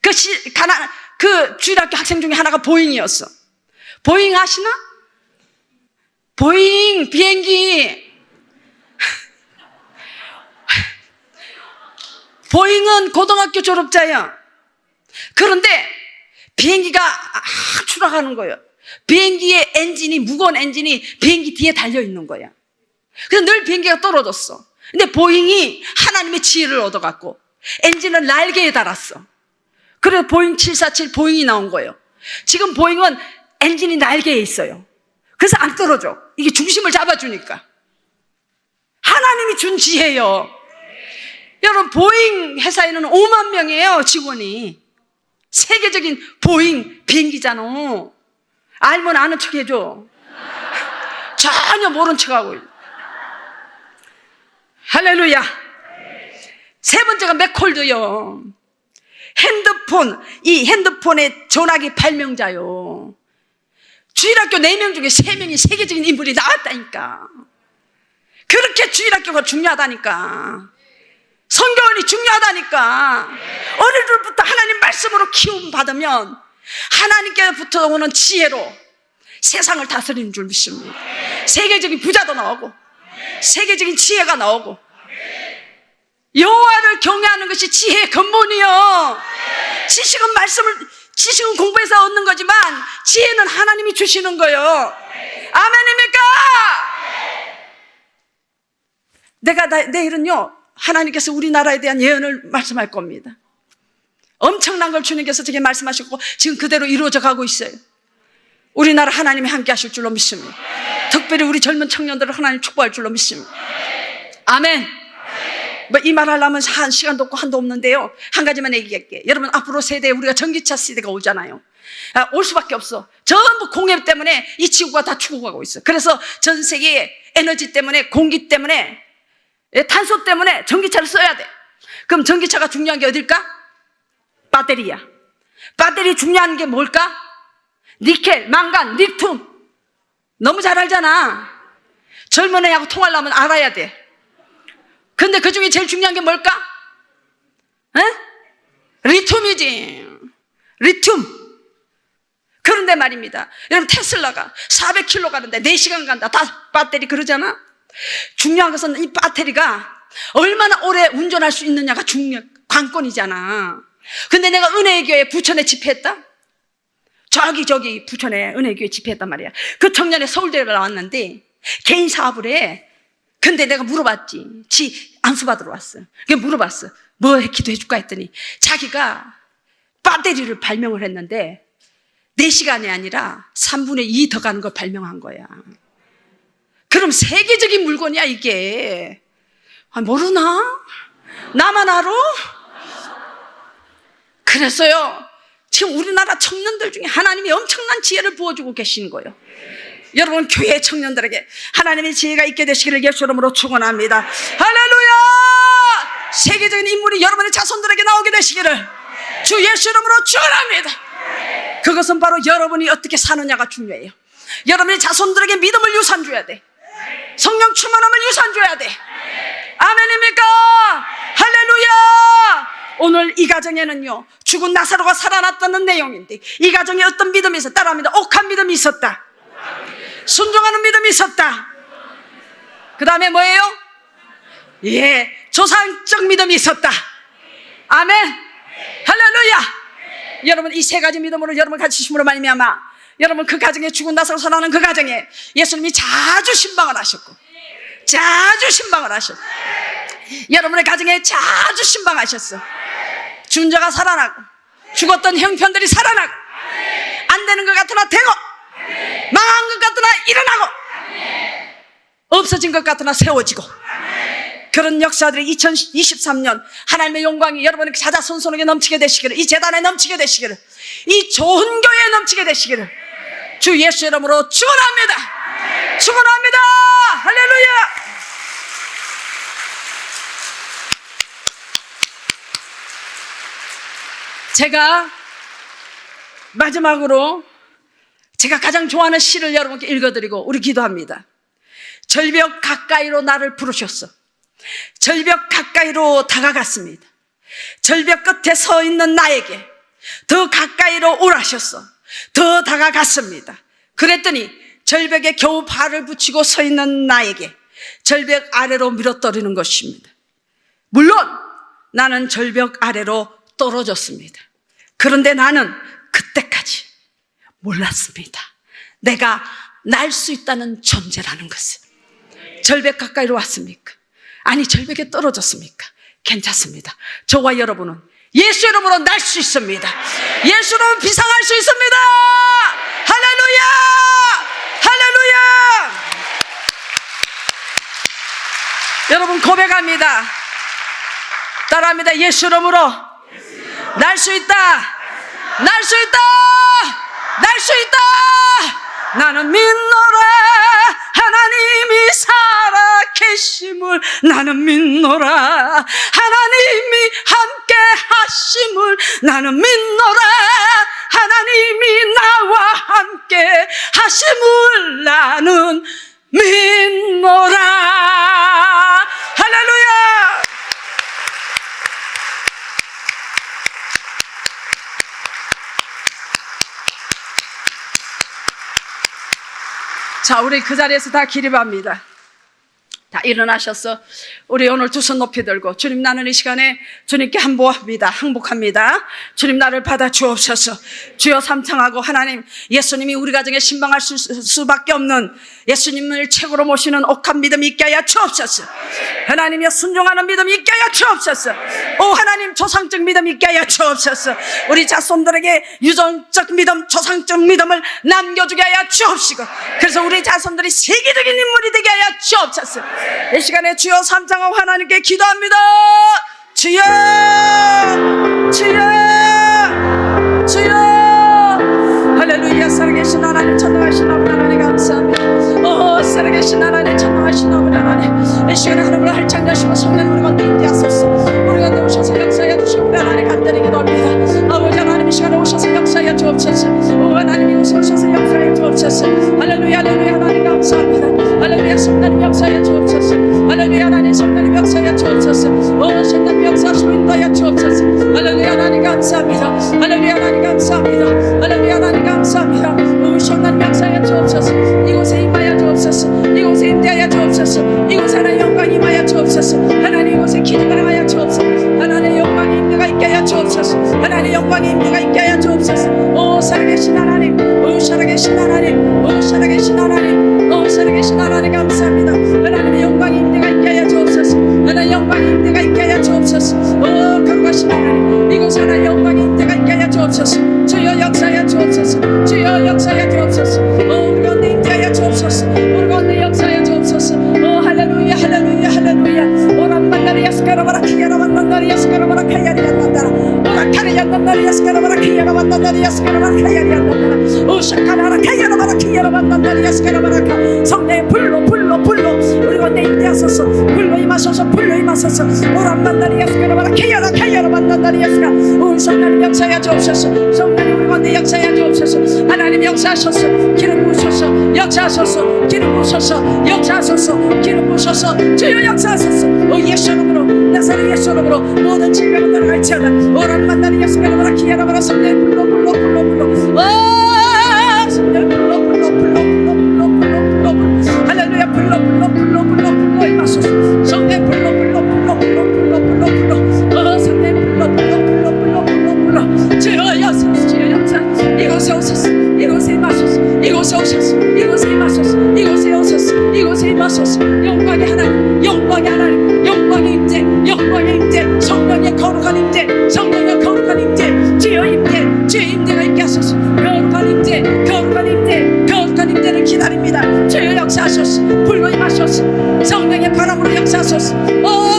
그 주일학교 학생 중에 하나가 보잉이었어. 보잉 아시나? 보잉 비행기. 보잉은 고등학교 졸업자야. 그런데 비행기가 추락하는 거예요. 비행기의 엔진이, 무거운 엔진이 비행기 뒤에 달려있는 거야. 그래서 늘 비행기가 떨어졌어. 근데 보잉이 하나님의 지혜를 얻어갖고 엔진을 날개에 달았어. 그래서 보잉 747 보잉이 나온 거예요. 지금 보잉은 엔진이 날개에 있어요. 그래서 안 떨어져. 이게 중심을 잡아주니까. 하나님이 준 지혜예요. 여러분, 보잉 회사에는 5만 명이에요, 직원이. 세계적인 보잉 비행기잖아. 알면 아는 척 해줘. 전혀 모른 척하고. 할렐루야. 세 번째가 맥콜드요. 이 핸드폰의 전화기 발명자요. 주일학교 4명 중에 3명이 세계적인 인물이 나왔다니까. 그렇게 주일학교가 중요하다니까. 성경이 중요하다니까. 어릴 때부터 하나님 말씀으로 키움 받으면 하나님께부터 오는 지혜로 세상을 다스리는 줄 믿습니다. 세계적인 부자도 나오고 세계적인 지혜가 나오고. 여호와를 경외하는 것이 지혜의 근본이요. 지식은 공부해서 얻는 거지만 지혜는 하나님이 주시는 거예요. 아멘입니까? 내일은요, 하나님께서 우리나라에 대한 예언을 말씀할 겁니다. 엄청난 걸 주님께서 제게 말씀하셨고 지금 그대로 이루어져 가고 있어요. 우리나라 하나님이 함께 하실 줄로 믿습니다. 특별히 우리 젊은 청년들을 하나님 축복할 줄로 믿습니다. 아멘. 이 말 하려면 한 시간도 없고 한도 없는데요, 한 가지만 얘기할게요. 여러분, 앞으로 세대에 우리가 전기차 세대가 오잖아요. 올 수밖에 없어. 전부 공해 때문에 이 지구가 다 죽어가고 있어. 그래서 전 세계에 에너지 때문에, 공기 때문에, 탄소 때문에 전기차를 써야 돼. 그럼 전기차가 중요한 게 어딜까? 배터리야. 배터리 중요한 게 뭘까? 니켈, 망간, 리튬. 너무 잘 알잖아. 젊은 애하고 통하려면 알아야 돼. 근데 그 중에 제일 중요한 게 뭘까? 리튬이지. 리튬. 그런데 말입니다. 여러분, 테슬라가 400km 가는데 4시간 간다. 다 배터리 그러잖아. 중요한 것은 이 배터리가 얼마나 오래 운전할 수 있느냐가 관건이잖아. 근데 내가 은혜의 교회 부천에 집회했다? 저기 부천에 은혜의 교회 집회했단 말이야. 그 청년이 서울대를 나왔는데 개인 사업을 해. 근데 내가 물어봤지. 지 안수 받으러 왔어. 그래서 물어봤어. 뭐 기도해줄까 했더니 자기가 배터리를 발명을 했는데 4시간이 아니라 3분의 2 더 가는 걸 발명한 거야. 그럼 세계적인 물건이야 이게. 모르나? 나만 알아? 그래서요, 지금 우리나라 청년들 중에 하나님이 엄청난 지혜를 부어주고 계시는 거예요. 여러분, 교회 청년들에게 하나님의 지혜가 있게 되시기를 예수 이름으로 축원합니다. 할렐루야! 세계적인 인물이 여러분의 자손들에게 나오게 되시기를 주 예수 이름으로 축원합니다. 그것은 바로 여러분이 어떻게 사느냐가 중요해요. 여러분의 자손들에게 믿음을 유산 줘야 돼. 성령 충만함을 유산 줘야 돼. 아멘입니까? 할렐루야! 오늘 이 가정에는요, 죽은 나사로가 살아났다는 내용인데 이 가정에 어떤 믿음이 있었다? 따라합니다. 옥한 믿음이 있었다. 순종하는 믿음이 있었다. 그 다음에 뭐예요? 조상적 믿음이 있었다. 아멘. 할렐루야. 여러분, 이 3가지 믿음으로 여러분 가지심으로 말미암아 여러분 그 가정에 죽은 나사로 살아나는 그 가정에 예수님이 자주 신방을 하셨고 자주 신방을 하셨고 여러분의 가정에 자주 신방하셨어. 죽은 자가 살아나고 죽었던 형편들이 살아나고 안 되는 것 같으나 되고 망한 것 같으나 일어나고 없어진 것 같으나 세워지고 그런 역사들이 2023년 하나님의 영광이 여러분의 사자손손에게 넘치게 되시기를, 이 재단에 넘치게 되시기를, 이 좋은 교회에 넘치게 되시기를 주 예수 이름으로 축원합니다. 축원합니다. 할렐루야. 제가 마지막으로 제가 가장 좋아하는 시를 여러분께 읽어드리고 우리 기도합니다. 절벽 가까이로 나를 부르셨어. 절벽 가까이로 다가갔습니다. 절벽 끝에 서 있는 나에게 더 가까이로 오라셨어. 더 다가갔습니다. 그랬더니 절벽에 겨우 발을 붙이고 서 있는 나에게 절벽 아래로 밀어떨이는 것입니다. 물론 나는 절벽 아래로 떨어졌습니다. 그런데 나는 그때까지 몰랐습니다. 내가 날 수 있다는 존재라는 것을. 절벽 가까이로 왔습니까? 아니, 절벽에 떨어졌습니까? 괜찮습니다. 저와 여러분은 예수 이름으로 날 수 있습니다. 예수 이름으로 비상할 수 있습니다. 할렐루야! 할렐루야! 여러분 고백합니다. 따라합니다. 예수 이름으로 날 수 있다. 날 수 있다. 날 수 있다. 나는 믿노라. 하나님이 살아 계심을 나는 믿노라. 하나님이 함께 하심을 나는 믿노라. 하나님이 나와 함께 하심을 나는 믿노라. 할렐루야. 자, 우리 그 자리에서 다 기립합니다. 다 일어나셔서 우리 오늘 두 손 높이 들고, 주님, 나는 이 시간에 주님께 항복합니다. 주님, 나를 받아 주옵소서. 주여 삼창하고, 하나님, 예수님이 우리 가정에 신방할 수밖에 없는 예수님을 최고로 모시는 옥한 믿음 있게 하여 주옵소서. 하나님이여, 순종하는 믿음 있게 하여 주옵소서. 오 하나님, 조상적 믿음 있게 하여 주옵소서. 우리 자손들에게 유전적 믿음, 조상적 믿음을 남겨주게 하여 주옵시고, 그래서 우리 자손들이 세계적인 인물이 되게 하여 주옵소서. 이 시간에 주여 삼창하고 하나님께 기도합니다. 주여, 주여, 주여. 할렐루야. 살아계신 하나님, 전능하신 아버지 하나님 감사합니다. 살아계신 하나님, 전능하신 아버지 하나님, 이 시간에 하나님을 활짝 여시고 성령 우리 가운데 임재하소서. 우리 가운데 오셔서 역사하여 주시고 우리 하나님 간절히 기도합니다. 아버지 하나님, 이 시간에 오셔서 역사하여 주옵소서. 오 하나님, 이곳에 오셔서 역사하여 주옵소서. 할렐루야, 할렐루야. 하나님 감사합니다. 할렐루야. 성령님 역사하여 주옵소서. 할렐루야. 하나님, 성령님 역사하여 주옵소서. 오 성령님 역사하시고 인도하여 주옵소서. 할렐루야. 하나님 감사합니다. 할렐루야. 하나님 감사합니다. 할렐루야. 하나님 감사합니다. 오 성령님 역사하여 주옵소서. 이곳에 임하여 주옵소서. 이곳에 임대하여 주옵소서. 이곳에 하나님 영광 임하여 주옵소서. 하나님 이곳에 기도가 임하여 주옵소서. 하나님 영광의 임대가 있게 하여 주옵소서. 하나님 영광의 임대가 있게 하여 주옵소서. 오 살아계신 하나님, 오 살아계신 하나님, 오 살아계신 하나님, 오 살아계신 하나님 감사합니다. 하나님의 영광의 임대가 있게 하여 주옵소서. 하나님 영광의 임대가 있게 하여 주옵소서. 오 거룩하신 하나님, 이곳에 하나님 영광의 임대가 있게 하여 주옵소서. 주여 역사하여 주옵소서. 주여 역사하여 주옵소서. 오 우리 가운데 임대하여 주옵소서. 우리 가운데 역사하여 주옵소서. 오 할렐루야, 할렐루야, 할렐루야. 오란 만나리 야스카라바라 키야라 만나리 야스카라바라 카야리 안난다라. 오란 카리 안난다리 야스카라바라 키야라 만나리 야스카라바라 카야리 안난다라. 오 샤카라라 카야라바라 키야라 만나리 야스카라바라 카. 성령의 불로 불로 불로 우리 가운데 임대하소서. 불로 임하소서. 불로 임하소서. 오란 만나리 야스카라바라 키야라 카야라 만나리 야스카. 오 성령님 역사하여 주옵소서. 성령님 우리 가운데 역사하여 주옵소서. 하나님 역사하소서. 기름 부으소서. 역사하소서. 기름 부으소서. 역사하소서. 기름 부으소서. 주여 역사하소서. 오 예수 이름으로, 나사렛 예수 이름으로 모든 질병을 떠나갈지어다. 오란 만나리 야스카라바라 키야라바라. 성령 불로 불로 불로 불로. 오 성령 불로 불로 불로 불로 불로 불로 불로. 할렐루야. 불로 불로 불로 불로 불로 임하소서. 성령 불로 불로 불로 불로 불로 불로 불로. 오 성령 불로 불로 불로 불로 불로 불로. 주여 역사하소서. 주여 역사. 이곳에 오소서. 이곳에 임하소서. 이곳에 오소서. 이곳에 임하소서. 이곳에 오소서. 이곳에 임하소서. 영광의 하나님, 영광의 하나님, 영광의 임재, 영광의 임재, 성령의 거룩한 임재, 성령의 거룩한 임재, 주여 임재, 주의 임재가 있게 하소서. 거룩한 임재, 거룩한 임재, 거룩한 임재를 기다립니다. 주여 역사하소서. 불로 임하소서. 성령의 바람으로 역사하소서. 오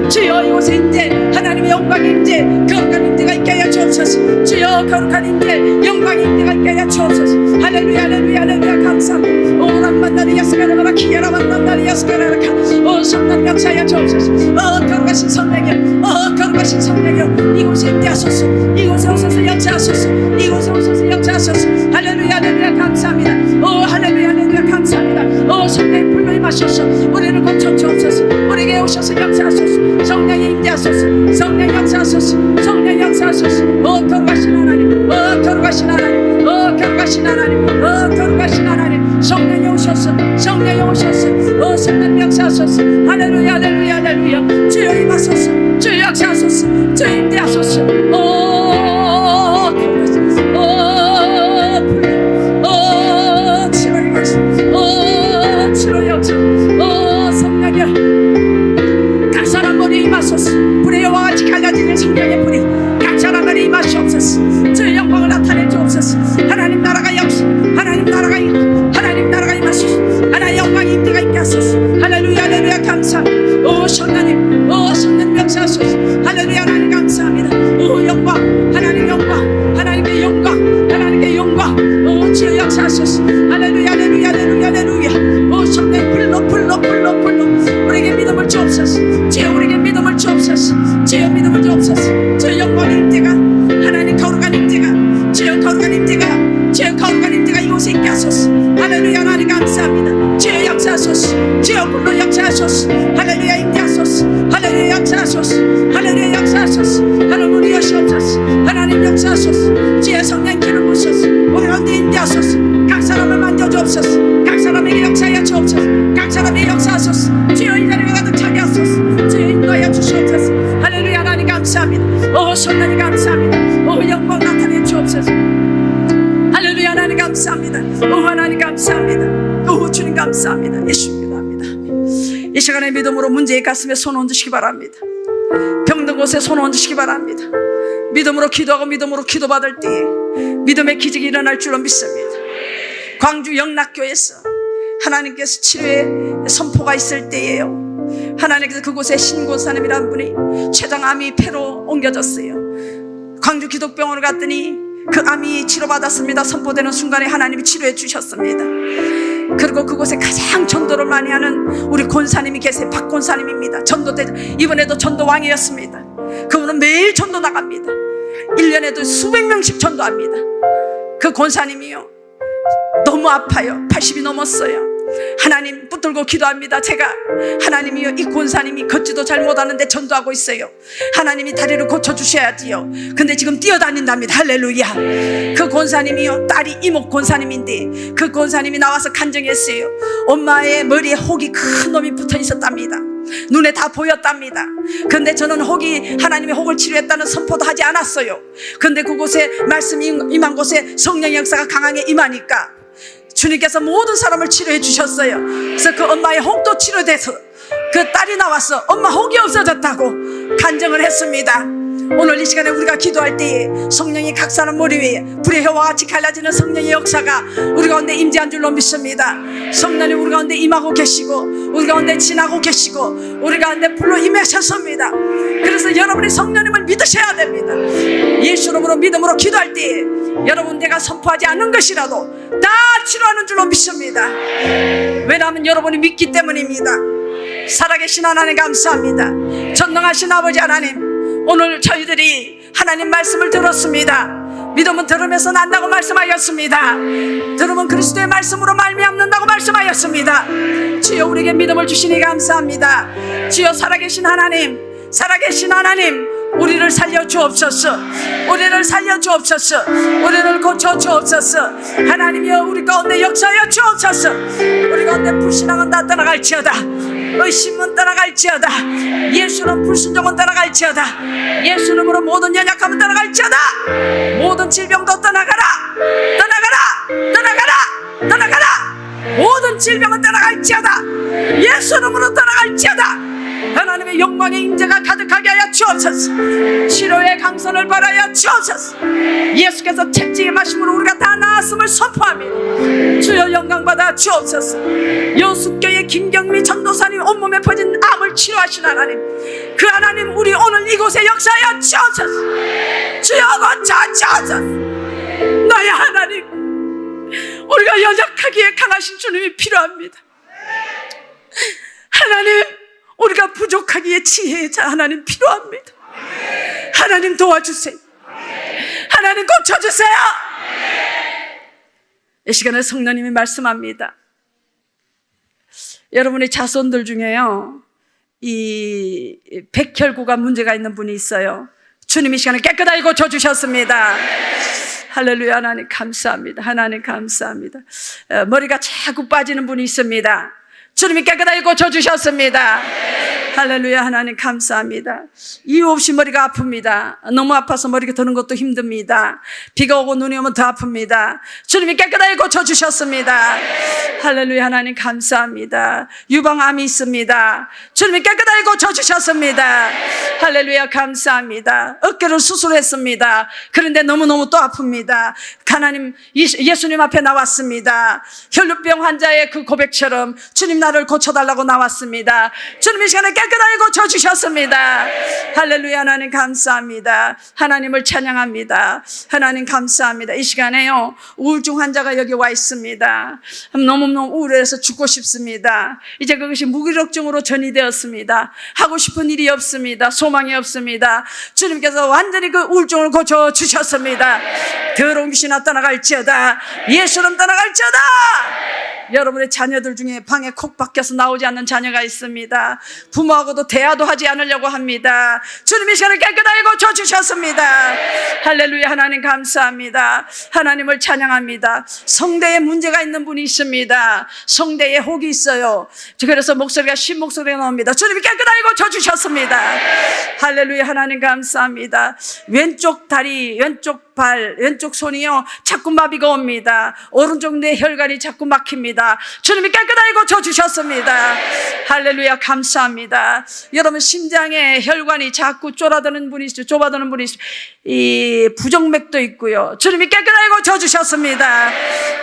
주여 이곳에 이제 하나님의 영광의 임재, 거룩한 임재가 있게 하여 주옵소서. 주여 거룩한 임재, 영광의 임재가 있게 하여 주옵소서. 할렐루야 할렐루야 할렐루야. 감사합니다. 오란만나리 야스가라라 키야라만나리 야스가라라카. 성령 역사하여 주옵소서. 거룩하신 성령이여, 거룩하신 성령이여, 이곳에 임재하소서. 이곳에 오소서 역사하소서. 이곳에 오소서 역사하소서. 할렐루야 할렐루야. 감사합니다. 할렐루야 할렐루야. 감사합니다. 성령의 불로 임하소서. 우리를 고쳐 주옵소서. 우리에게 오셔서 역사하소서. 성령이 임재하소서. 성령 역사하소서. 성령 역사하소서. 거룩하신 하나님, 거룩하신 하나님, 거룩하신 하나님, 거룩하신 하나님, 성령이 오셔서, 성령이 오셔서, 성령 역사하소서. 할렐루야 할렐루야 할렐루야. 주여 임하소서. 주여 역사하소서. 주여 임재하소서. 각 사람 머리에 임하소서. 불의 여호와가 같이 갈라지는 성령의 불이 각 사람 머리에 임하시옵소서. 주의 영광을 나타내 주옵소서. 하나님 나라가 역시, 하나님 나라가 임하소서. 하나님의 영광이 임재가 있게 하소서. 할렐루야 할렐루야. 감사합니다. 성령님, 성령 역사하소서. 할렐루야 하나님 감사합니다. 영광, 하나님 영광, 하나님의 영광, 하나님의 영광, 주여 역사하소서. 할렐루야 할렐루야 할렐루야 할렐루야. 성령 불러 우리에게 믿음을 주옵소서. 주여 우리에게 믿음을 주옵소서. 주여 믿음을 주옵소서. 주여 영광의 임재가, 하나님 거룩한 임재가, 주여 거룩한 임재가, 주여 거룩한 임재가 이곳에 있게 하소서. 할렐루야 하나님 감사합니다. 주여 역사하소서. 주여 불러 역사하소서. 할렐루야 임재하소서. 할렐루야 역사하소서. 할렐루야 역사하소서. 하나님 우리 여시옵소서. 하나님 역사하소서. 주여 성령 기름 부으소서. 우리 가운데 임재하소서. 각 사람을 만져주옵소서. 각 사람에게 역사하여 주옵소서. 각 사람에게 역사하소서. 주여 이 자리에 가득 차게 하소서. 주여 인도하여 주시옵소서. 할렐루야 하나님 감사합니다. 성령님 감사합니다. 영광 나타내 주옵소서. 할렐루야 하나님 감사합니다. 하나님 감사합니다. 주님 감사합니다. 예수님 감사합니다. 이 시간에 믿음으로 문제의 가슴에 손 얹으시기 바랍니다. 병든 곳에 손 얹으시기 바랍니다. 믿음으로 기도하고 믿음으로 기도받을 때에 믿음의 기적이 일어날 줄로 믿습니다. 광주 영락교에서 하나님께서 치료의 선포가 있을 때에요, 하나님께서 그곳에 신고사님이라는 분이 췌장암이 폐로 옮겨졌어요. 광주 기독병원을 갔더니 그 암이 치료받았습니다. 선포되는 순간에 하나님이 치료해 주셨습니다. 그리고 그곳에 가장 전도를 많이 하는 우리 권사님이 계세요. 박 권사님입니다. 전도대장, 이번에도 전도왕이었습니다. 그분은 매일 전도 나갑니다. 1년에도 수백 명씩 전도합니다. 그 권사님이요, 너무 아파요. 80이 넘었어요. 하나님 붙들고 기도합니다. 제가 하나님이요, 이 권사님이 걷지도 잘 못하는데 전도하고 있어요. 하나님이 다리를 고쳐주셔야지요. 근데 지금 뛰어다닌답니다. 할렐루야. 그 권사님이요, 딸이 이목 권사님인데 그 권사님이 나와서 간증했어요. 엄마의 머리에 혹이 큰 놈이 붙어 있었답니다. 눈에 다 보였답니다. 근데 저는 혹이, 하나님의 혹을 치료했다는 선포도 하지 않았어요. 근데 그곳에 말씀이 임한 곳에 성령의 역사가 강하게 임하니까 주님께서 모든 사람을 치료해 주셨어요. 그래서 그 엄마의 혹도 치료돼서 그 딸이 나와서 엄마 혹이 없어졌다고 간증을 했습니다. 오늘 이 시간에 우리가 기도할 때에 성령이 각 사람 머리 위에 불의 혀와 같이 갈라지는 성령의 역사가 우리 가운데 임재한 줄로 믿습니다. 성령님 우리 가운데 임하고 계시고 우리 가운데 지나고 계시고 우리 가운데 불로 임하셨습니다. 그래서 여러분이 성령님을 믿으셔야 됩니다. 예수 이름으로 믿음으로 기도할 때에 여러분, 내가 선포하지 않는 것이라도 다 치료하는 줄로 믿습니다. 왜냐하면 여러분이 믿기 때문입니다. 살아계신 하나님 감사합니다. 전능하신 아버지 하나님, 오늘 저희들이 하나님 말씀을 들었습니다. 믿음은 들으면서 난다고 말씀하였습니다. 들으면 그리스도의 말씀으로 말미암는다고 말씀하였습니다. 주여 우리에게 믿음을 주시니 감사합니다. 주여 살아계신 하나님, 살아계신 하나님, 우리를 살려 주옵소서. 우리를 살려 주옵소서. 우리를 고쳐 주옵소서. 하나님이여 우리 가운데 역사하여 주옵소서. 우리 가운데 불신앙은 다 떠나갈지어다. 의심은 떠나갈지어다. 예수는 불순종은 떠나갈지어다. 예수 이름으로 모든 연약함은 떠나갈지어다. 모든 질병도 떠나가라. 떠나가라. 떠나가라. 떠나가라. 모든 질병은 떠나갈지어다. 예수 이름으로 떠나갈지어다. 하나님의 영광의 임재가 가득하게 하여 주옵소서. 치료의 강선을 바라여 주옵소서. 예수께서 채찍의 마심으로 우리가 다 나았음을 선포합니다. 주여 영광 받아 주옵소서. 여수교의 김경미 전도사님 온몸에 퍼진 암을 치료하신 하나님, 그 하나님 우리 오늘 이곳에 역사하여 주옵소서. 주여 고쳐 주옵소서. 나의 하나님, 우리가 연약하기에 강하신 주님이 필요합니다. 하나님, 우리가 부족하기에 지혜의 자 하나님 필요합니다. 하나님 도와주세요. 하나님 고쳐주세요. 이 시간에 성령님이 말씀합니다. 여러분의 자손들 중에요, 이 백혈구가 문제가 있는 분이 있어요. 주님이 이 시간에 깨끗하게 고쳐주셨습니다. 할렐루야. 하나님 감사합니다. 하나님 감사합니다. 머리가 자꾸 빠지는 분이 있습니다. 주님이 깨끗하게 고쳐주셨습니다. 할렐루야. 하나님 감사합니다. 이유 없이 머리가 아픕니다. 너무 아파서 머리가 드는 것도 힘듭니다. 비가 오고 눈이 오면 더 아픕니다. 주님이 깨끗하게 고쳐주셨습니다. 할렐루야. 하나님 감사합니다. 유방암이 있습니다. 주님이 깨끗하게 고쳐주셨습니다. 할렐루야. 감사합니다. 어깨를 수술했습니다. 그런데 너무너무 또 아픕니다. 하나님, 예수님 앞에 나왔습니다. 혈루병 환자의 그 고백처럼 주님 나를 고쳐달라고 나왔습니다. 주님 이 시간에 깨끗하게 고쳐주셨습니다. 할렐루야. 하나님 감사합니다. 하나님을 찬양합니다. 하나님 감사합니다. 이 시간에요, 우울증 환자가 여기 와 있습니다. 너무너무 우울해서 죽고 싶습니다. 이제 그것이 무기력증으로 전이되었습니다. 하고 싶은 일이 없습니다. 소망이 없습니다. 주님께서 완전히 그 우울증을 고쳐주셨습니다. 더러운 귀신아 떠나갈지어다. 예수는 떠나갈지어다. 여러분의 자녀들 중에 방에 콕 박혀서 나오지 않는 자녀가 있습니다. 부모하고도 대화도 하지 않으려고 합니다. 주님이 시간을 깨끗하게 고쳐주셨습니다. 할렐루야. 하나님 감사합니다. 하나님을 찬양합니다. 성대에 문제가 있는 분이 있습니다. 성대에 혹이 있어요. 그래서 목소리가 쉰 목소리가 나옵니다. 주님이 깨끗하게 고쳐주셨습니다. 할렐루야. 하나님 감사합니다. 왼쪽 다리, 왼쪽 발, 왼쪽 손이요 자꾸 마비가 옵니다. 오른쪽 뇌혈관이 자꾸 막힙니다. 주님이 깨끗하게 고쳐주셨습니다. 할렐루야. 감사합니다. 여러분 심장에 혈관이 자꾸 좁아드는 분이 있어요. 이 부정맥도 있고요. 주님이 깨끗하게 고쳐주셨습니다.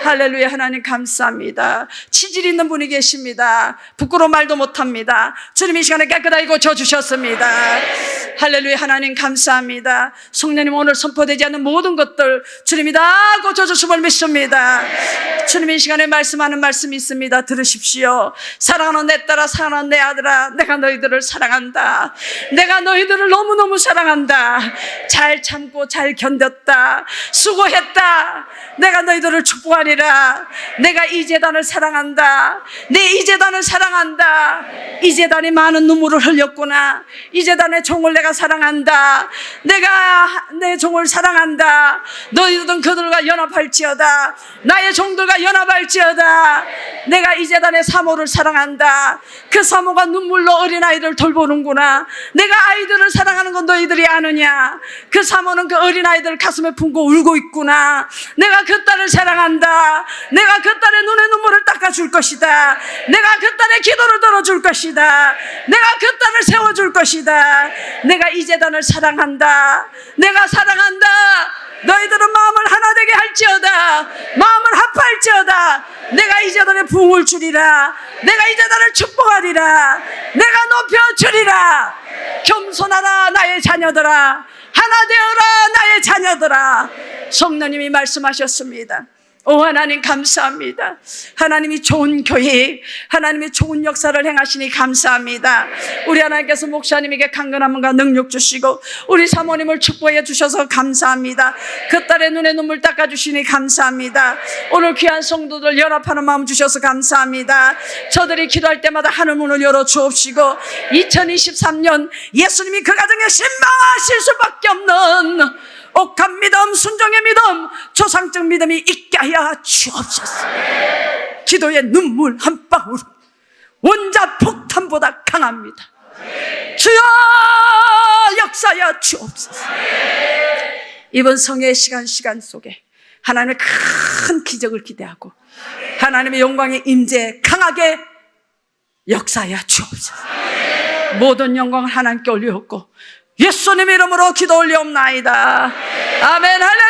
할렐루야. 하나님 감사합니다. 치질 있는 분이 계십니다. 부끄러워 말도 못합니다. 주님이 이 시간에 깨끗하게 고쳐주셨습니다. 할렐루야. 하나님 감사합니다. 성령님 오늘 선포되지 않는 모든 것들 주님이 다 고쳐주심을 믿습니다. 주님이 이 시간에 말씀하는 말씀이 있습니다. 들으십시오. 사랑하는 내 딸아, 사랑하는 내 아들아, 내가 너희들을 사랑한다. 내가 너희들을 너무너무 사랑한다. 잘 참고 잘 견뎠다. 수고했다. 내가 너희들을 축복하리라. 내가 이 재단을 사랑한다. 내 이 재단을 사랑한다. 이 재단이 많은 눈물을 흘렸구나. 이 재단의 종을 내가 사랑한다. 내가 내 종을 사랑한다. 너희들은 그들과 연합할지어다. 나의 종들과 연합할지어다. 내가 이 재단의 사모를 사랑한다. 그 사모가 눈물로 어린아이를 돌보는구나. 내가 아이들을 사랑하는 건 너희들이 아느냐. 그 사모는 그 어린아이들 가슴에 품고 울고 있구나. 내가 그 딸을 사랑한다. 내가 그 딸의 눈의 눈물을 닦아줄 것이다. 내가 그 딸의 기도를 들어줄 것이다. 내가 그 딸을 세워줄 것이다. 내가 이 재단을 사랑한다. 내가 사랑한다. 너희들은 마음을 하나 되게 할지어다. 마음을 합할지어다. 내가 이 재단에 부흥을 주리라. 내가 이 재단을 축복하리라. 내가 높여주리라. 겸손하라 나의 자녀들아. 하나 되어라 나의 자녀들아. 성령님이 말씀하셨습니다. 오 하나님 감사합니다. 하나님이 좋은 교회, 하나님이 좋은 역사를 행하시니 감사합니다. 우리 하나님께서 목사님에게 강건함과 능력 주시고 우리 사모님을 축복해 주셔서 감사합니다. 그 딸의 눈에 눈물 닦아주시니 감사합니다. 오늘 귀한 성도들 연합하는 마음 주셔서 감사합니다. 저들이 기도할 때마다 하늘 문을 열어 주옵시고 2023년 예수님이 그 가정에 신방하실 수밖에 없는 옥한 믿음, 순종의 믿음, 조상적 믿음이 있게 하여 주옵소서. 기도의 눈물 한 방울 원자 폭탄보다 강합니다. 주여 역사하여 주옵소서. 이번 성의 시간 속에 하나님의 큰 기적을 기대하고 하나님의 영광의 임재 강하게 역사하여 주옵소서. 모든 영광을 하나님께 올리옵고 예수님 이름으로 기도 올리옵나이다. 아멘. 할렐루야.